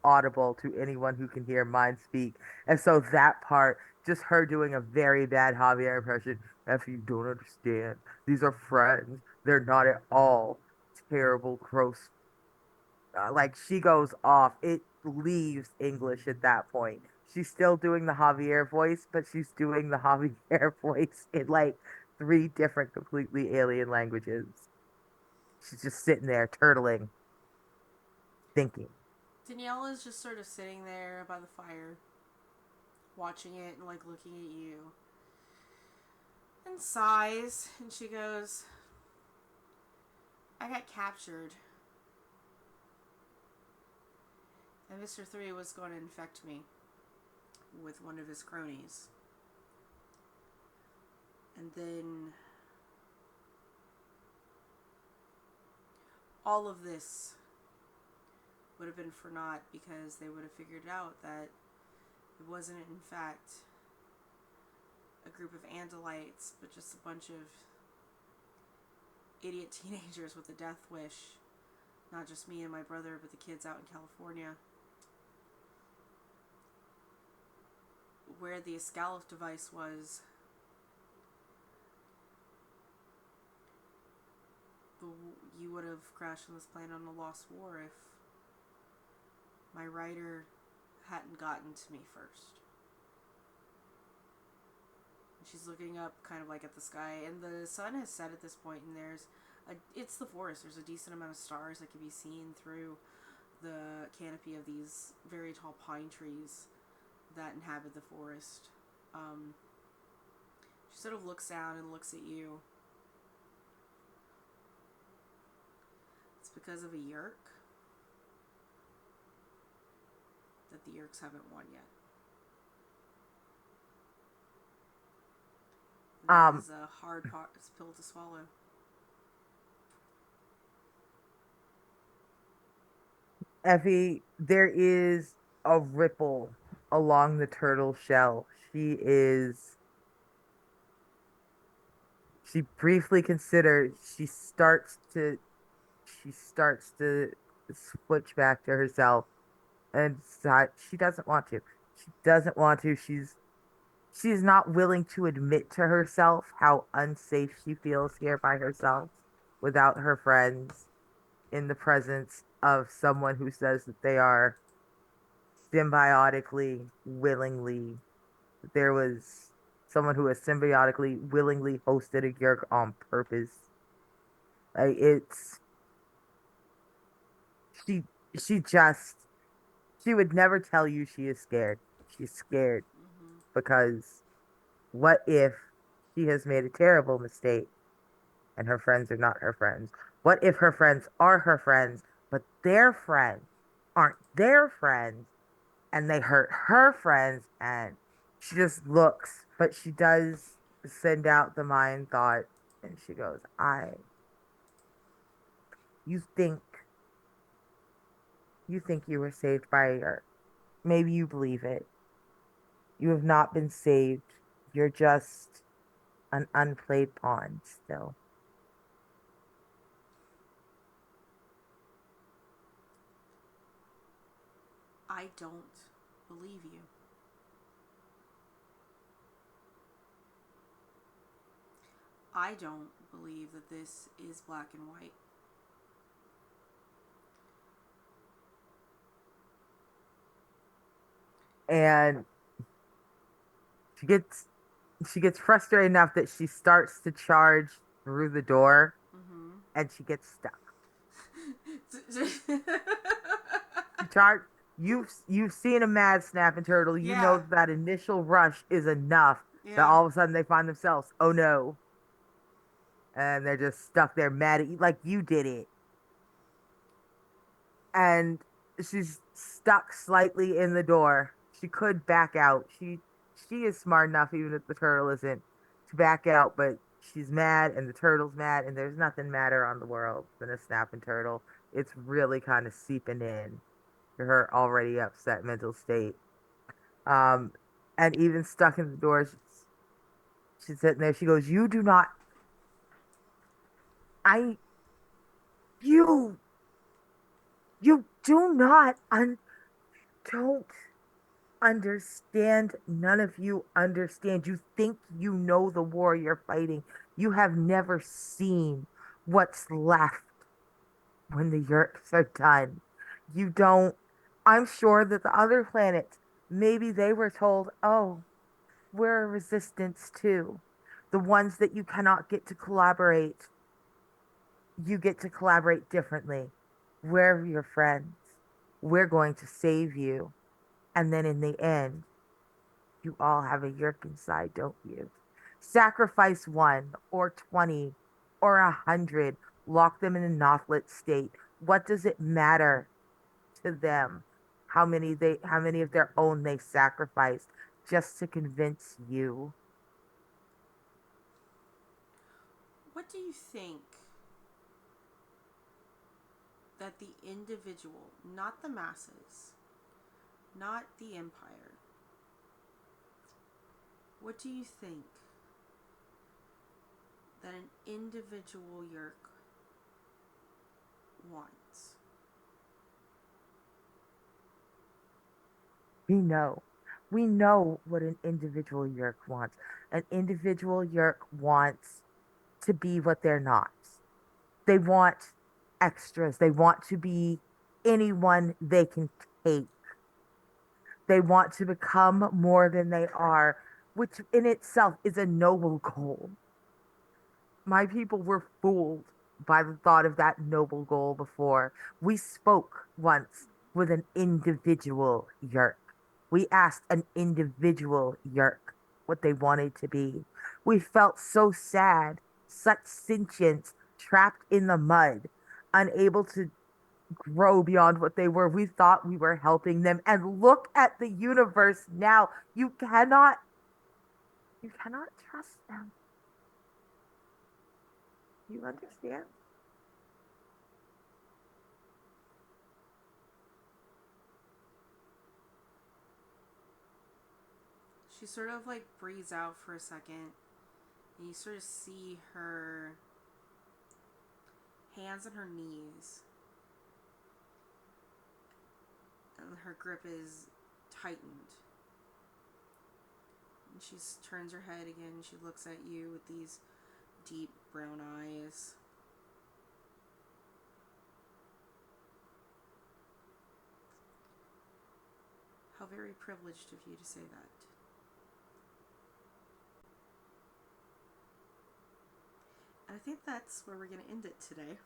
audible to anyone who can hear mind speak. And so that part, just her doing a very bad Javier impression. If you don't understand, these are friends. They're not at all terrible, gross. Like she goes off. It leaves English at that point. She's still doing the Javier voice, but she's doing the Javier voice in like three different, completely alien languages. She's just sitting there, turtling, thinking.
Danielle is just sort of sitting there by the fire, watching it and like looking at you. And sighs, and she goes, I got captured. And Mr. 3 was going to infect me with one of his cronies. And then all of this would have been for naught because they would have figured out that it wasn't in fact a group of Andalites, but just a bunch of idiot teenagers with a death wish. Not just me and my brother, but the kids out in California. where the Escalif device was, you would have crashed on this planet on a lost war if my rider hadn't gotten to me first. And she's looking up kind of like at the sky, and the sun has set at this point, and it's the forest. There's a decent amount of stars that can be seen through the canopy of these very tall pine trees that inhabit the forest. She sort of looks down and looks at you. It's because of a Yerk that the Yerks haven't won yet. And that is a hard pill to swallow.
Effie, there is a ripple along the turtle shell. She briefly considers, she starts to switch back to herself and she doesn't want to. She doesn't want to. She's not willing to admit to herself how unsafe she feels here by herself without her friends in the presence of someone who says that they are symbiotically, willingly. There was someone who has symbiotically, willingly hosted a Yerk on purpose. Like she, she just, she would never tell you she is scared. She's scared because what if she has made a terrible mistake and her friends are not her friends? What if her friends are her friends, but their friends aren't their friends and they hurt her friends? And she just looks, but she does send out the mind thought and she goes, you think you were saved by her. Maybe you believe it. You have not been saved. You're just an unplayed pawn still.
I don't believe you. I don't believe that this is black and white.
And she gets frustrated enough that she starts to charge through the door and she gets stuck. You've seen a mad snapping turtle. You know that initial rush is enough that all of a sudden they find themselves, oh no. And they're just stuck there mad at you like you did it. And she's stuck slightly in the door. She could back out. She is smart enough, even if the turtle isn't, to back out, but she's mad and the turtle's mad, and there's nothing madder on the world than a snapping turtle. It's really kind of seeping in to her already upset mental state. And even stuck in the door, she's sitting there. She goes, "You do not, I, you, you do not, don't understand. None of you understand. You think you know the war you're fighting. You have never seen what's left when the Yerks are done. You don't. I'm sure that the other planets, maybe they were told, oh, we're a resistance too. The ones that you cannot get to collaborate, you get to collaborate differently. We're your friends. We're going to save you. And then in the end, you all have a Yerk inside, don't you? Sacrifice 1 or 20 or 100. Lock them in a Nothlit state. What does it matter to them how many of their own they sacrificed just to convince you?
What do you think that the individual, not the masses, not the empire, what do you think that an individual Yerk wants?
We know. We know what an individual Yerk wants. An individual Yerk wants to be what they're not. They want extras. They want to be anyone they can take. They want to become more than they are, which in itself is a noble goal. My people were fooled by the thought of that noble goal before. We spoke once with an individual Yerk. We asked an individual Yerk what they wanted to be. We felt so sad, such sentience, trapped in the mud, unable to grow beyond what they were. We thought we were helping them. And look at the universe now. You cannot trust them. You understand?
She sort of like breathes out for a second, and you sort of see her hands on her knees, and her grip is tightened. And she turns her head again, and she looks at you with these deep brown eyes. How very privileged of you to say that. And I think that's where we're going to end it today.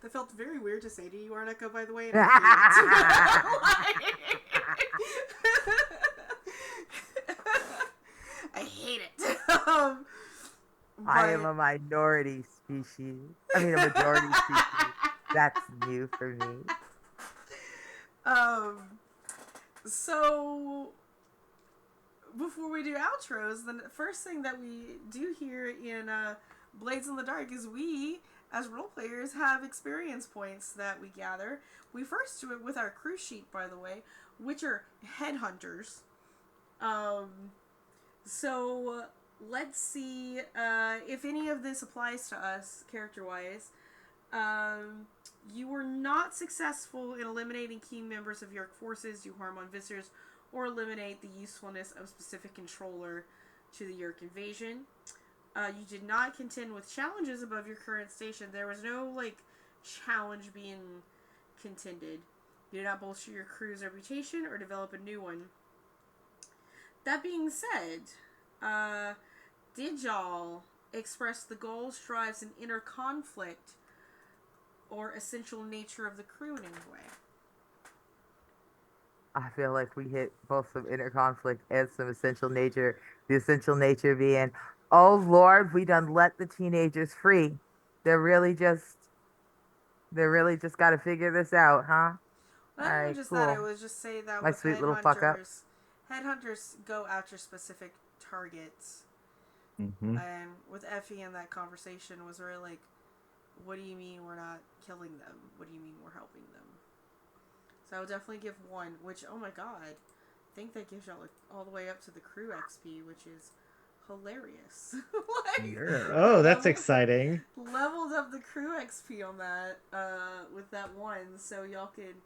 That felt very weird to say to you, Arnica, by the way. And I hate it.
I am a minority species. I mean, a majority species. That's new for me.
So before we do outros, the first thing that we do here in Blades in the Dark is we, as role players, have experience points that we gather. We first do it with our crew sheet, by the way, which are headhunters. So let's see if any of this applies to us character-wise. You were not successful in eliminating key members of your forces, you harm on visitors, or eliminate the usefulness of specific controller to the Yerk invasion. You did not contend with challenges above your current station. There was no, challenge being contended. You did not bolster your crew's reputation or develop a new one. That being said, did y'all express the goals, drives, and inner conflict or essential nature of the crew in any way?
I feel like we hit both some inner conflict and some essential nature. The essential nature being, oh Lord, we done let the teenagers free. They're really just got to figure this out, huh?
Not
All
even
right,
just
cool.
that, I would just say that
My
with
sweet little fuck up.
headhunters go after specific targets.
Mm-hmm.
And with Effie in that conversation was really like, what do you mean we're not killing them? What do you mean we're helping them? So I would definitely give one, which, oh my god, I think that gives y'all all the way up to the crew XP, which is hilarious.
Oh, that's exciting.
Leveled up the crew XP on that, with that one, so y'all could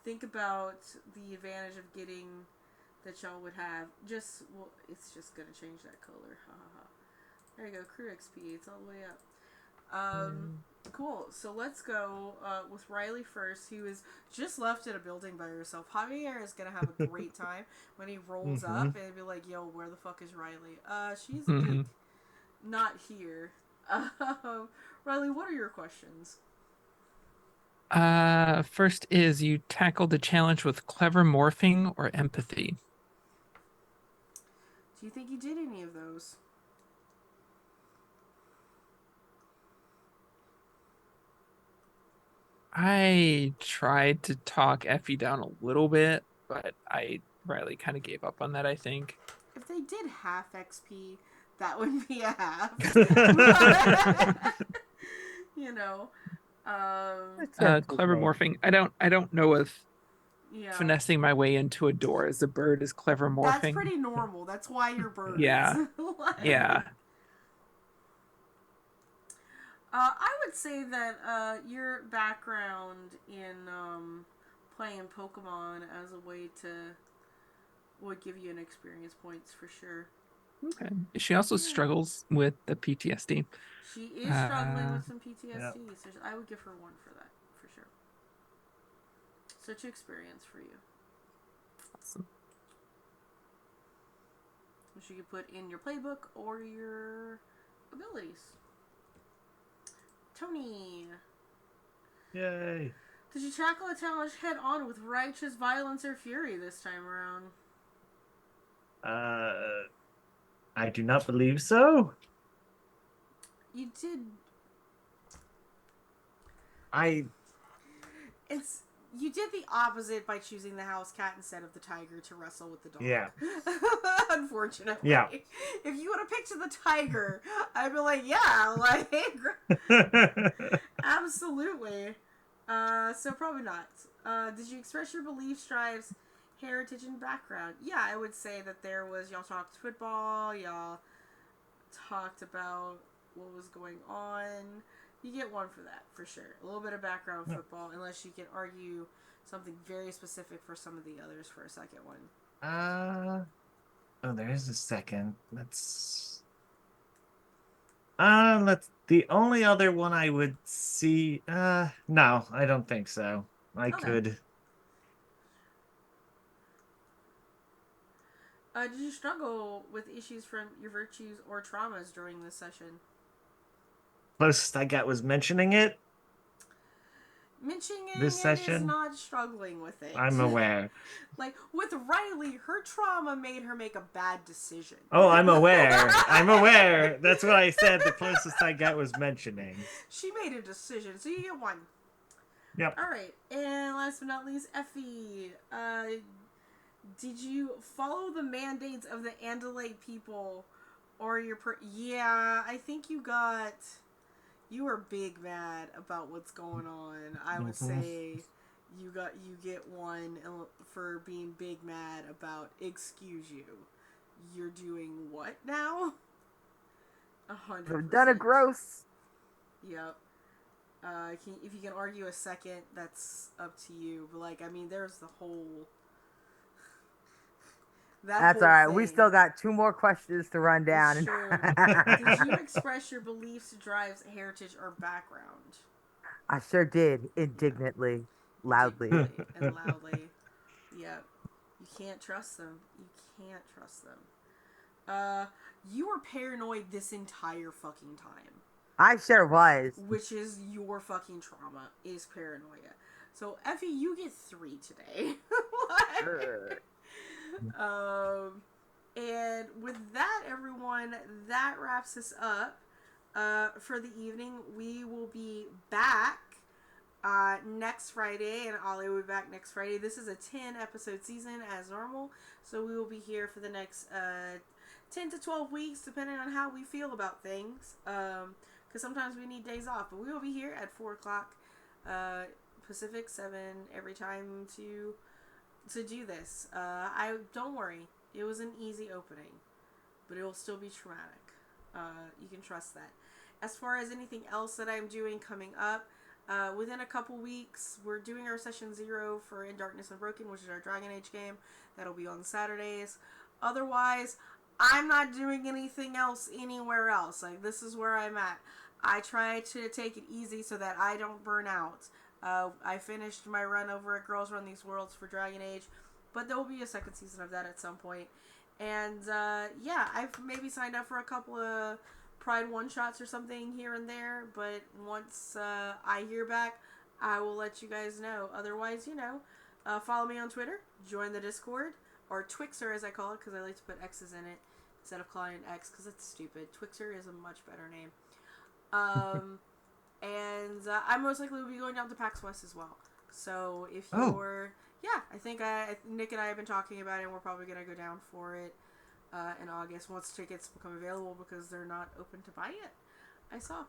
think about the advantage of getting that y'all would have. It's just gonna change that color. Ha ha ha. There you go, crew XP. It's all the way up. Cool. So let's go with Riley first, who is just left in a building by herself. Javier is gonna have a great time when he rolls up and be like, "Yo, where the fuck is Riley?" She's not here. Riley, what are your questions?
First is you tackled the challenge with clever morphing or empathy.
Do you think you did any of those?
I tried to talk Effie down a little bit, but Riley kind of gave up on that, I think.
If they did half XP, that would be a half. You know.
Clever morphing. I don't know if finessing my way into a door as a bird is clever morphing.
That's pretty normal. That's why you're birds.
Yeah. Yeah.
I would say that your background in playing Pokemon as a way to would give you an experience points for sure.
Okay. She also struggles with the PTSD.
She is struggling with some PTSD, so I would give her 1 for that for sure. Such an experience for you.
Awesome.
Which you could put in your playbook or your abilities. Tony.
Yay.
Did you tackle a challenge head on with righteous violence or fury this time around?
I do not believe so.
You did. You did the opposite by choosing the house cat instead of the tiger to wrestle with the dog.
Yeah.
Unfortunately.
Yeah.
If you would have picked the tiger, I'd be like, yeah, like, absolutely. So probably not. Did you express your beliefs, drives, heritage, and background? Yeah, I would say that there was, y'all talked football, y'all talked about what was going on. You get 1 for that, for sure. A little bit of background on football, unless you can argue something very specific for some of the others for a second one.
Oh, there is a second. The only other one I would see, no, I don't think so. I could.
Did you struggle with issues from your virtues or traumas during this session?
Closest I got was mentioning it.
Mentioning
This
it
session?
is not struggling with it.
I'm aware.
Like, with Riley, her trauma made her make a bad decision.
Oh, I'm aware. I'm aware. That's what I said. The closest I got was mentioning.
She made a decision, so you get 1.
Yep.
Alright, and last but not least, Effie. Did you follow the mandates of the Andalite people, or your yeah, I think you were big mad about what's going on. I would say you get 1 for being big mad about, excuse you, you're doing what now? 100%.
I've done a gross.
Yep. If you can argue a second, that's up to you. But, like, I mean, there's the whole...
That's all right. We still got 2 more questions to run down.
Sure. Did you express your beliefs, drives, heritage, or background?
I sure did, indignantly, loudly.
And loudly. Yep. You can't trust them. You can't trust them. You were paranoid this entire fucking time.
I sure was.
Which is your fucking trauma, is paranoia. So, Effie, you get 3 today. And with that, everyone, that wraps us up for the evening. We will be back next Friday, and Ollie will be back next Friday. This is a 10-episode season as normal, so we will be here for the next 10 to 12 weeks, depending on how we feel about things, because sometimes we need days off, but we will be here at 4 o'clock Pacific, 7 every time to do this. Don't worry, it was an easy opening, but it will still be traumatic. You can trust that. As far as anything else that I'm doing coming up, within a couple weeks, we're doing our session 0 for In Darkness Unbroken, which is our Dragon Age game. That'll be on Saturdays. Otherwise, I'm not doing anything else anywhere else. Like, this is where I'm at. I try to take it easy so that I don't burn out. I finished my run over at Girls Run These Worlds for Dragon Age, but there will be a second season of that at some point. And yeah, I've maybe signed up for a couple of Pride one-shots or something here and there, but once I hear back, I will let you guys know. Otherwise, follow me on Twitter, join the Discord, or Twixer as I call it, because I like to put X's in it instead of calling it X, because it's stupid. Twixer is a much better name. And I most likely will be going down to PAX West as well. So if you're... Yeah, I think Nick and I have been talking about it, and we're probably going to go down for it in August once tickets become available, because they're not open to buy yet, I saw.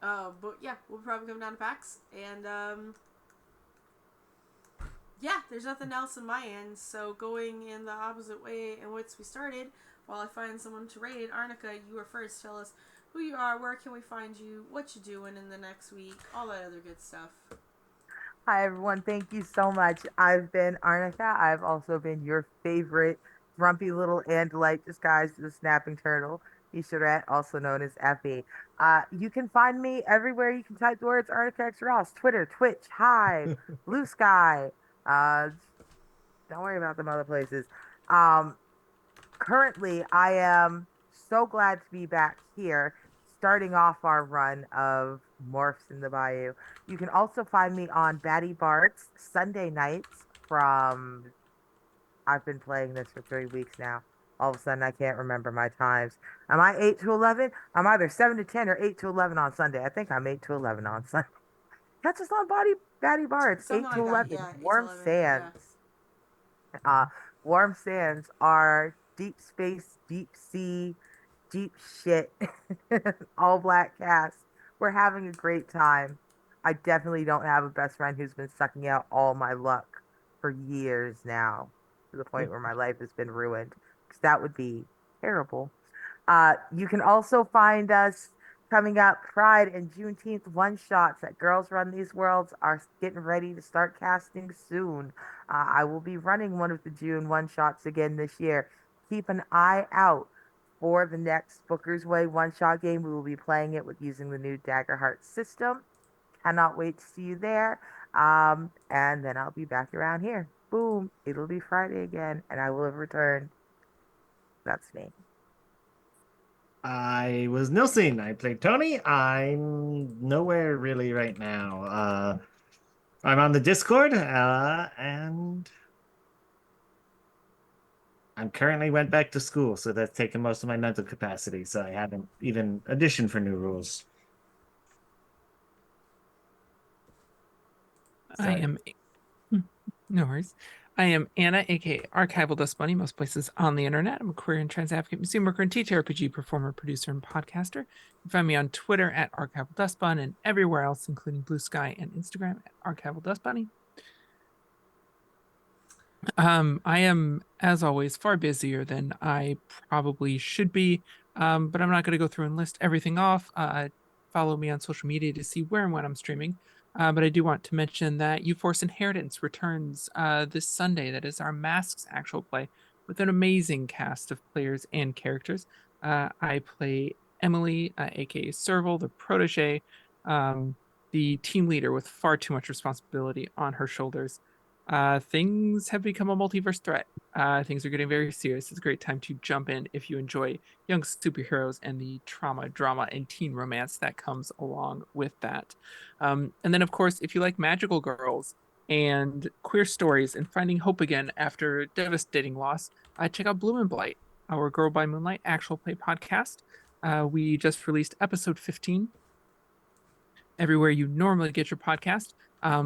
But yeah, we'll probably come down to PAX. And yeah, there's nothing else on my end. So going in the opposite way in which we started, while I find someone to raid, Arnica, you were first. Tell us who you are, where can we find you, what you doing in the next week, all that other good stuff.
Hi, everyone. Thank you so much. I've been Arnica. I've also been your favorite grumpy little Andalite disguised as a snapping turtle, Isharet, also known as Effie. You can find me everywhere you can type the words Arnica X Ross, Twitter, Twitch, Hive, Blue Sky. Uh, don't worry about them other places. Um, Currently, I am so glad to be back here, starting off our run of Morphs in the Bayou. You can also find me on Batty Bart's Sunday nights from, I've been playing this for 3 weeks now. All of a sudden, I can't remember my times. Am I 8 to 11? I'm either 7 to 10 or 8 to 11 on Sunday. I think I'm 8 to 11 on Sunday. Catch us on Batty Bart's,
Something
8 to
like that,
11.
yeah, 8 to
Warm
11, yeah.
Sands. Uh, Warm Sands are deep space, deep sea, deep shit, all black cast. We're having a great time. I definitely don't have a best friend who's been sucking out all my luck for years now, to the point where my life has been ruined, because that would be terrible. You can also find us coming up Pride and Juneteenth one shots that Girls Run These Worlds are getting ready to start casting soon. I will be running one of the June one shots again this year. Keep an eye out for the next Booker's Way one shot game. We will be playing it with using the new Daggerheart system. Cannot wait to see you there. And then I'll be back around here. Boom. It'll be Friday again, and I will have returned. That's me.
I was Nilsson. I played Tony. I'm nowhere really right now. I'm on the Discord, and I'm currently went back to school, so that's taken most of my mental capacity. So I haven't even auditioned for new rules.
I
Sorry.
am no worries. I am Anna, aka Archival Dust Bunny, most places on the internet. I'm a queer and trans advocate, museum worker, and TTRPG performer, producer, and podcaster. You can find me on Twitter at Archival Dust Bun and everywhere else, including Blue Sky and Instagram at Archival Dust Bunny. I am, as always, far busier than I probably should be, but I'm not going to go through and list everything off. Follow me on social media to see where and when I'm streaming. But I do want to mention that U-Force Inheritance returns this Sunday. That is our Masks actual play with an amazing cast of players and characters. I play Emily, aka Serval, the protege, the team leader with far too much responsibility on her shoulders. Things have become a multiverse threat. Things are getting very serious. It's a great time to jump in if you enjoy young superheroes and the trauma, drama, and teen romance that comes along with that. And then, of course, if you like magical girls and queer stories and finding hope again after devastating loss, check out Bloom and Blight, our Girl by Moonlight actual play podcast. We just released episode 15 everywhere you normally get your podcast.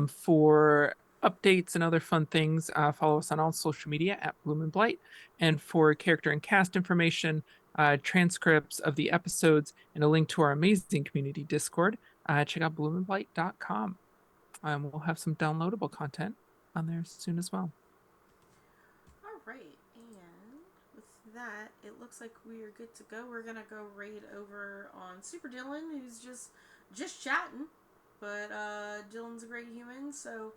For updates and other fun things, follow us on all social media at Bloom and Blight. And for character and cast information, transcripts of the episodes, and a link to our amazing community Discord, check out bloomandblight.com. We'll have some downloadable content on there soon as well.
All right, and with that, it looks like we are good to go. We're gonna go raid over on Super Dylan, who's just chatting, but Dylan's a great human, so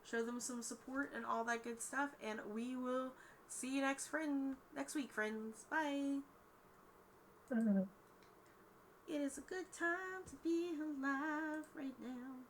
show them some support and all that good stuff. And we will see you next week, friends. Bye. It is a good time to be alive right now.